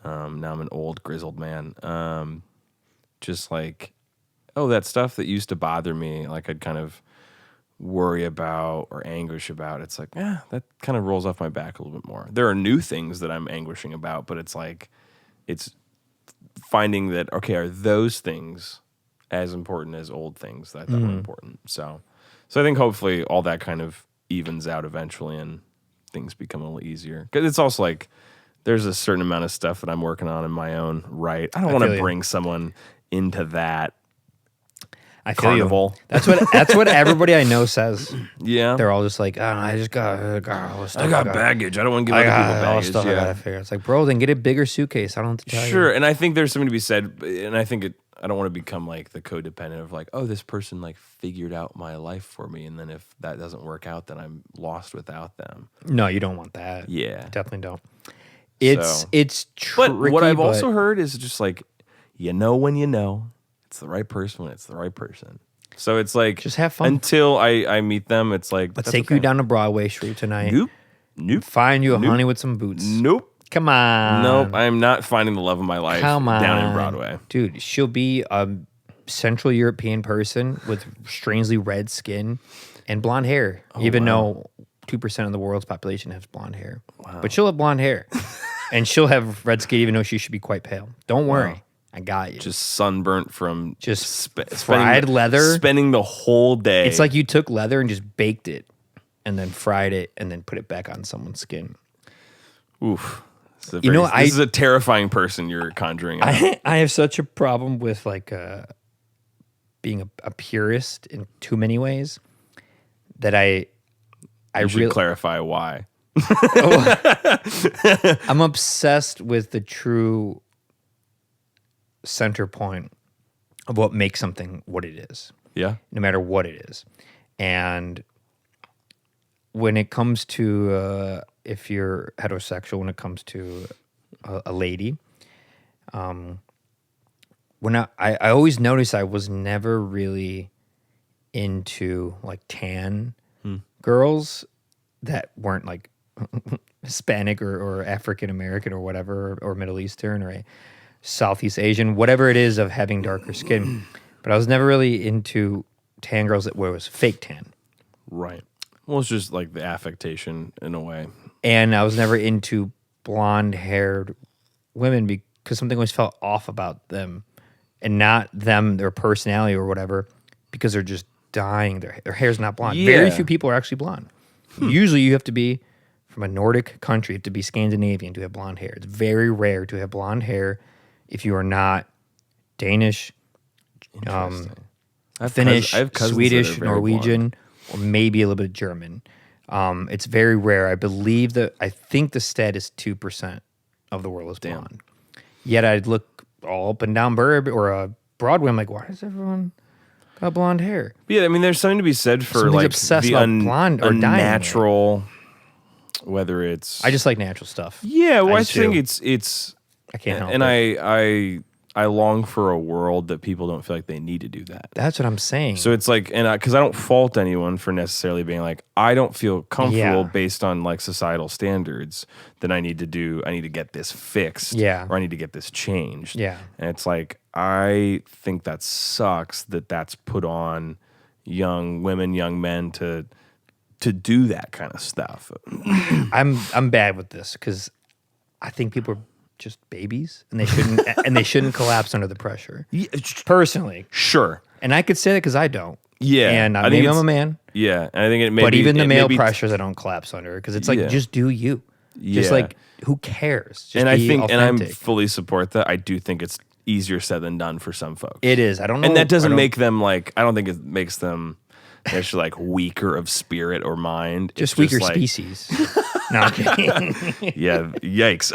Now I'm an old grizzled man. Just like... that stuff that used to bother me, like I'd kind of worry about or anguish about, it's like, that kind of rolls off my back a little bit more. There are new things that I'm anguishing about, but it's like, it's finding that, okay, are those things as important as old things that were important? So I think hopefully all that kind of evens out eventually and things become a little easier. Because it's also like, there's a certain amount of stuff that I'm working on in my own right. I don't want to bring someone into that.
I feel
carnival.
You. That's what everybody I know says.
Yeah.
They're all just like, oh, I just got all this stuff.
I got baggage. I don't want to give other people baggage. All the stuff I gotta figure.
It's like, bro, then get a bigger suitcase. I don't have to tell you.
Sure, and I think there's something to be said, and I think I don't want to become like the codependent of like, oh, this person like figured out my life for me, and then if that doesn't work out, then I'm lost without them.
No, you don't want that.
Yeah.
Definitely don't. It's tricky.
But what I've also heard is just like, when you know it's the right person when it's the right person. So it's like,
just have fun
until I meet them. It's like,
let's take you down to Broadway Street tonight.
Nope.
Find you a honey with some boots.
Nope.
Come on.
Nope. I'm not finding the love of my life down in Broadway.
Dude, she'll be a Central European person with strangely red skin and blonde hair, even though 2% of the world's population has blonde hair. Wow. But she'll have blonde hair. And she'll have red skin, even though she should be quite pale. Don't worry. Wow. I got you.
Just sunburnt from
fried leather.
Spending the whole day.
It's like you took leather and just baked it and then fried it and then put it back on someone's skin.
Oof. This is a terrifying person you're conjuring out.
I have such a problem with like being a purist in too many ways that I
should clarify why.
I'm obsessed with the true center point of what makes something what it is.
Yeah.
No matter what it is. And when it comes to if you're heterosexual, when it comes to a lady, when I always noticed I was never really into like tan girls that weren't like Hispanic or African American or whatever, or Middle Eastern or Southeast Asian, whatever it is of having darker skin. But I was never really into tan girls where it was fake tan.
Right. Well, it's just like the affectation in a way.
And I was never into blonde-haired women because something always felt off about them, and not them, their personality or whatever, because they're just dyeing their hair's not blonde. Yeah. Very few people are actually blonde. Usually you have to be from a Nordic country, you have to be Scandinavian to have blonde hair. It's very rare to have blonde hair if you are not Danish, Finnish, Swedish, Norwegian, or maybe a little bit of German. It's very rare. I think the stat is 2% of the world is blonde. Yet I'd look all up and down Broadway. I'm like, why does everyone got blonde hair?
Yeah, I mean, there's something to be said for like
obsessed about blonde or
unnatural. Whether it's,
I just like natural stuff.
Yeah, well, I think it's.
I can't help
it.
And
I long for a world that people don't feel like they need to do that.
That's what I'm saying.
So it's like, and because I don't fault anyone for necessarily being like, I don't feel comfortable based on like societal standards that I need to get this fixed, or I need to get this changed.
Yeah.
And it's like, I think that sucks that that's put on young women, young men to do that kind of stuff.
I'm bad with this because I think people are just babies and they shouldn't collapse under the pressure. Yeah, personally,
sure.
And I could say that because I don't.
Yeah,
and maybe I'm a man.
Yeah, and I think it may.
But even the male pressures, I don't collapse under because it's like just do you. Just like who cares? Just
and I think,
authentic.
and I fully support that. I do think it's easier said than done for some folks.
It is. I don't know,
and that doesn't make them like. I don't think it makes them. It's like weaker of spirit or mind.
Just weaker species. No, I'm kidding.
Yeah, yikes.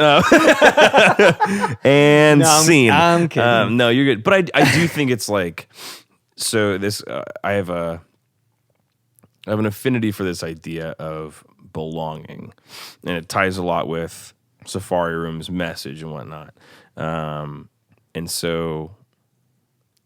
And scene.
I'm kidding.
No, you're good. But I do think it's like, so this, I have an affinity for this idea of belonging. And it ties a lot with Safari Room's message and whatnot. And so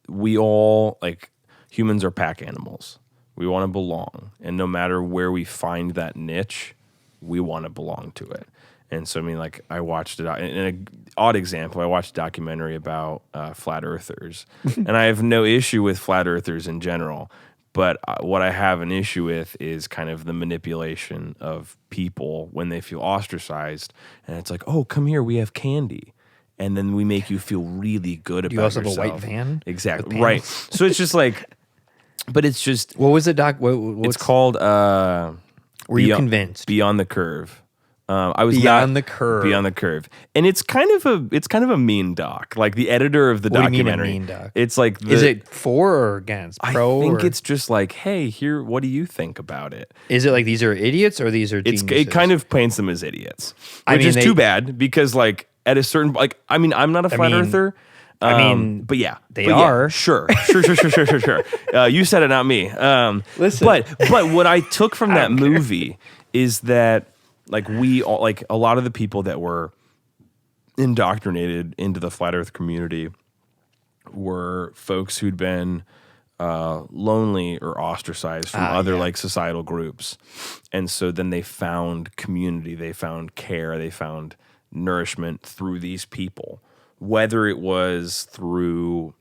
we all, like, humans are pack animals. We want to belong. And no matter where we find that niche, we want to belong to it. And so, I mean, like, I watched it, in an odd example, I watched a documentary about flat earthers. And I have no issue with flat earthers in general. But what I have an issue with is kind of the manipulation of people when they feel ostracized. And it's like, oh, come here, we have candy. And then we make you feel really good about yourself.
You also have a white van?
Exactly. Right. So it's just like, but it's just.
What was it, Doc?
It's called.
Were you convinced?
Beyond the Curve. I was
beyond the curve.
Beyond the curve, and it's kind of a mean doc. Like the editor of the
what
documentary.
Do you mean a mean doc?
It's like
is it for or against? Pro?
I think
or?
it's just like, hey, here, what do you think about it?
Is it like these are idiots or these are geniuses?
It kind of paints them as idiots, which is too bad because like at a certain I'm not a flat earther. But yeah,
they are.
Yeah, sure. You said it, not me.
Listen,
but what I took from that movie is that like we all, like a lot of the people that were indoctrinated into the flat Earth community were folks who'd been lonely or ostracized from other like societal groups, and so then they found community, they found care, they found nourishment through these people. Whether it was through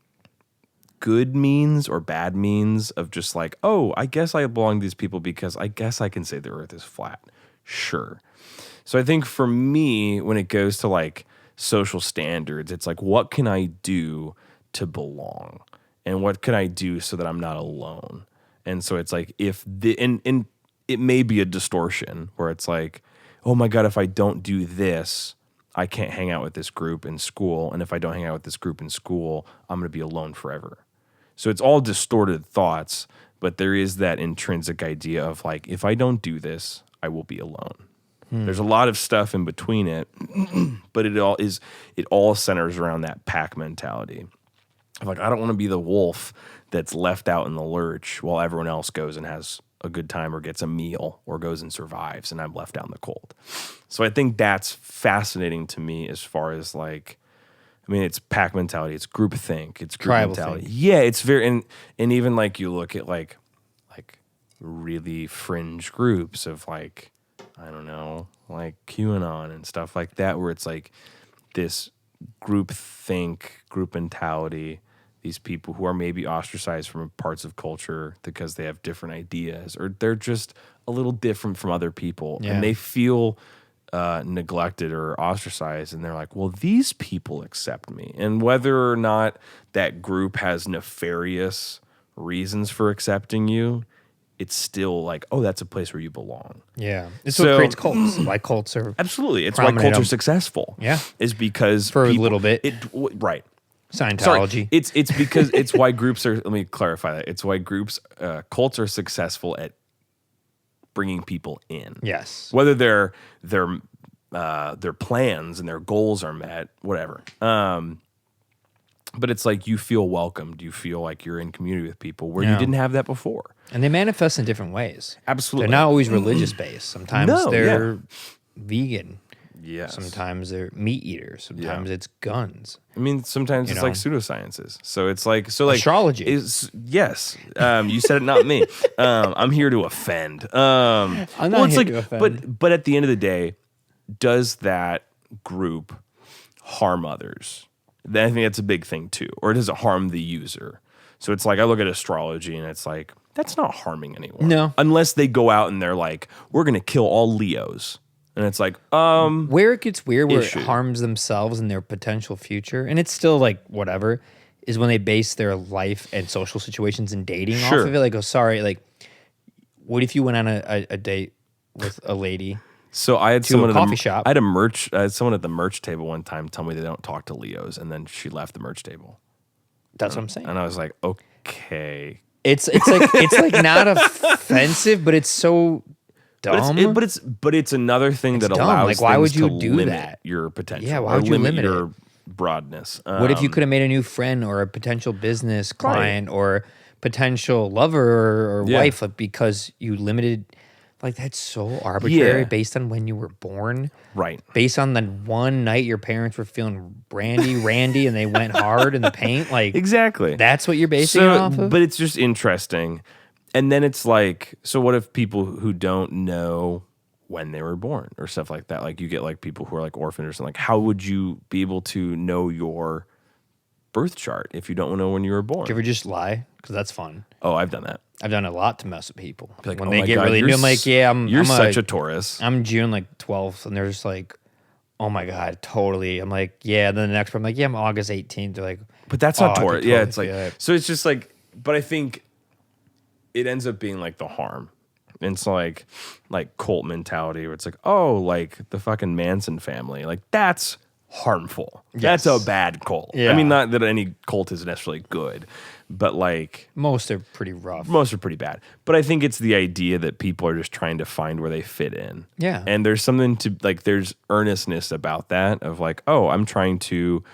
good means or bad means of just like, oh, I guess I belong to these people because I guess I can say the earth is flat. Sure. So I think for me, when it goes to like social standards, it's like, what can I do to belong? And what can I do so that I'm not alone? And so it's like, and it may be a distortion where it's like, oh my God, if I don't do this, I can't hang out with this group in school. And if I don't hang out with this group in school, I'm going to be alone forever. So it's all distorted thoughts, but there is that intrinsic idea of like, if I don't do this, I will be alone. There's a lot of stuff in between it, but it all centers around that pack mentality. Like, I don't want to be the wolf that's left out in the lurch while everyone else goes and has a good time or gets a meal or goes and survives and I'm left out in the cold. So I think that's fascinating to me as far as like, I mean, it's pack mentality, it's groupthink, it's group
tribal
mentality.
Thing.
Yeah, it's very, and even like you look at like really fringe groups of like, I don't know, like QAnon and stuff like that, where it's like this groupthink, group mentality, these people who are maybe ostracized from parts of culture because they have different ideas or they're just a little different from other people and they feel neglected or ostracized, and they're like, well, these people accept me. And whether or not that group has nefarious reasons for accepting you, it's still like, oh, that's a place where you belong.
Yeah. It's what creates cults. Why cults are
absolutely. It's why cults are successful.
Yeah.
Is because
for a little bit.
Right.
Scientology.
Sorry, it's because it's why groups are, let me clarify that. It's why cults are successful at bringing people in.
Yes.
Whether their plans and their goals are met, whatever. But it's like you feel welcomed. You feel like you're in community with people where you didn't have that before.
And they manifest in different ways.
Absolutely.
They're not always religious based. Sometimes they're vegan.
Yes.
Sometimes they're meat eaters. Sometimes it's guns.
I mean, sometimes it's like pseudosciences. So it's like
astrology.
Yes. You said it, not me. I'm here to offend.
I'm not here to offend.
But at the end of the day, does that group harm others? Then I think that's a big thing too. Or does it harm the user? So it's like, I look at astrology and it's like, that's not harming anyone.
No.
Unless they go out and they're like, we're going to kill all Leos. And it's like,
where it gets weird, where it harms themselves and their potential future, and it's still like whatever, is when they base their life and social situations and dating off of it. Like, oh, sorry, like, what if you went on a date with a lady?
So I had someone
at a coffee shop.
I had someone at the merch table one time tell me they don't talk to Leos, and then she left the merch table.
That's what I'm saying.
And I was like, okay.
It's like not offensive, but it's so dumb.
But it's another thing that
dumb.
allows
like, why would you
to
do
limit
that?
Your potential.
Yeah, why would you limit
your broadness?
What if you could have made a new friend or a potential business client or potential lover or wife because you limited? Like, that's so arbitrary based on when you were born.
Right.
Based on the one night your parents were feeling randy, and they went hard in the paint. Like,
exactly.
That's what you're basing it off of?
But it's just interesting. And then it's like, so what if people who don't know when they were born or stuff like that? Like, you get like people who are like orphaned or something. Like, how would you be able to know your birth chart if you don't know when you were born?
Do you ever just lie? Because that's fun.
Oh, I've done that.
I've done a lot to mess with people.
Like,
when they get really new, I'm like,
you're such a Taurus.
I'm June like 12th, and they're just like, oh my God, totally. I'm like, yeah. Then the next one, I'm like, yeah, I'm August 18th. They're like,
but that's not Taurus.
Totally,
yeah, it's like, so it's just like, but I think it ends up being like the harm And it's like cult mentality where it's like, oh, like the fucking Manson family. Like that's harmful. Yes. That's a bad cult. Yeah. I mean, not that any cult is necessarily good, but like
most are pretty rough.
Most are pretty bad. But I think it's the idea that people are just trying to find where they fit in.
Yeah.
And there's something to like, there's earnestness about that of like, oh, I'm trying to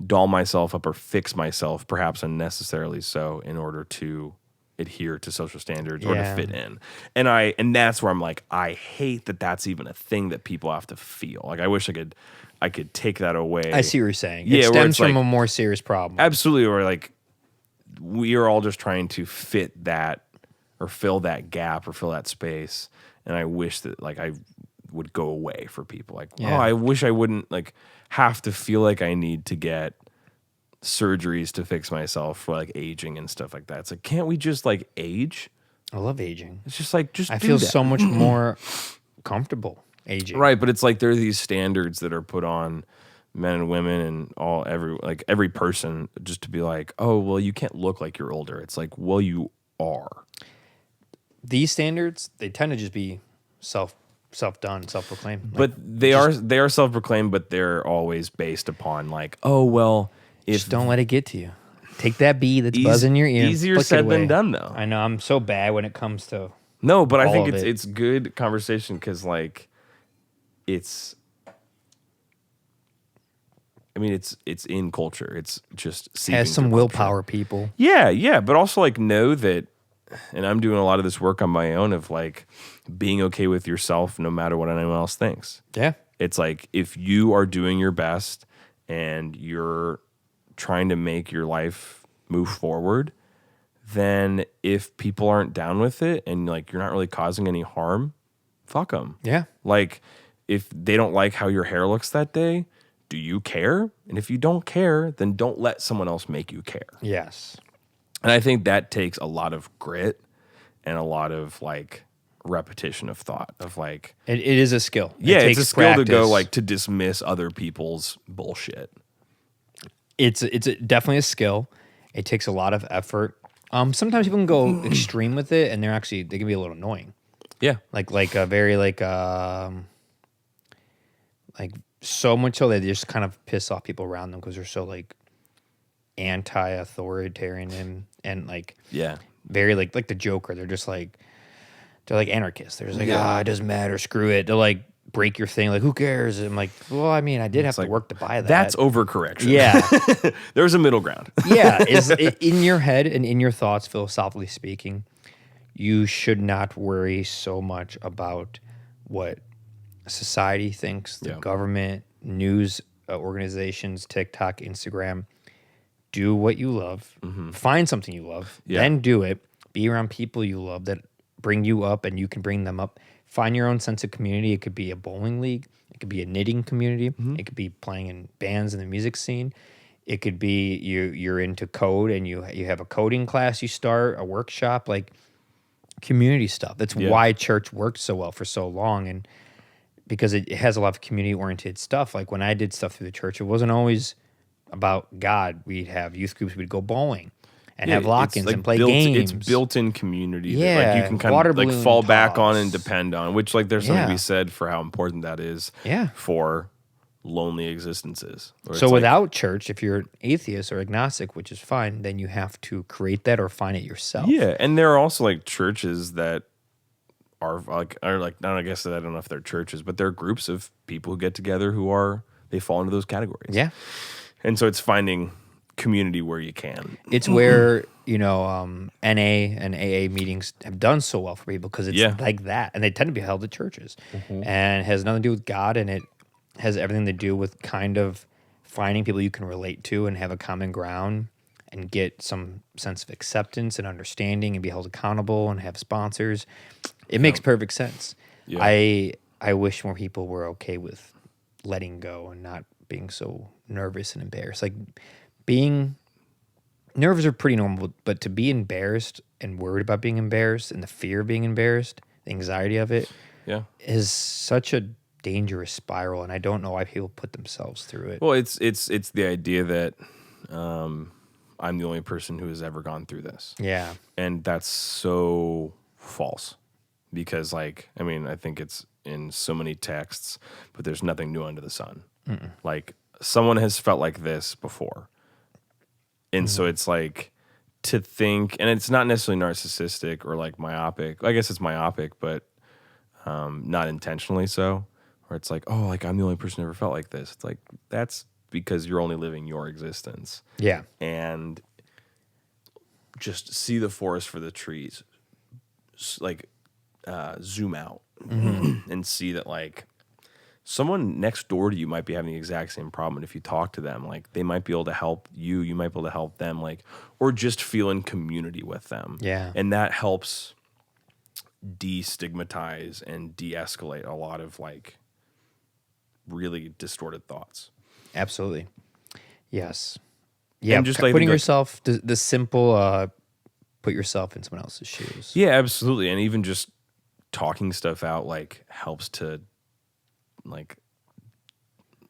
doll myself up or fix myself, perhaps unnecessarily so, in order to adhere to social standards or to fit in. And that's where I'm like, I hate that that's even a thing that people have to feel. Like I wish I could take that away.
I see what you're saying. It stems from a more serious problem.
Absolutely. Or like we are all just trying to fit that or fill that gap or fill that space. And I wish that like I would go away for people. Like, oh, I wish I wouldn't like have to feel like I need to get surgeries to fix myself for like aging and stuff like that. It's like, can't we just like age?
I love aging.
It's just like, I
feel so much more comfortable aging.
Right, but it's like there are these standards that are put on men and women and every person just to be like, oh, well, you can't look like you're older. It's like, well, you are.
These standards, they tend to just be self-done, self-proclaimed.
But they are self-proclaimed, but they're always based upon like, oh, well,
just don't let it get to you. Take that bee that's buzzing your ear.
Easier said than done, though.
I know. I'm so bad when it comes to
no, but I think it's good conversation because like it's in culture. It's just
has some willpower, people.
Yeah, but also like know that, and I'm doing a lot of this work on my own of like being okay with yourself no matter what anyone else thinks.
Yeah,
it's like if you are doing your best and you're trying to make your life move forward, then if people aren't down with it and like you're not really causing any harm, fuck them.
Yeah.
Like if they don't like how your hair looks that day, do you care? And if you don't care, then don't let someone else make you care.
Yes.
And I think that takes a lot of grit and a lot of like repetition of thought of like
it is a skill.
It's a skill to go like to dismiss other people's bullshit.
It's definitely a skill. It takes a lot of effort. Sometimes people can go extreme with it, and they can be a little annoying.
Yeah,
like a very like so much so that they just kind of piss off people around them because they're so like anti-authoritarian and like very like the Joker. They're like anarchists. They're just like it doesn't matter, screw it. They'll like break your thing, like who cares? I'm like, well, I mean, I did have to work to buy that.
That's overcorrection.
Yeah.
There's a middle ground.
Yeah, in your head and in your thoughts, philosophically speaking, you should not worry so much about what society thinks, the government, news organizations, TikTok, Instagram. Do what you love. Mm-hmm. Find something you love. Yeah. Then do it. Be around people you love that bring you up and you can bring them up. Find your own sense of community. It could be a bowling league. It could be a knitting community. Mm-hmm. It could be playing in bands in the music scene. It could be you're into code and you have a coding class you start, a workshop, like community stuff. That's why church worked so well for so long, and because it has a lot of community-oriented stuff. Like when I did stuff through the church, it wasn't always about God. We'd have youth groups. We'd go bowling. And have lock-ins and play games.
It's built-in community that like you can kind of like fall back on and depend on, which like there's something to be said for how important that is for lonely existences.
So without church, if you're an atheist or agnostic, which is fine, then you have to create that or find it yourself.
Yeah, and there are also like churches that are like I guess I don't know if they're churches, but they're groups of people who get together they fall into those categories.
Yeah.
And so it's finding community where you can.
It's where NA and AA meetings have done so well for people because it's like that, and they tend to be held at churches, and it has nothing to do with God, and it has everything to do with kind of finding people you can relate to and have a common ground and get some sense of acceptance and understanding and be held accountable and have sponsors. It makes perfect sense. Yeah. I wish more people were okay with letting go and not being so nervous and embarrassed. Like being nerves are pretty normal, but to be embarrassed and worried about being embarrassed and the fear of being embarrassed, the anxiety of it, is such a dangerous spiral, and I don't know why people put themselves through it.
Well, it's the idea that I'm the only person who has ever gone through this.
Yeah.
And that's so false. because like, I mean, I think it's in so many texts, but there's nothing new under the sun. Mm-mm. Like someone has felt like this before. And so it's like to think, and it's not necessarily narcissistic or like myopic. I guess it's myopic, but not intentionally so. Where it's like, oh, like I'm the only person who ever felt like this. It's like, that's because you're only living your existence.
Yeah.
And just see the forest for the trees. Like zoom out and see that like someone next door to you might be having the exact same problem. And if you talk to them, like they might be able to help you, you might be able to help them, like, or just feel in community with them.
Yeah.
And that helps destigmatize and de-escalate a lot of like really distorted thoughts.
Absolutely. Yes. Yeah.
And just
putting yourself, the simple, put yourself in someone else's shoes.
Yeah, absolutely. And even just talking stuff out like helps to like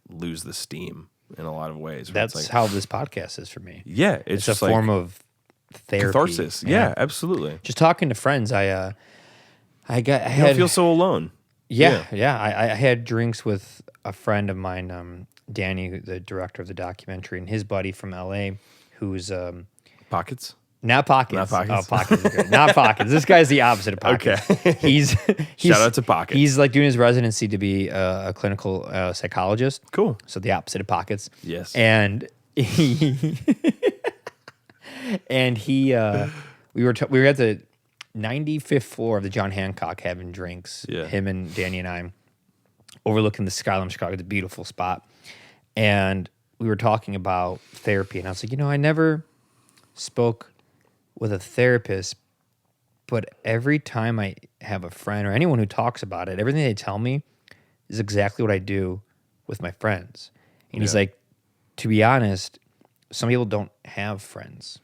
lose the steam in a lot of ways.
That's
like,
how this podcast is for me.
Yeah,
it's a form of therapy.
Catharsis. Yeah, absolutely.
Just talking to friends, I
don't feel so alone.
Yeah. I had drinks with a friend of mine, Danny, the director of the documentary, and his buddy from LA, who's
Pockets.
Not Pockets.
Not Pockets.
Oh, Pockets. Are great. Not Pockets. This guy's the opposite of Pockets.
Okay.
He's
shout out to Pockets.
He's like doing his residency to be a clinical psychologist.
Cool.
So the opposite of Pockets.
Yes.
And he we were at the 95th floor of the John Hancock having drinks.
Yeah.
Him and Danny and I overlooking the skyline of Chicago, the beautiful spot. And we were talking about therapy, and I was like, I never spoke with a therapist, but every time I have a friend or anyone who talks about it, everything they tell me is exactly what I do with my friends. And he's like, to be honest, some people don't have friends,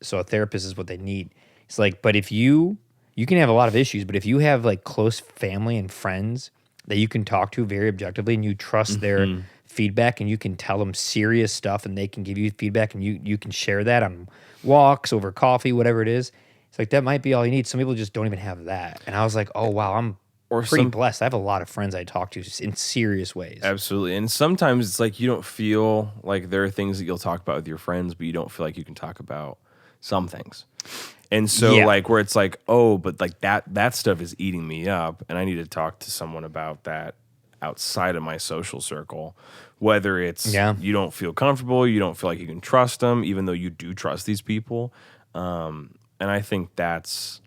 so a therapist is what they need. It's like, but if you can have a lot of issues, but if you have like close family and friends that you can talk to very objectively and you trust their feedback and you can tell them serious stuff and they can give you feedback and you can share that on walks, over coffee, whatever it is. It's like that might be all you need. Some people just don't even have that. And I was like, oh, wow, I'm pretty blessed. I have a lot of friends I talk to in serious ways.
Absolutely. And sometimes it's like you don't feel like there are things that you'll talk about with your friends, but you don't feel like you can talk about some things. And so like where it's like, oh, but like that stuff is eating me up and I need to talk to someone about that outside of my social circle, whether it's you don't feel comfortable, you don't feel like you can trust them, even though you do trust these people. And I think that's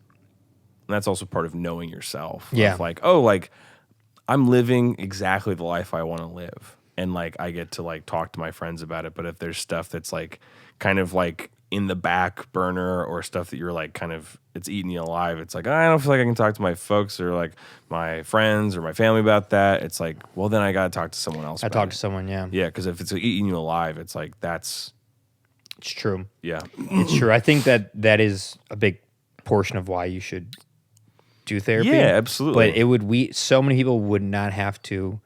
also part of knowing yourself.
Yeah.
Of like, oh, like I'm living exactly the life I want to live. And like I get to like talk to my friends about it. But if there's stuff that's like kind of like in the back burner or stuff that you're like kind of it's eating you alive, it's like I don't feel like I can talk to my folks or like my friends or my family about that. It's like, well, then I got to talk to someone else.
I talk to someone, yeah,
because if it's eating you alive, it's like it's
true.
Yeah,
it's true. I think that is a big portion of why you should do therapy.
Yeah, absolutely.
But so many people would not have to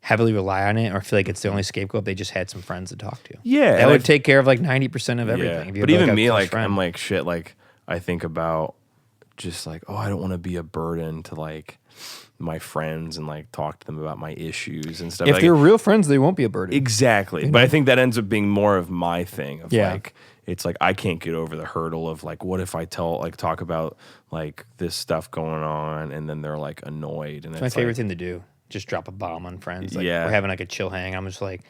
heavily rely on it or feel like it's the only scapegoat. They just had some friends to talk to.
Yeah.
That would take care of like 90% of everything.
Yeah. But even me, like, I'm like, shit, like, I think about just like, oh, I don't want to be a burden to like my friends and like talk to them about my issues and stuff.
If
like,
they're real friends, they won't be a burden.
Exactly. But I think that ends up being more of my thing of like, it's like I can't get over the hurdle of like, what if I talk about like this stuff going on and then they're like annoyed. And
it's my favorite thing to do. Just drop a bomb on friends. Like, we're having like a chill hang. I'm just like,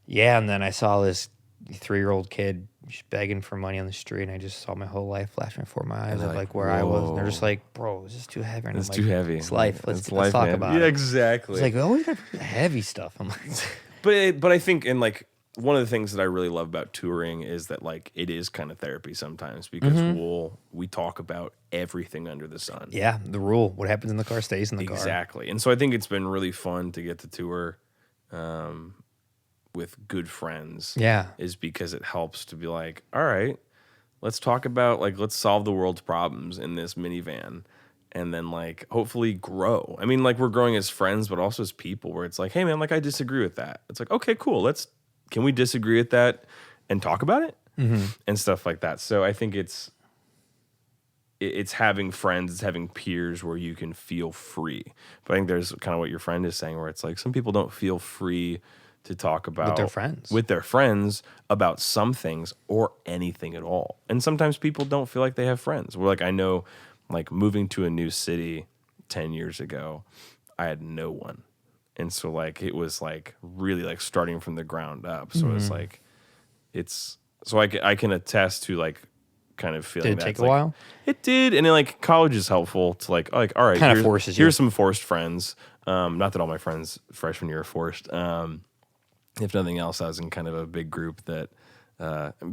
and then I saw this 3-year-old kid just begging for money on the street, and I just saw my whole life flashing before my eyes of like where I was. And they're just like, bro, this is too heavy. And
it's
I'm
too
like,
heavy.
It's life. Let's talk about it.
Yeah, exactly.
It's like, oh, we got heavy stuff. I'm like,
but I think in like one of the things that I really love about touring is that like it is kind of therapy sometimes because we talk about everything under the sun.
Yeah, the rule. What happens in the car stays in the car.
Exactly. And so I think it's been really fun to get to tour with good friends.
Yeah.
Is because it helps to be like, all right, let's talk about like let's solve the world's problems in this minivan. And then like hopefully grow. I mean, like we're growing as friends, but also as people where it's like, hey man, like I disagree with that. It's like, okay, cool. Can we disagree with that and talk about it? And stuff like that. So I think it's it's having friends, it's having peers where you can feel free. But I think there's kind of what your friend is saying, where it's like some people don't feel free to talk about with their friends about some things or anything at all. And sometimes people don't feel like they have friends. We're like, I know, like moving to a new city 10 years ago, I had no one. And so like it was like really like starting from the ground up. So it's like I can attest to like kind of feeling
did it
that.
take a while?
It did, and then like college is helpful to like all right,
kind of forces you.
Here's some forced friends. Not that all my friends freshman year are forced. If nothing else, I was in kind of a big group that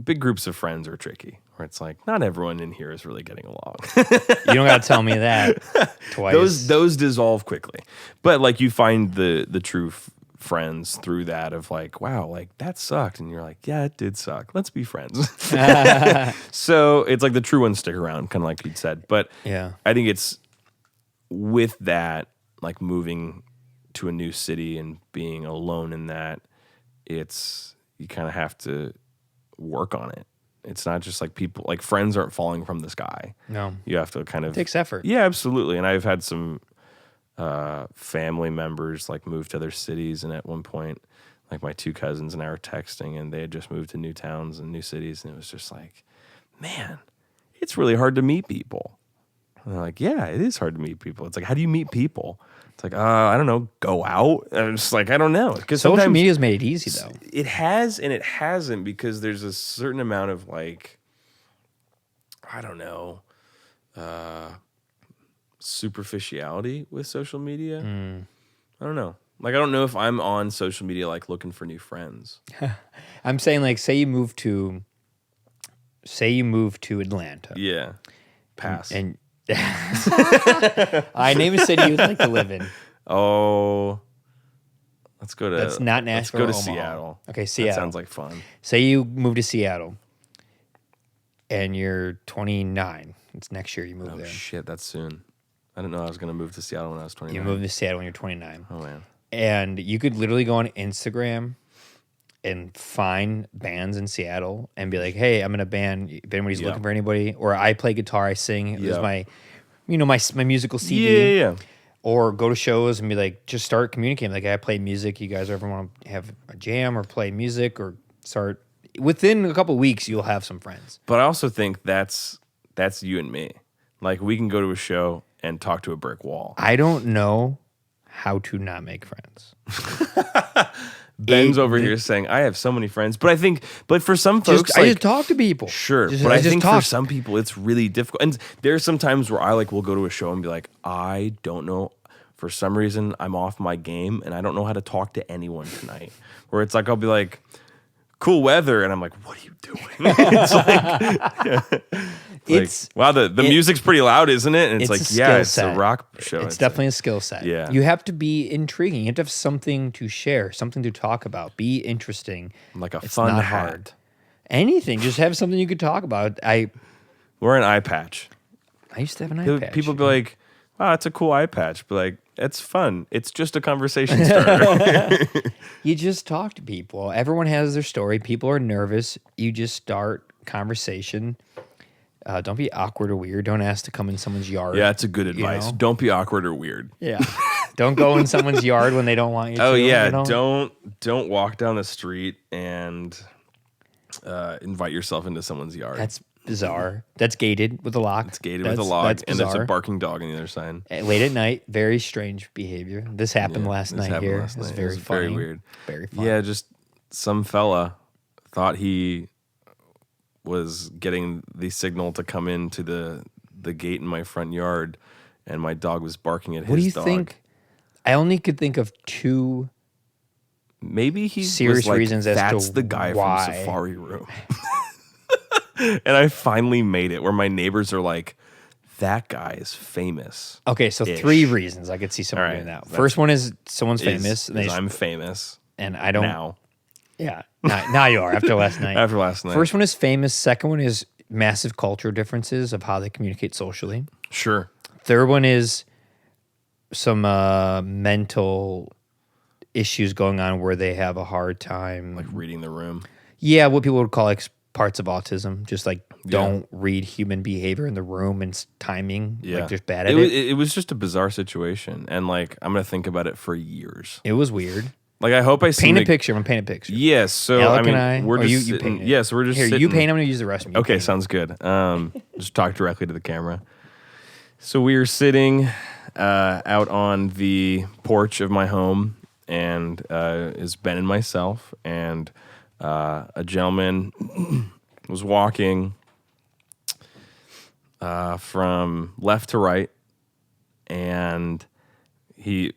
big groups of friends are tricky. Where it's like not everyone in here is really getting along.
You don't got to tell me that twice.
Those dissolve quickly, but like you find the true friends through that of like, wow, like that sucked, and you're like, yeah, it did suck. Let's be friends. So it's like the true ones stick around, kind of like Pete said. But
yeah,
I think it's with that, like moving to a new city and being alone in that, it's you kind of have to work on it. It's not just like people, like friends aren't falling from the sky.
No,
you have to kind of
it takes effort.
Yeah, absolutely. And I've had some family members like move to other cities, and at one point like my two cousins and I were texting, and they had just moved to new towns and new cities, and it was just like, man, it's really hard to meet people. And they're like, yeah, it is hard to meet people. It's like, how do you meet people? It's like, I don't know, go out. And I'm just like, I don't know. Because
social media's made it easy though.
It has and it hasn't, because there's a certain amount of like, I don't know, superficiality with social media. I don't know. Like, I don't know if I'm on social media like looking for new friends.
I'm saying like, say you move to Atlanta.
Yeah. Pass.
And I name a city you'd like to live in.
Oh, let's go to.
That's not Nashville.
Let's go to
Omaha.
Seattle.
Okay, Seattle.
That sounds like fun.
Say you move to Seattle, and you're 29. It's next year you move there.
Oh shit, that's soon. I didn't know I was going to move to Seattle when I was 29.
You moved to Seattle when you're 29.
Oh man.
And you could literally go on Instagram and find bands in Seattle and be like, "Hey, I'm in a band. If anybody's looking for anybody, or I play guitar, I sing. It was my, my musical CD."
Yeah.
Or go to shows and be like, just start communicating. Like, I play music. You guys ever want to have a jam or play music, or start? Within a couple of weeks, you'll have some friends.
But I also think that's you and me. Like, we can go to a show and talk to a brick wall.
I don't know how to not make friends.
Ben's over here saying, I have so many friends. But for some folks,
I just talk to people.
Sure. But I think for some people, it's really difficult. And there's some times where I will go to a show and be like, I don't know. For some reason, I'm off my game and I don't know how to talk to anyone tonight. Where it's like, I'll be like, cool weather. And I'm like, what are you doing? It's wow, the music's pretty loud, isn't it? And it's like, yeah, it's a rock show.
It's definitely a skill set.
Yeah.
You have to be intriguing. You have to have something to share, something to talk about. Be interesting.
Like a fun
not
hat.
Hard. Anything. Just have something you could talk about.
Wear an eye patch.
I used to have an eye patch.
People be like, wow, it's a cool eye patch. But like, it's fun. It's just a conversation starter.
You just talk to people. Everyone has their story. People are nervous. You just start conversation. Don't be awkward or weird. Don't ask to come in someone's yard.
Yeah, that's a good advice. Don't be awkward or weird.
Yeah. Don't go in someone's yard when they don't want you to.
Oh yeah, don't walk down the street and invite yourself into someone's yard.
That's bizarre. That's gated with a lock.
It's gated with a lock, and there's a barking dog on the other side.
Late at night, very strange behavior. This happened last night here. It was very funny.
Very weird.
Very fun.
Yeah, just some fella thought he was getting the signal to come into the gate in my front yard, and my dog was barking at his dog.
What do you think? I only could think of two.
Maybe he
serious
was like,
reasons as
that's
to
the guy
why.
from Safari Room. And I finally made it where my neighbors are like, that guy is famous.
Okay, so 3 reasons I could see someone doing that. First one is someone's famous.
I'm famous.
And I don't.
Now.
Yeah. Now you are, after last night.
After last night.
First one is famous. Second one is massive culture differences of how they communicate socially.
Sure.
Third one is some mental issues going on where they have a hard time.
Like reading the room.
Yeah, what people would call parts of autism. Just like don't read human behavior in the room and timing.
Yeah.
Like just bad at it.
It was just a bizarre situation. And like, I'm going to think about it for years.
It was weird.
Like, I hope I see...
Paint a picture. I'm going to paint a picture.
Yes. So,
Alec
I mean,
and
we're just...
you paint it.
Yes, we're just
Here,
sitting...
you paint. I'm going to use the rest of me.
Okay, sounds good. Just talk directly to the camera. So we were sitting out on the porch of my home, and is Ben and myself, and a gentleman was walking from left to right, and he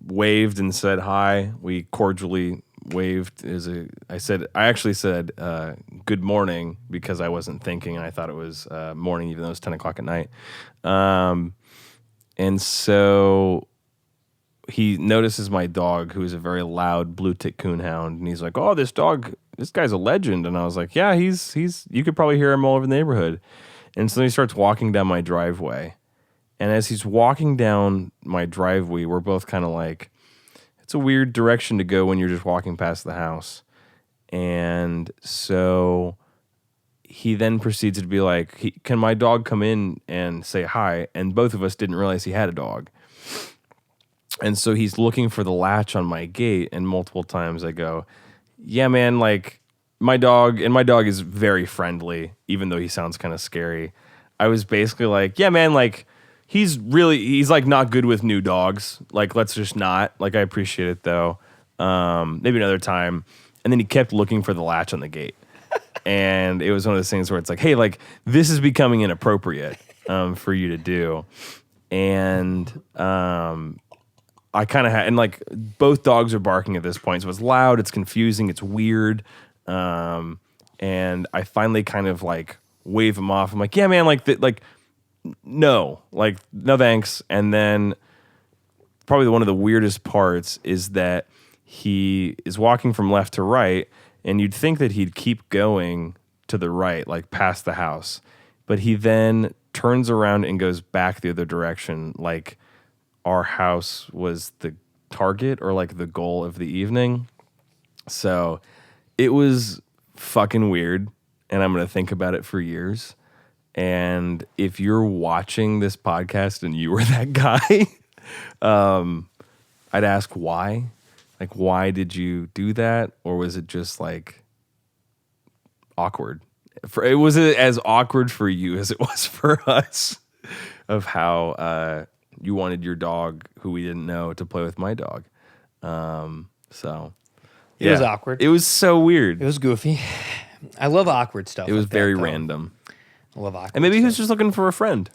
waved and said hi. We cordially waved. I actually said good morning because I wasn't thinking, and I thought it was morning, even though it was 10 o'clock at night. And so he notices my dog, who is a very loud blue tick coonhound, and he's like, "Oh, this guy's a legend." And I was like, "Yeah, he's you could probably hear him all over the neighborhood." And so he starts walking down my driveway. And as he's walking down my driveway, we're both kind of like, it's a weird direction to go when you're just walking past the house. And so he then proceeds to be like, can my dog come in and say hi? And both of us didn't realize he had a dog. And so he's looking for the latch on my gate, and multiple times I go, yeah, man, like my dog is very friendly, even though he sounds kind of scary. I was basically like, yeah, man, like he's like not good with new dogs. Like, let's just not. Like, I appreciate it though. Maybe another time. And then he kept looking for the latch on the gate. And it was one of those things where it's like, hey, like this is becoming inappropriate for you to do. And I kind of had, and like both dogs are barking at this point. So it's loud, it's confusing, it's weird. And I finally kind of like wave him off. I'm like, yeah, man, no thanks. And then probably one of the weirdest parts is that he is walking from left to right, and you'd think that he'd keep going to the right, like past the house. But he then turns around and goes back the other direction, like our house was the target or like the goal of the evening. So it was fucking weird, and I'm going to think about it for years. And if you're watching this podcast and you were that guy, I'd ask why. Like, why did you do that? Or was it just like awkward? Was it as awkward for you as it was for us of how you wanted your dog, who we didn't know, to play with my dog? So
it was awkward.
It was so weird.
It was goofy. I love awkward stuff.
It was
like
very
that,
random.
I love awkward.
And maybe he was
stuff.
just looking for a friend.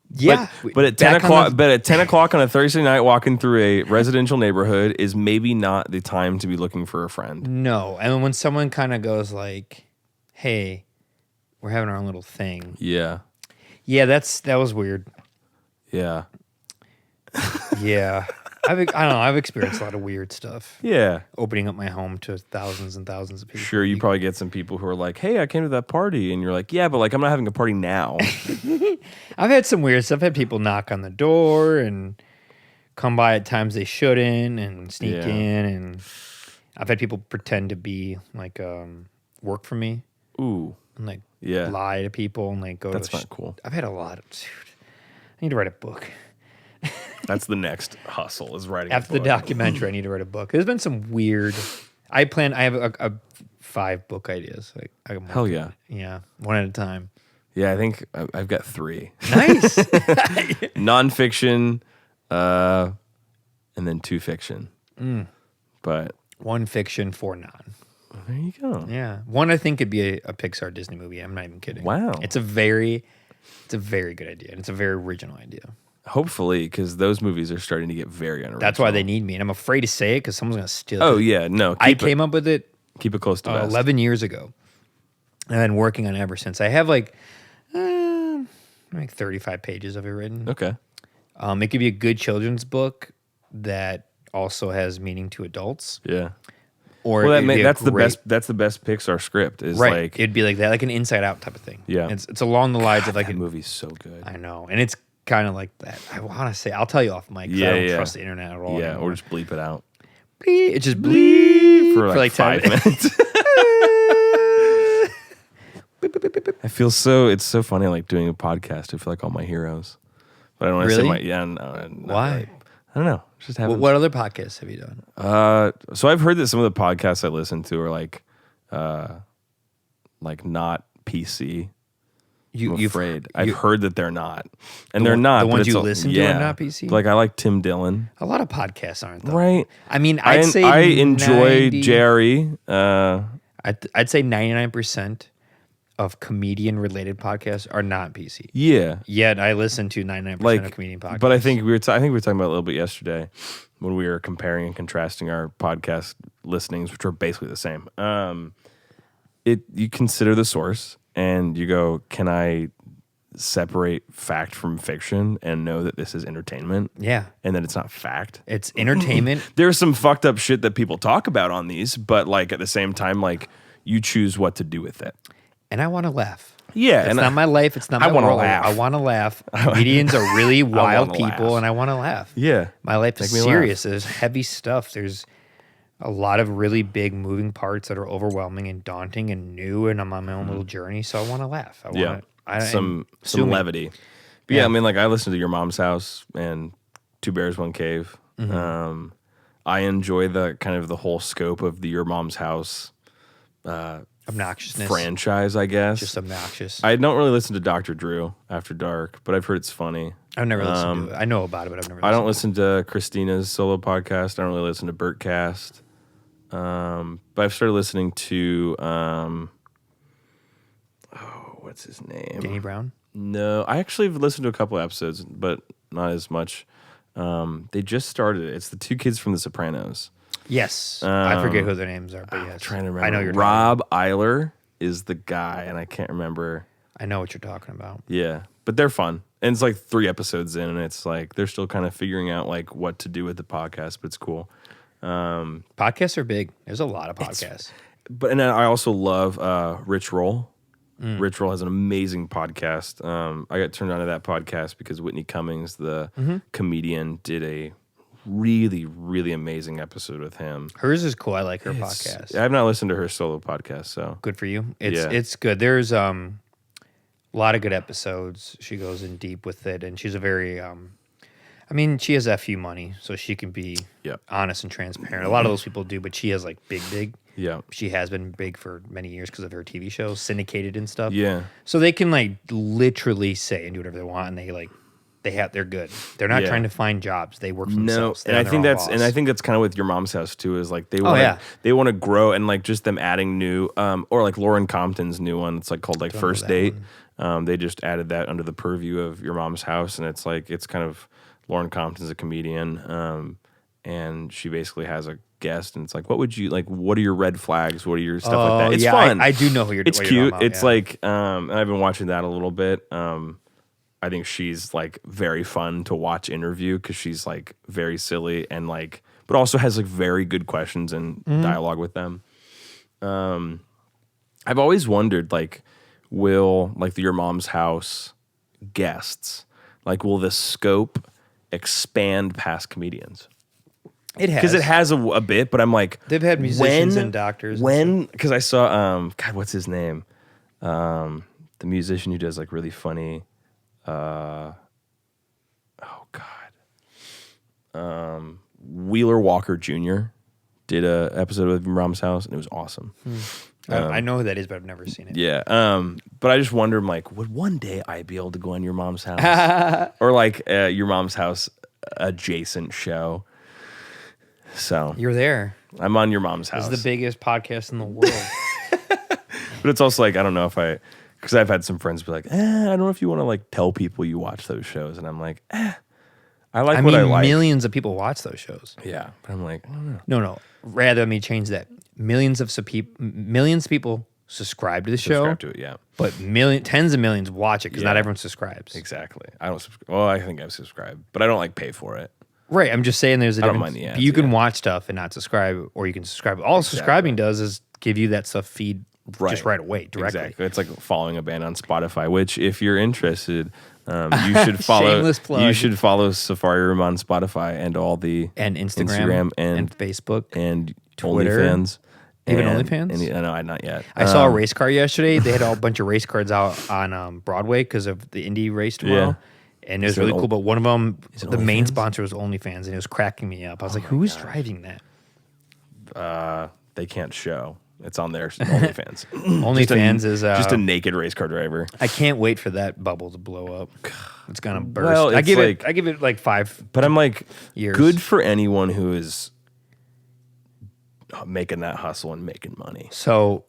Yeah,
but at 10 o'clock, at 10 o'clock on a Thursday night, walking through a residential neighborhood is maybe not the time to be looking for a friend.
No, and when someone kind of goes like, "Hey, we're having our own little thing."
Yeah,
that was weird.
Yeah,
yeah. I don't know. I've experienced a lot of weird stuff.
Yeah,
opening up my home to thousands and thousands of people.
Sure, you probably get some people who are like, "Hey, I came to that party," and you're like, "Yeah, but like I'm not having a party now."
I've had some weird stuff. I've had people knock on the door and come by at times they shouldn't and sneak in, and I've had people pretend to be like work for me.
Ooh,
and like lie to people and like go.
That's not cool.
I've had a lot of. Dude, I need to write a book.
That's the next hustle, is writing
after
a book.
The documentary. I need to write a book. There's been some weird. I have a 5 book ideas.
Hell yeah,
one at a time.
Yeah, I think I've got 3.
Nice.
Nonfiction, and then 2 fiction. But
1 fiction, 4 non.
There you go.
Yeah, 1 I think could be a Pixar Disney movie. I'm not even kidding.
Wow,
it's a very good idea, and it's a very original idea.
Hopefully, because those movies are starting to get very unoriginal.
That's why they need me, and I'm afraid to say it because someone's going to steal it.
Oh, yeah, no.
I came up with it.
Keep it close to vest.
11 years ago. And I've been working on it ever since. I have like 35 pages of it written.
Okay.
It could be a good children's book that also has meaning to adults.
Yeah.
Or
that's the best. That's the best Pixar script. Is
right.
Like
it'd be like that, like an Inside Out type of thing.
Yeah.
It's along the lines of like
that movie's so good.
I know, and it's kind of like that. I want to say, I'll tell you off mic. I don't trust the internet at all.
Yeah,
anymore.
or just bleep it out.
It just bleep
for like 5 minutes. it's so funny like doing a podcast. I feel like all my heroes. But I don't want to say
Really?
Why?
Really.
I don't know. Just haven't.
What other podcasts have you done?
So I've heard that some of the podcasts I listen to are like not PC. I'm afraid. I've heard that they're not, and they're not.
The ones you listen to are not PC.
Like I like Tim Dillon.
A lot of podcasts aren't, though.
Right.
I mean, I
enjoy Jerry.
I'd say 99% of comedian-related podcasts are not PC.
Yeah.
Yet I listen to 99% of comedian podcasts.
But I think we were talking about it a little bit yesterday when we were comparing and contrasting our podcast listenings, which are basically the same. You consider the source and you go, can I separate fact from fiction and know that this is entertainment?
Yeah.
And that it's not fact.
It's entertainment.
There's some fucked up shit that people talk about on these, but like at the same time, like you choose what to do with it.
And I want to laugh.
Yeah.
It's not my life. It's not my world.
Laugh.
I want to laugh. Comedians are really wild people, and I want to laugh.
Yeah.
My life is serious. There's heavy stuff. There's a lot of really big moving parts that are overwhelming and daunting and new, and I'm on my own little journey, so I want to laugh. I want
some levity. But yeah, I mean, like I listened to Your Mom's House and Two Bears, One Cave. Mm-hmm. I enjoy the kind of the whole scope of the Your Mom's House
obnoxiousness
franchise, I guess.
Just obnoxious.
I don't really listen to Dr. Drew After Dark, but I've heard it's funny.
I've never listened to it. I know about it, but I've never listened to it.
I don't listen to Christina's solo podcast. I don't really listen to Bertcast. But I've started listening to what's his name?
Danny Brown?
No, I actually have listened to a couple episodes, but not as much. They just started it. It's the two kids from The Sopranos.
Yes. I forget who their names are, but yes.
I'm trying to remember.
I know you're
Rob Eiler is the guy, and I can't remember.
I know what you're talking about.
Yeah, but they're fun. And it's like 3 episodes in, and it's like they're still kind of figuring out like what to do with the podcast, but it's cool.
Podcasts are big. There's a lot of podcasts.
And I also love Rich Roll. Rich Roll has an amazing podcast. I got turned on to that podcast because Whitney Cummings, the comedian, did a really, really amazing episode with him.
Hers is cool. I like her podcast.
I've not listened to her solo podcast, so
good for you. It's good. There's a lot of good episodes. She goes in deep with it, and she's a very I mean, she has FU money, so she can be honest and transparent. A lot of those people do, but she has like big.
Yeah.
She has been big for many years because of her TV shows, syndicated and stuff.
Yeah.
So they can like literally say and do whatever they want, and they're good. They're not trying to find jobs. They work for themselves.
And I think that's kind of with Your Mom's House too. Is like they want to grow, and like just them adding new or like Lauren Compton's new one. It's like called like First Date. They just added that under the purview of Your Mom's House, and it's like it's kind of Lauren Compton's a comedian, and she basically has a guest, and it's like, what would you like? What are your red flags? What are your stuff like that? It's fun.
I do know who you're.
It's
cute.
You're about, it's like, and I've been watching that a little bit. I think she's like very fun to watch interview because she's like very silly and like, but also has like very good questions and dialogue with them. I've always wondered like, will like the Your Mom's House guests, like will the scope expand past comedians?
It has.
Because it has a bit, but I'm like...
They've had musicians and doctors.
Because I saw... God, what's his name? The musician who does like really funny... Wheeler Walker Jr. did a episode of Your Mom's House, and it was awesome.
I know who that is, but I've never seen it.
Yeah. But I just wonder, I'm like, would one day I be able to go on Your Mom's House? Or like Your Mom's House adjacent show? So
you're there.
I'm on Your Mom's House.
It's the biggest podcast in the world.
But it's also like, I don't know if because I've had some friends be like, I don't know if you want to like tell people you watch those shows. And I'm like, I like what I like.
Millions of people watch those shows.
Yeah. But I'm like, I don't know.
No. Rather, let me change that. Millions of people subscribe to the show.
Subscribe to it, yeah.
But tens of millions watch it because not everyone subscribes.
Exactly. I don't subscribe. Well, I think I've subscribed, but I don't like pay for it.
Right. I'm just saying there's a difference.
I don't mind the ads,
you can watch stuff and not subscribe, or you can subscribe. All subscribing does is give you that stuff feed just right away, directly.
Exactly. It's like following a band on Spotify, which if you're interested, you should follow.
Shameless plug.
You should follow Safari Room on Spotify and all the
Instagram
and
Facebook
and
Twitter.
OnlyFans
Even OnlyFans?
No, not yet.
I saw a race car yesterday. They had a bunch of race cards out on Broadway because of the Indy race tomorrow. Yeah. And it was really cool. But one of them, the main sponsor was OnlyFans, and it was cracking me up. I was like, who's driving that?
They can't show. It's on their OnlyFans.
OnlyFans is
just a naked race car driver.
I can't wait for that bubble to blow up. It's gonna burst. Well, I give it like 5.
But I'm like,
years.
Good for anyone who is making that hustle and making money.
So,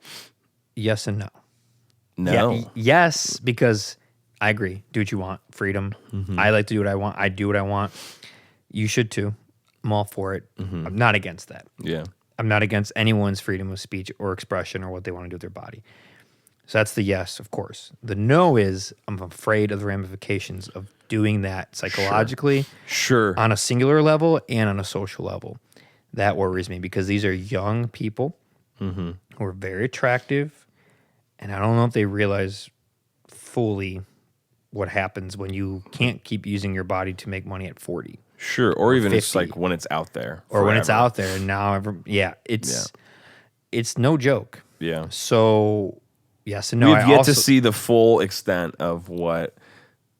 yes and no.
No.
Yeah, yes, because I agree. Do what you want. Freedom. Mm-hmm. I like to do what I want. I do what I want. You should too. I'm all for it. Mm-hmm. I'm not against that.
Yeah.
I'm not against anyone's freedom of speech or expression or what they want to do with their body. So that's the yes, of course. The no is I'm afraid of the ramifications of doing that psychologically,
sure,
on a singular level and on a social level. That worries me because these are young people who are very attractive, and I don't know if they realize fully what happens when you can't keep using your body to make money at 40.
Sure, or even 50. It's like when it's out there.
Or when it's out there, and now, it's no joke.
Yeah.
So, yes and no.
We've yet to see the full extent of what,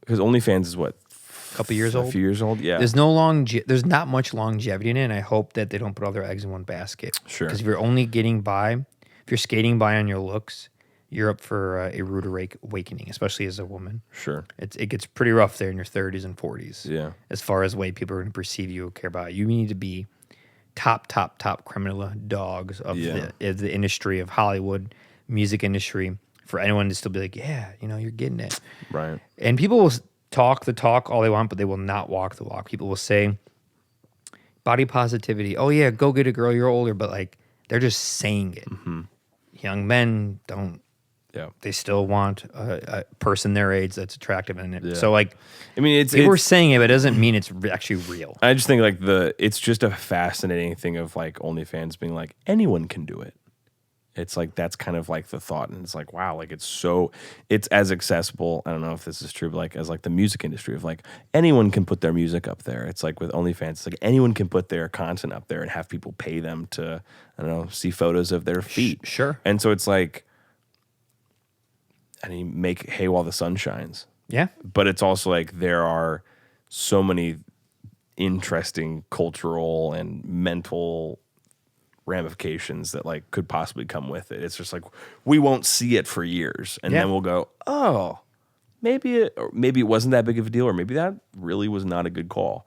because OnlyFans is what?
A couple years old?
A few years old, yeah.
There's not much longevity in it, and I hope that they don't put all their eggs in one basket.
Sure.
Because if you're only getting by, if you're skating by on your looks, you're up for a rude awakening, especially as a woman.
Sure.
It gets pretty rough there in your 30s and 40s.
Yeah.
As far as the way people are going to perceive you or care about you. You need to be top criminal dogs of the industry of Hollywood, music industry, for anyone to still be like, yeah, you're getting it.
Right.
And people will talk the talk all they want, but they will not walk the walk. People will say body positivity. Oh, yeah, go get a girl. You're older. But, like, they're just saying it. Mm-hmm. Young men don't. Yeah, they still want a person their age that's attractive in it. Yeah. So, like,
I mean,
we're saying it, but it doesn't mean it's actually real.
I just think like it's just a fascinating thing of like OnlyFans being like anyone can do it. It's like that's kind of like the thought, and it's like wow, like it's as accessible. I don't know if this is true, but like as like the music industry of like anyone can put their music up there. It's like with OnlyFans, it's like anyone can put their content up there and have people pay them to see photos of their feet.
Sure,
and so it's like. And you make hay while the sun shines.
Yeah.
But it's also like there are so many interesting cultural and mental ramifications that like could possibly come with it. It's just like we won't see it for years. And then we'll go, oh, maybe it wasn't that big of a deal, or maybe that really was not a good call.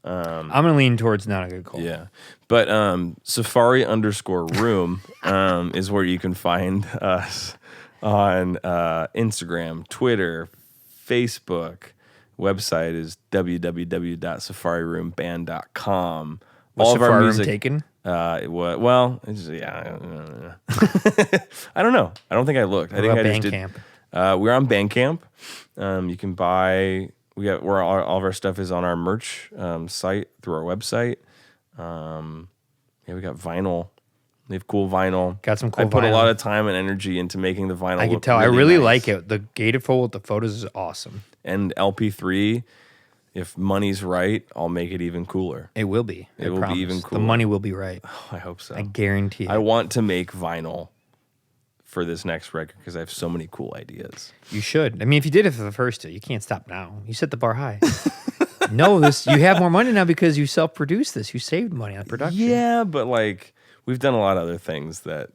I'm going to lean towards not a good call.
Yeah. But Safari_room is where you can find us. On Instagram, Twitter, Facebook. Website is www.safariroomband.com.
Was Safari Room taken?
Well, I don't know. I don't think I looked. I think I just did. We're on Bandcamp. You can buy. Where all of our stuff is on our merch site through our website. We got vinyl. They have cool vinyl.
Got some cool vinyl.
I put a lot of time and energy into making the vinyl.
I can tell.
Really
I really
nice.
like it. The gatefold with the photos is awesome.
And LP3, if money's right, I'll make it even cooler.
It will be.
It will be even cooler.
The money will be right.
Oh, I hope so.
I guarantee it.
I want to make vinyl for this next record because I have so many cool ideas.
You should. I mean, if you did it for the first two, you can't stop now. You set the bar high. No, you have more money now because you self-produced this. You saved money on production.
Yeah, but like... We've done a lot of other things where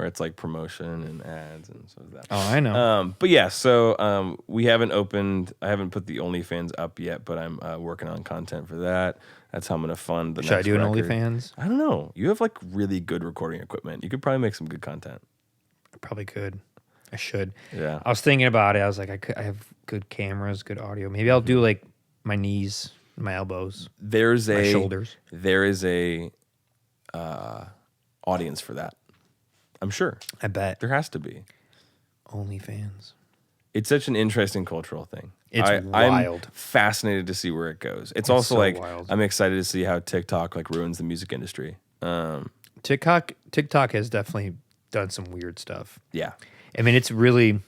it's like promotion and ads and so that.
Oh, I know.
But yeah, so we haven't opened. I haven't put the OnlyFans up yet, but I'm working on content for that. That's how I'm gonna fund the.
Should
next
I do
record.
an OnlyFans?
I don't know. You have like really good recording equipment. You could probably make some good content.
I probably could. I should.
Yeah.
I was thinking about it. I was like, I have good cameras, good audio. Maybe I'll do like my knees, my elbows, my shoulders.
There is a. Audience for that, I'm sure.
I bet
there has to be.
OnlyFans.
It's such an interesting cultural thing.
It's wild.
I'm fascinated to see where it goes. It's also so like
wild.
I'm excited to see how TikTok like ruins the music industry.
TikTok has definitely done some weird stuff.
Yeah,
I mean it's really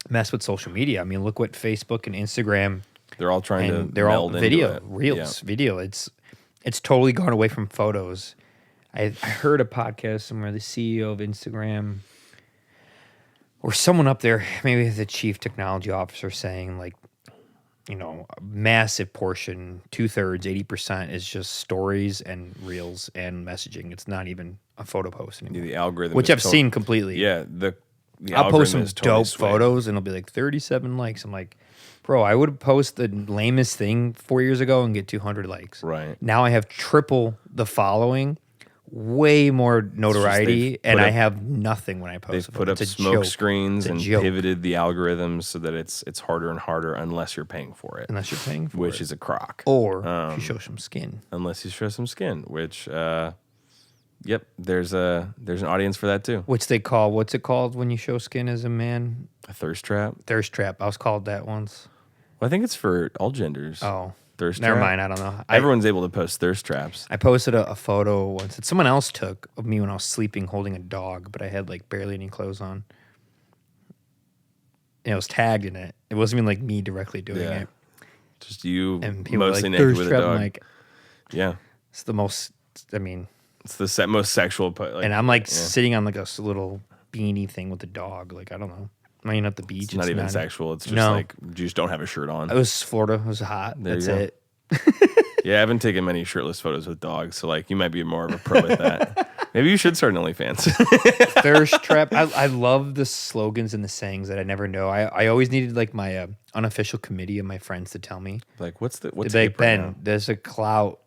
messed with social media. I mean look what Facebook and Instagram.
They're all trying to.
They're all
meld
video,
into it.
reels, video. It's totally gone away from photos. I heard a podcast somewhere, the CEO of Instagram or someone up there, maybe the chief technology officer, saying like, you know, a massive portion, 2/3, 80% is just stories and reels and messaging. It's not even a photo post anymore.
The algorithm,
which I've seen completely.
Yeah,
I'll post some dope photos and it'll be like 37 likes. I'm like, bro, I would post the lamest thing 4 years ago and get 200 likes.
Right.
Now I have triple the following, way more notoriety, and I have nothing when I post.
They've put up smoke screens and pivoted the algorithms so that it's harder and harder unless you're paying for it. Which is a crock.
Or if you show some skin.
Unless you show some skin, which... Yep, there's an audience for that too.
What's it called when you show skin as a man?
A thirst trap.
Thirst trap. I was called that once.
Well, I think it's for all genders.
Oh,
thirst
never
trap.
mind. I don't know.
Everyone's able to post thirst traps.
I posted a photo once that someone else took of me when I was sleeping holding a dog, but I had like barely any clothes on. And it was tagged in it. It wasn't even like me directly doing it.
Just you
and people
mostly
like,
naked with a dog.
I'm like,
yeah,
it's the most. I mean.
It's the most sexual.
And I'm like sitting on like a little beanie thing with a dog. Like, I don't know. I'm not at the beach.
It's not even sexual. It's just like you just don't have a shirt on.
It was Florida. It was hot. That's it.
Yeah, I haven't taken many shirtless photos with dogs. So like you might be more of a pro at that. Maybe you should start an OnlyFans.
Thirst trap. I love the slogans and the sayings that I never know. I always needed like my unofficial committee of my friends to tell me.
Like what's
like Ben? There's a thought.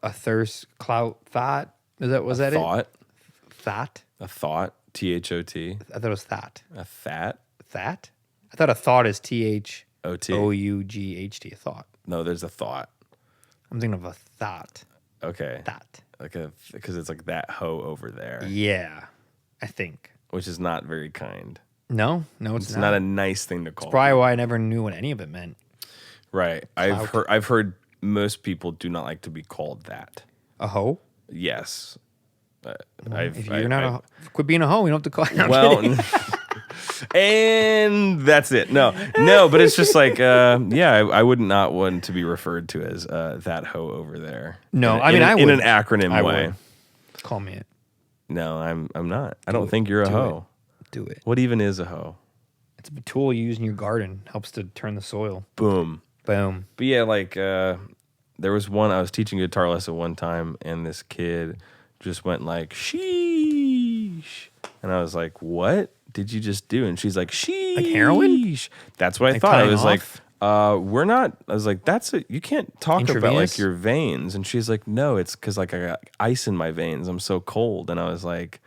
Was that
thought?
It? Thought?
A thought? THOT?
I thought it was thought.
A that?
That? I thought a thought is THOUGHT. A thought.
No, there's a thought.
I'm thinking of a thought.
Okay.
Thought.
Because it's like that hoe over there.
Yeah, I think.
Which is not very kind.
No, it's
not. It's not a nice thing to call.
It's probably why I never knew what any of it meant.
Right. I've heard most people do not like to be called that.
A hoe?
Yes.
Quit being a hoe. We don't have to call you.
Well, and that's it. No, but it's just like, I would not want to be referred to as that hoe over there.
No,
I would. In an acronym way.
Would. Call me it.
No, I'm not. I don't think you're a hoe.
Do it.
What even is a hoe?
It's a tool you use in your garden. Helps to turn the soil.
Boom.
But
yeah, like there was one, I was teaching a guitar lesson one time, and this kid just went like, sheesh. And I was like, what did you just do? And she's like, sheesh.
Like heroin?
That's what I thought. I was like, we're not, I was like, that's it. You can't talk about like your veins. And she's like, no, it's because like I got ice in my veins. I'm so cold. And I was like,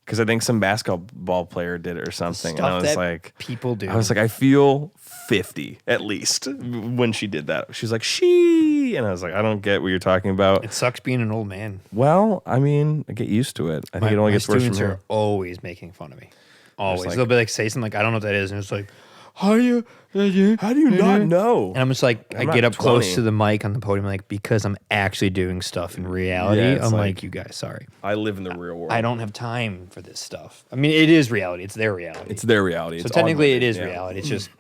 because I think some basketball player did it or something. And I was like,
people do.
I was like, I feel 50 at least when she did that. She's like, she. And I was like, I don't get what you're talking about.
It sucks being an old man.
Well, I mean, I get used to it. I think it only gets worse from here.
My students are always making fun of me. Always. Like, they'll be like, say something like, I don't know what that is. And it's like, how do you not know? And I'm just like, I get up 20. Close to the mic on the podium, like, because I'm actually doing stuff in reality. Yeah, I'm like, you guys, sorry.
I live in the real world.
I don't have time for this stuff. I mean, it is reality. It's their reality.
It's their reality.
So technically it is reality. It's just,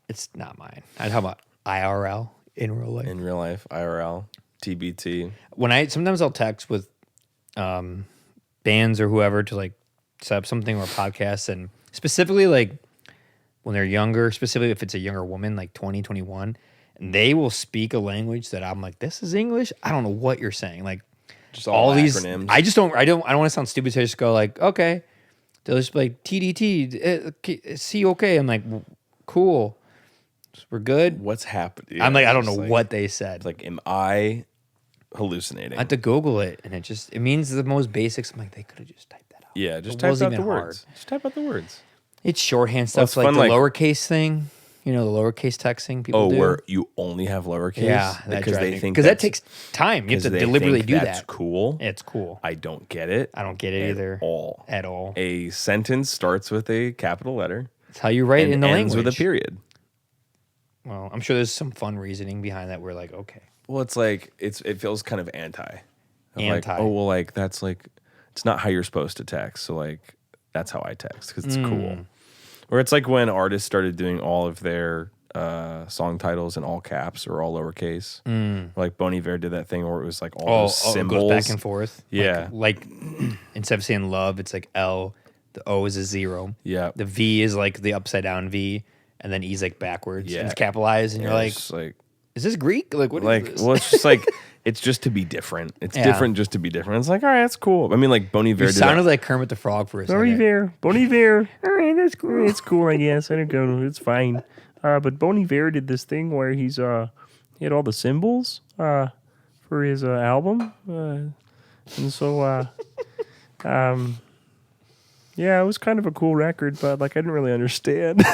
it's not mine. How about IRL, in real life?
In real life, IRL, TBT.
Sometimes I'll text with bands or whoever to like set up something or a podcast, and specifically like, when they're younger, specifically if it's a younger woman, like 20, 21, and they will speak a language that I'm like, this is English? I don't know what you're saying. Like,
just all
these
acronyms.
I don't want to sound stupid, so I just go like, okay. They'll just be like, TDT, C, okay. I'm like, cool. We're good.
What's happening?
Yeah, I'm like, I don't know what they said.
It's like, am I hallucinating?
I had to Google it, and it means the most basics. I'm like, they could have just typed that out.
Yeah, just type out the words. Just type out the words.
It's shorthand stuff, like the lowercase thing. You know, the lowercase texting people do.
Where you only have lowercase?
Yeah,
because they think
that takes time. You have to deliberately do that.
That's cool.
It's cool.
I don't get it.
I don't get it either. At all.
A sentence starts with a capital letter.
It's how you write it in the language.
Ends with a period.
Well, I'm sure there's some fun reasoning behind that. We're like, okay.
Well, it's like it feels kind of anti.
Like,
like that's like it's not how you're supposed to text. So like that's how I text because it's cool. Or it's like when artists started doing all of their song titles in all caps or all lowercase. Like Bon Iver did that thing where it was like all those symbols.
It goes back and forth.
Yeah.
Like instead of saying love, it's like L. The O is a 0.
Yeah.
The V is like the upside down V, and then E's like backwards.
Yeah.
And it's capitalized, and you're like, is this Greek? Like, what is this?
Well, it's just like, it's just to be different. It's different just to be different. It's like, all right, that's cool. I mean, like, Bon Iver
sounded like Kermit the Frog for a second.
Bon Iver. All right, that's cool. It's cool, I guess. I don't know. It's fine. But Bon Iver did this thing where he had all the symbols for his album. And so, yeah, it was kind of a cool record, but, like, I didn't really understand.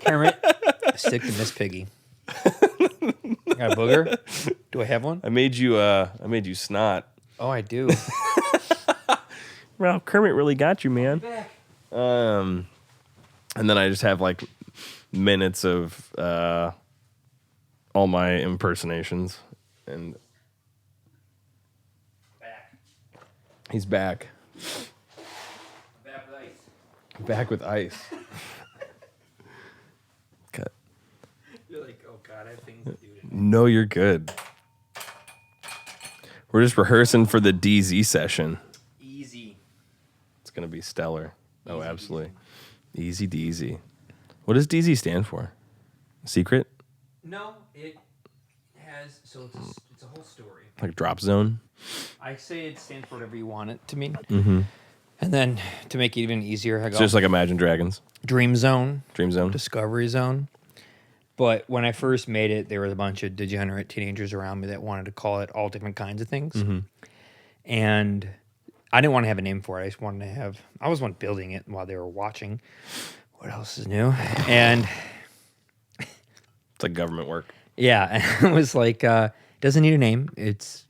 Kermit, stick to Miss Piggy. Got a booger? Do I have one?
I made you snot.
Oh, I do.
Well, Kermit really got you, man. And then I just have like minutes of all my impersonations, and he's back. Back with ice. Cut.
You're like, oh God, I have things to do today.
No, you're good. We're just rehearsing for the DZ session.
Easy.
It's gonna be stellar. Oh, absolutely. Easy DZ. What does DZ stand for? Secret?
No, it has. So it's a whole story.
Like drop zone?
I say it stands for whatever you want it to mean.
Mm-hmm.
And then to make it even easier, I go
It's just like Imagine Dragons.
Dream Zone.
Dream Zone.
Discovery Zone. But when I first made it, there was a bunch of degenerate teenagers around me that wanted to call it all different kinds of things.
Mm-hmm.
And I didn't want to have a name for it. I just wanted to have... I was one building it while they were watching. What else is new? And...
It's like government work.
Yeah. And it was like, doesn't need a name. It's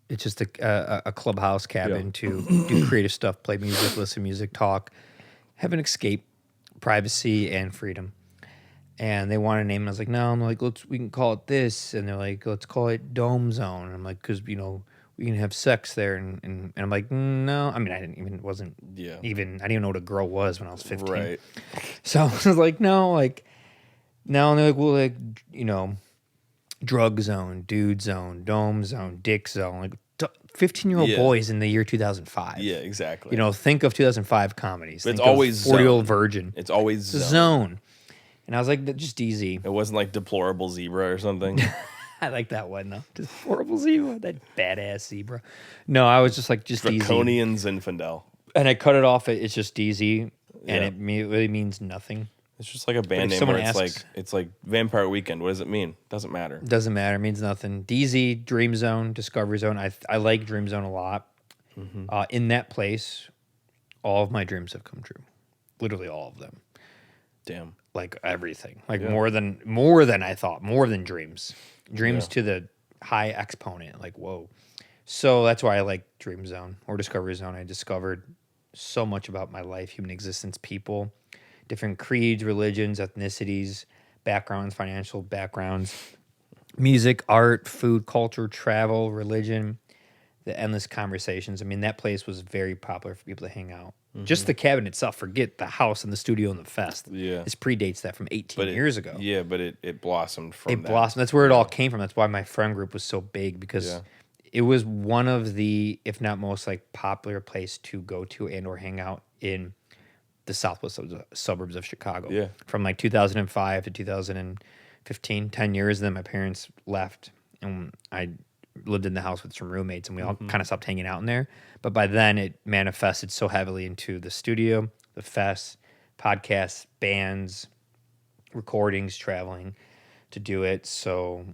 just a clubhouse cabin to do creative stuff, play music, listen to music, talk, have an escape, privacy, and freedom. And they wanted a name, and I was like, no. I'm like, we can call it this. And they're like, let's call it Dome Zone. And I'm like, because, we can have sex there. And I'm like, no. I mean, I didn't even know what a girl was when I was 15.
Right.
So I was like, no. And they're like, well, drug zone, dude zone, dome zone, dick zone. Like 15-year-old boys in the year 2005.
Yeah, exactly.
Think of 2005 comedies.
But it's
think
always
40-year-old virgin.
It's always
zone. And I was like, just easy.
It wasn't like Deplorable Zebra or something.
I like that one, though. Deplorable Zebra, that badass zebra. No, I was just like, just easy.
Draconian Zinfandel.
And I cut it off at it's just easy, and it really means nothing.
It's just like a band name where it's like Vampire Weekend. What does it mean? Doesn't matter.
Doesn't matter. It means nothing. DZ, Dream Zone, Discovery Zone. I like Dream Zone a lot. Mm-hmm. In that place, all of my dreams have come true. Literally all of them.
Damn.
Like everything. Like more than I thought. More than dreams. Dreams to the high exponent. Like, whoa. So that's why I like Dream Zone or Discovery Zone. I discovered so much about my life, human existence, people, different creeds, religions, ethnicities, backgrounds, financial backgrounds, music, art, food, culture, travel, religion, the endless conversations. I mean, that place was very popular for people to hang out. Mm-hmm. Just the cabin itself, forget the house and the studio and the fest. Yeah. This predates that from 18 years ago.
Yeah, but it blossomed from that. It
blossomed. That's where it all came from. That's why my friend group was so big, because it was one of the, if not most, like popular place to go to and or hang out in the southwest suburbs of Chicago. Yeah. From like 2005 to 2015, 10 years. And then my parents left, and I lived in the house with some roommates, and we all kind of stopped hanging out in there. But by then, it manifested so heavily into the studio, the fest, podcasts, bands, recordings, traveling to do it. So,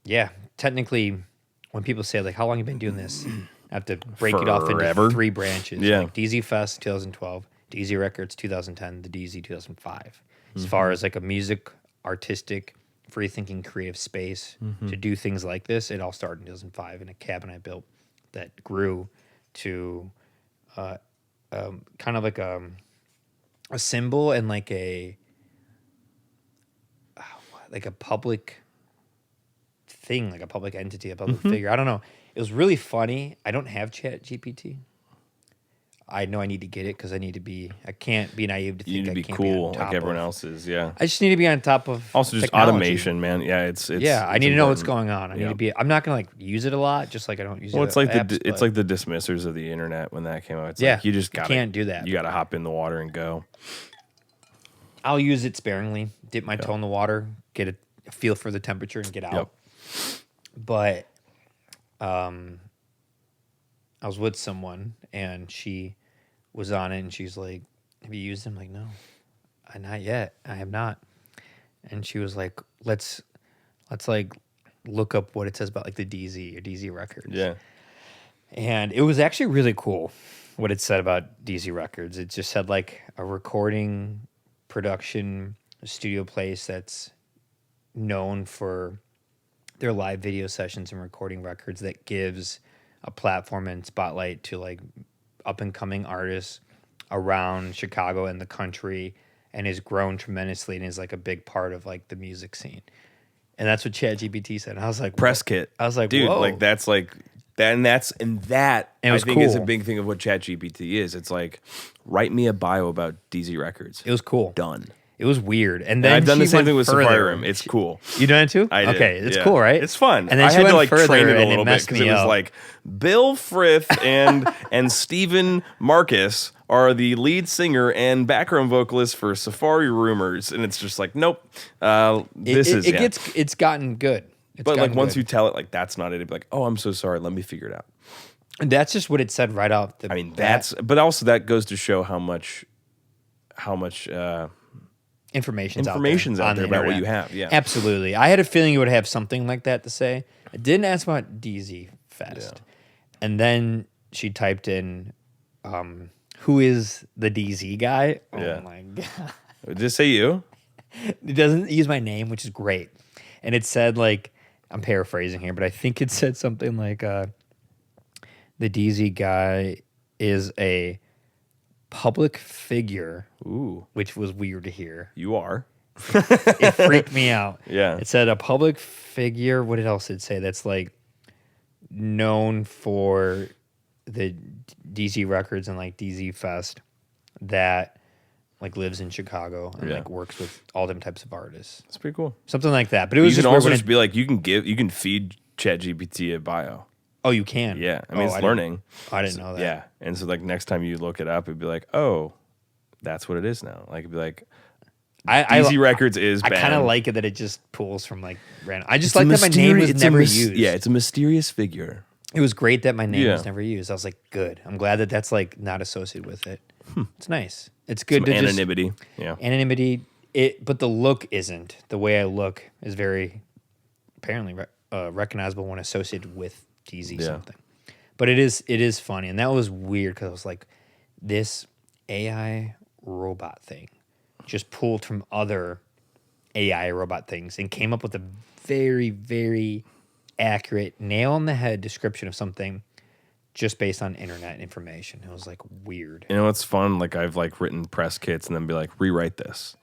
yeah, technically, when people say, like, how long have you been doing this? I have to break it off into 3 branches. Yeah. Like DZ Fest 2012, DZ Records 2010, the DZ 2005. As far as like a music, artistic, free-thinking, creative space to do things like this, it all started in 2005 in a cabin I built that grew to kind of like a symbol and like a public thing, like a public entity, a public figure. I don't know. It was really funny. I don't have Chat GPT. I know I need to get it because I can't be naive to think
you need to be
can't
cool
be on top
like everyone
of.
else is. Yeah.
I just need to be on top of
Also, just
technology.
automation, man. Yeah, it's
I need to know what's going on. I need
Yeah.
to be. I'm not gonna like use it a lot, just like I don't use.
Well,
it
it's like
apps,
it's like the dismissers of the internet when that came out. It's
Yeah,
like you just
can't do that.
You gotta hop in the water and go.
I'll use it sparingly, dip my toe in the water, get a feel for the temperature, and get out.
Yep.
But I was with someone, and she was on it, and she's like, "Have you used it?" I'm like, "No, not yet. I have not." And she was like, "Let's like look up what it says about like the DZ or DZ Records."
Yeah.
And it was actually really cool what it said about DZ Records. It just said like a recording production studio place that's known for their live video sessions and recording records that gives a platform and spotlight to like up and coming artists around Chicago and the country, and has grown tremendously and is like a big part of like the music scene. And that's what ChatGPT said. And I was like,
press kit.
I was like,
dude,
whoa.
like that's like that, and that
And it was
I think is a
cool.
big thing of what ChatGPT is. It's like, write me a bio about DZ Records.
It was cool.
Done.
It was weird. And then
I've done
she
the same
went
thing with
further.
Safari Room. It's cool.
You done it too?
I did.
Okay, it's
Yeah.
cool, right?
It's fun.
And then
I
she
had
went
to like
further
train it a
and
little bit
messed
because
me
it was
up.
like Bill Frith and Stephen Marcus are the lead singer and background vocalist for Safari Rumors, and it's just like, nope.
It's gotten good.
But like once you tell it like that's not it, it'd be like, oh, I'm so sorry. Let me figure it out.
And that's just what it said right off the.
I mean, but also that goes to show how much
information's
out there
the
about what
internet.
you have. Yeah,
absolutely. I had a feeling you would have something like that to say. I didn't ask about DZ Fest, and then she typed in, "Who is the DZ guy?" Oh my god!
Did it say you?
It doesn't use my name, which is great, and it said like, I'm paraphrasing here, but I think it said something like, "The DZ guy is a public figure."
Ooh,
which was weird to hear.
You are.
It freaked me out.
Yeah.
It said a public figure. What else did it say? That's like known for the DZ Records and like DZ Fest that like lives in Chicago and like works with all them types of artists.
That's pretty cool.
Something like that. But it was
you
just
can also
weird
just be like, you can feed ChatGPT a bio.
Oh, you can?
Yeah. I mean, it's learning.
I didn't know that.
Yeah. And so like next time you look it up, it'd be like, oh, that's what it is now. Like it'd be like, DZ Records is banned.
I kind of like it that it just pulls from like random. I just like that my name was never used.
Yeah, it's a mysterious figure.
It was great that my name was never used. I was like, good. I'm glad that that's like not associated with it. It's nice. It's good to
anonymity.
Anonymity. But the look isn't. The way I look is very apparently recognizable when associated with DZ something. But it is funny, and that was weird because I was like, this AI robot thing just pulled from other AI robot things and came up with a very, very accurate, nail on the head description of something just based on internet information. It was like weird.
You know what's fun? Like I've like written press kits and then be like, rewrite this.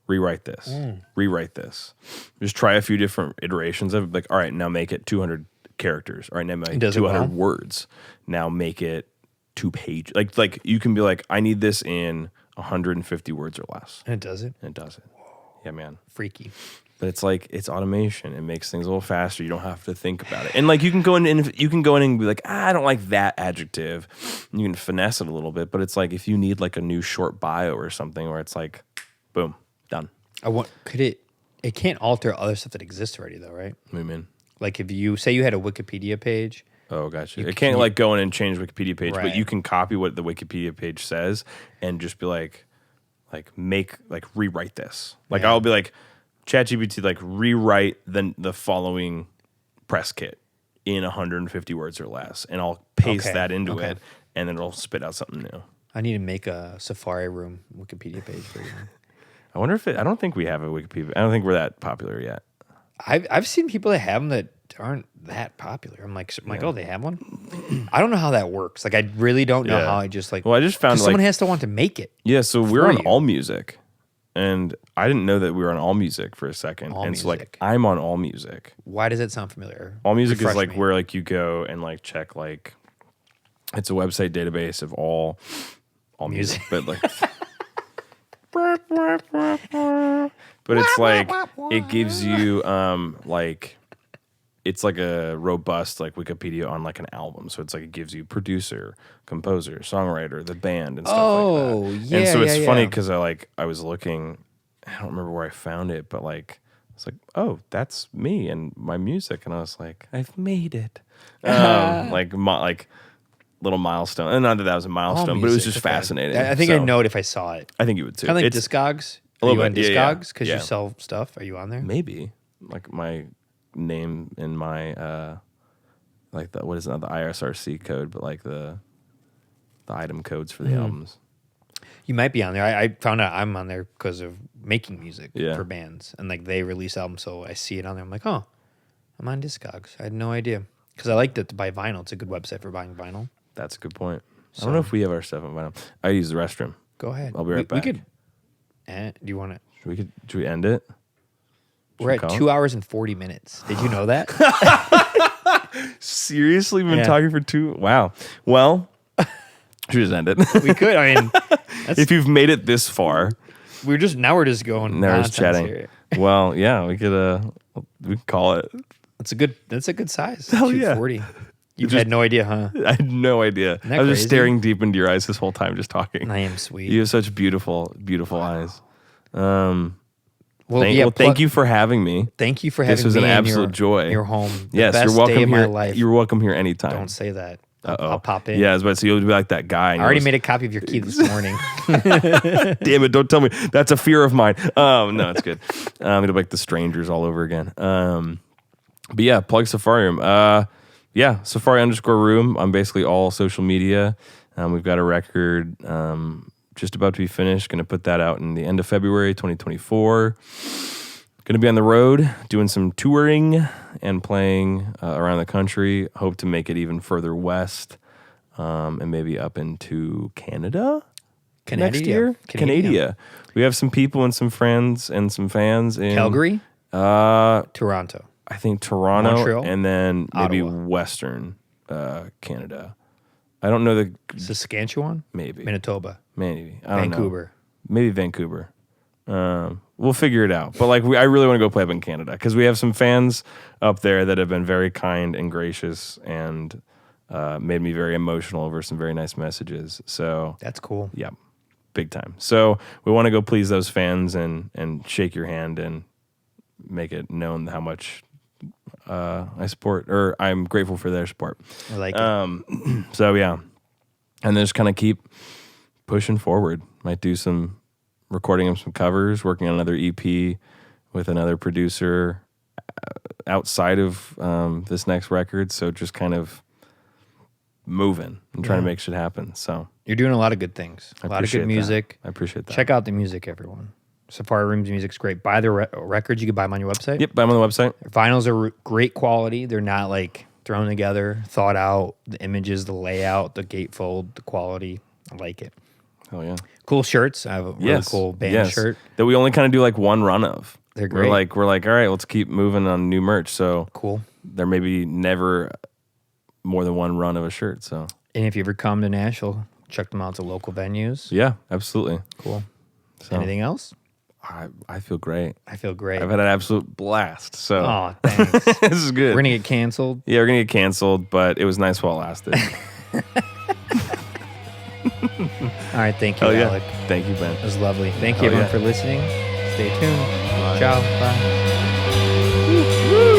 Rewrite this. Just try a few different iterations of it. Like, all right, now make it 200 characters. All right, now make it 200 words. Now make it 2 pages. Like you can be like, I need this in 150 words or less.
And it does it?
And it does it. Whoa. Yeah, man.
Freaky.
But it's like, it's automation. It makes things a little faster. You don't have to think about it. And like you can go in and be like, I don't like that adjective. And you can finesse it a little bit. But it's like if you need like a new short bio or something where it's like, boom, done.
It can't alter other stuff that exists already though, right?
What do you mean?
Like if you say you had a Wikipedia page.
Oh, gotcha. It can't like go in and change Wikipedia page, but you can copy what the Wikipedia page says and just be like rewrite this. Like I'll be like, ChatGPT, like rewrite the following press kit in 150 words or less, and I'll paste that into it, and then it'll spit out something new.
I need to make a Safari Room Wikipedia page for you.
I wonder if I don't think we have a Wikipedia. I don't think we're that popular yet.
I've seen people that have them that aren't that popular. I'm like, oh, they have one? I don't know how that works. Like, I really don't know how I just like.
Well, I just found
someone has to want to make it.
Yeah, so we're on AllMusic, and I didn't know that we were on AllMusic for a second. So like, I'm on AllMusic.
Why does it sound familiar?
AllMusic is like where like you go and like check like It's a website database of all music, but like, but it's like it gives you like it's like a robust like Wikipedia on like an album. So it's like it gives you producer, composer, songwriter, the band, and stuff like that.
Yeah,
and so it's funny
yeah.
because I was looking, I don't remember where I found it, but like it's like, oh, that's me and my music, and I was like, I've made it, like little milestone. And not that was a milestone, but it was just fascinating.
I think I'd know it if I saw it.
I think you would too.
Kind of like Discogs. Are you on Discogs because you sell stuff? Are you on there?
Maybe like my name in my like the what is it, not the ISRC code, but like the item codes for the albums.
You might be on there. I found out I'm on there because of making music for bands, and like they release albums, so I see it on there. I'm like, oh, I'm on Discogs. I had no idea because I liked it to buy vinyl. It's a good website for buying vinyl.
That's a good point. I don't know if we have our stuff on vinyl. I use the restroom.
Go ahead.
I'll be right back.
We could. Do you want it?
Should we end it?
We're at 2 hours and 40 minutes. Did you know that?
Seriously, we've been talking for 2. Wow. Well, should we just end it?
We could. I mean,
if you've made it this far,
we're just going.
Now we're just chatting. Here. Well, yeah, we could call it.
That's a good size.
Hell yeah.
240. You had no idea, huh?
I had no idea. I was just staring deep into your eyes this whole time, just talking.
I am sweet.
You have such beautiful, beautiful eyes.
Well,
thank you for having me.
Thank you for having me.
This was an absolute joy.
Your home.
Yes,
best
you're welcome
day of
here.
My life.
You're welcome here anytime.
Don't say that. I'll pop in.
Yeah, so you'll be like that guy.
I already made a copy of your key this morning.
Damn it! Don't tell me. That's a fear of mine. No, it's good. It'll be like the strangers all over again. But yeah, plug Safari Room. Yeah, Safari_room on basically all social media. We've got a record just about to be finished. Going to put that out in the end of February 2024. Going to be on the road doing some touring and playing around the country. Hope to make it even further west and maybe up into Canada next year. Canada. We have some people and some friends and some fans in
Calgary, Toronto.
I think Toronto,
Montreal,
and then maybe
Ottawa.
Western Canada. I don't know the
Saskatchewan,
maybe
Manitoba,
maybe I don't
Vancouver,
know. Maybe Vancouver. We'll figure it out. But like, I really want to go play up in Canada because we have some fans up there that have been very kind and gracious and made me very emotional over some very nice messages. So
that's cool.
Yeah, big time. So we want to go please those fans and shake your hand and make it known how much I support, or I'm grateful for their support.
I like it.
So yeah, and then just kind of keep pushing forward. Might do some recording of some covers, working on another EP with another producer outside of this next record. So just kind of moving and trying to make shit happen. So
you're doing a lot of good things. A lot of good music.
I appreciate that.
Check out the music, everyone. Safari Room's music's great. Buy the records. You can buy them on your website.
Yep, buy them on the website.
Vinyls are great quality. They're not like thrown together, thought out. The images, the layout, the gatefold, the quality. I like it.
Hell yeah.
Cool shirts. I have a really cool band shirt
that we only kind of do like one run of.
They're great.
We're like, all right, let's keep moving on new merch. So
cool.
There may be never more than one run of a shirt. So,
and if you ever come to Nashville, check them out to local venues.
Yeah, absolutely.
Cool.
So,
anything else?
I feel great.
I feel great.
I've had an absolute blast. So,
oh, thanks.
This is good.
We're gonna get canceled.
Yeah, we're gonna get canceled, but it was nice while it lasted.
All right, thank you, Alec.
Thank you, Ben.
It was lovely. Thank you, everyone, for listening. Stay tuned. Bye. Ciao. Bye. Woo.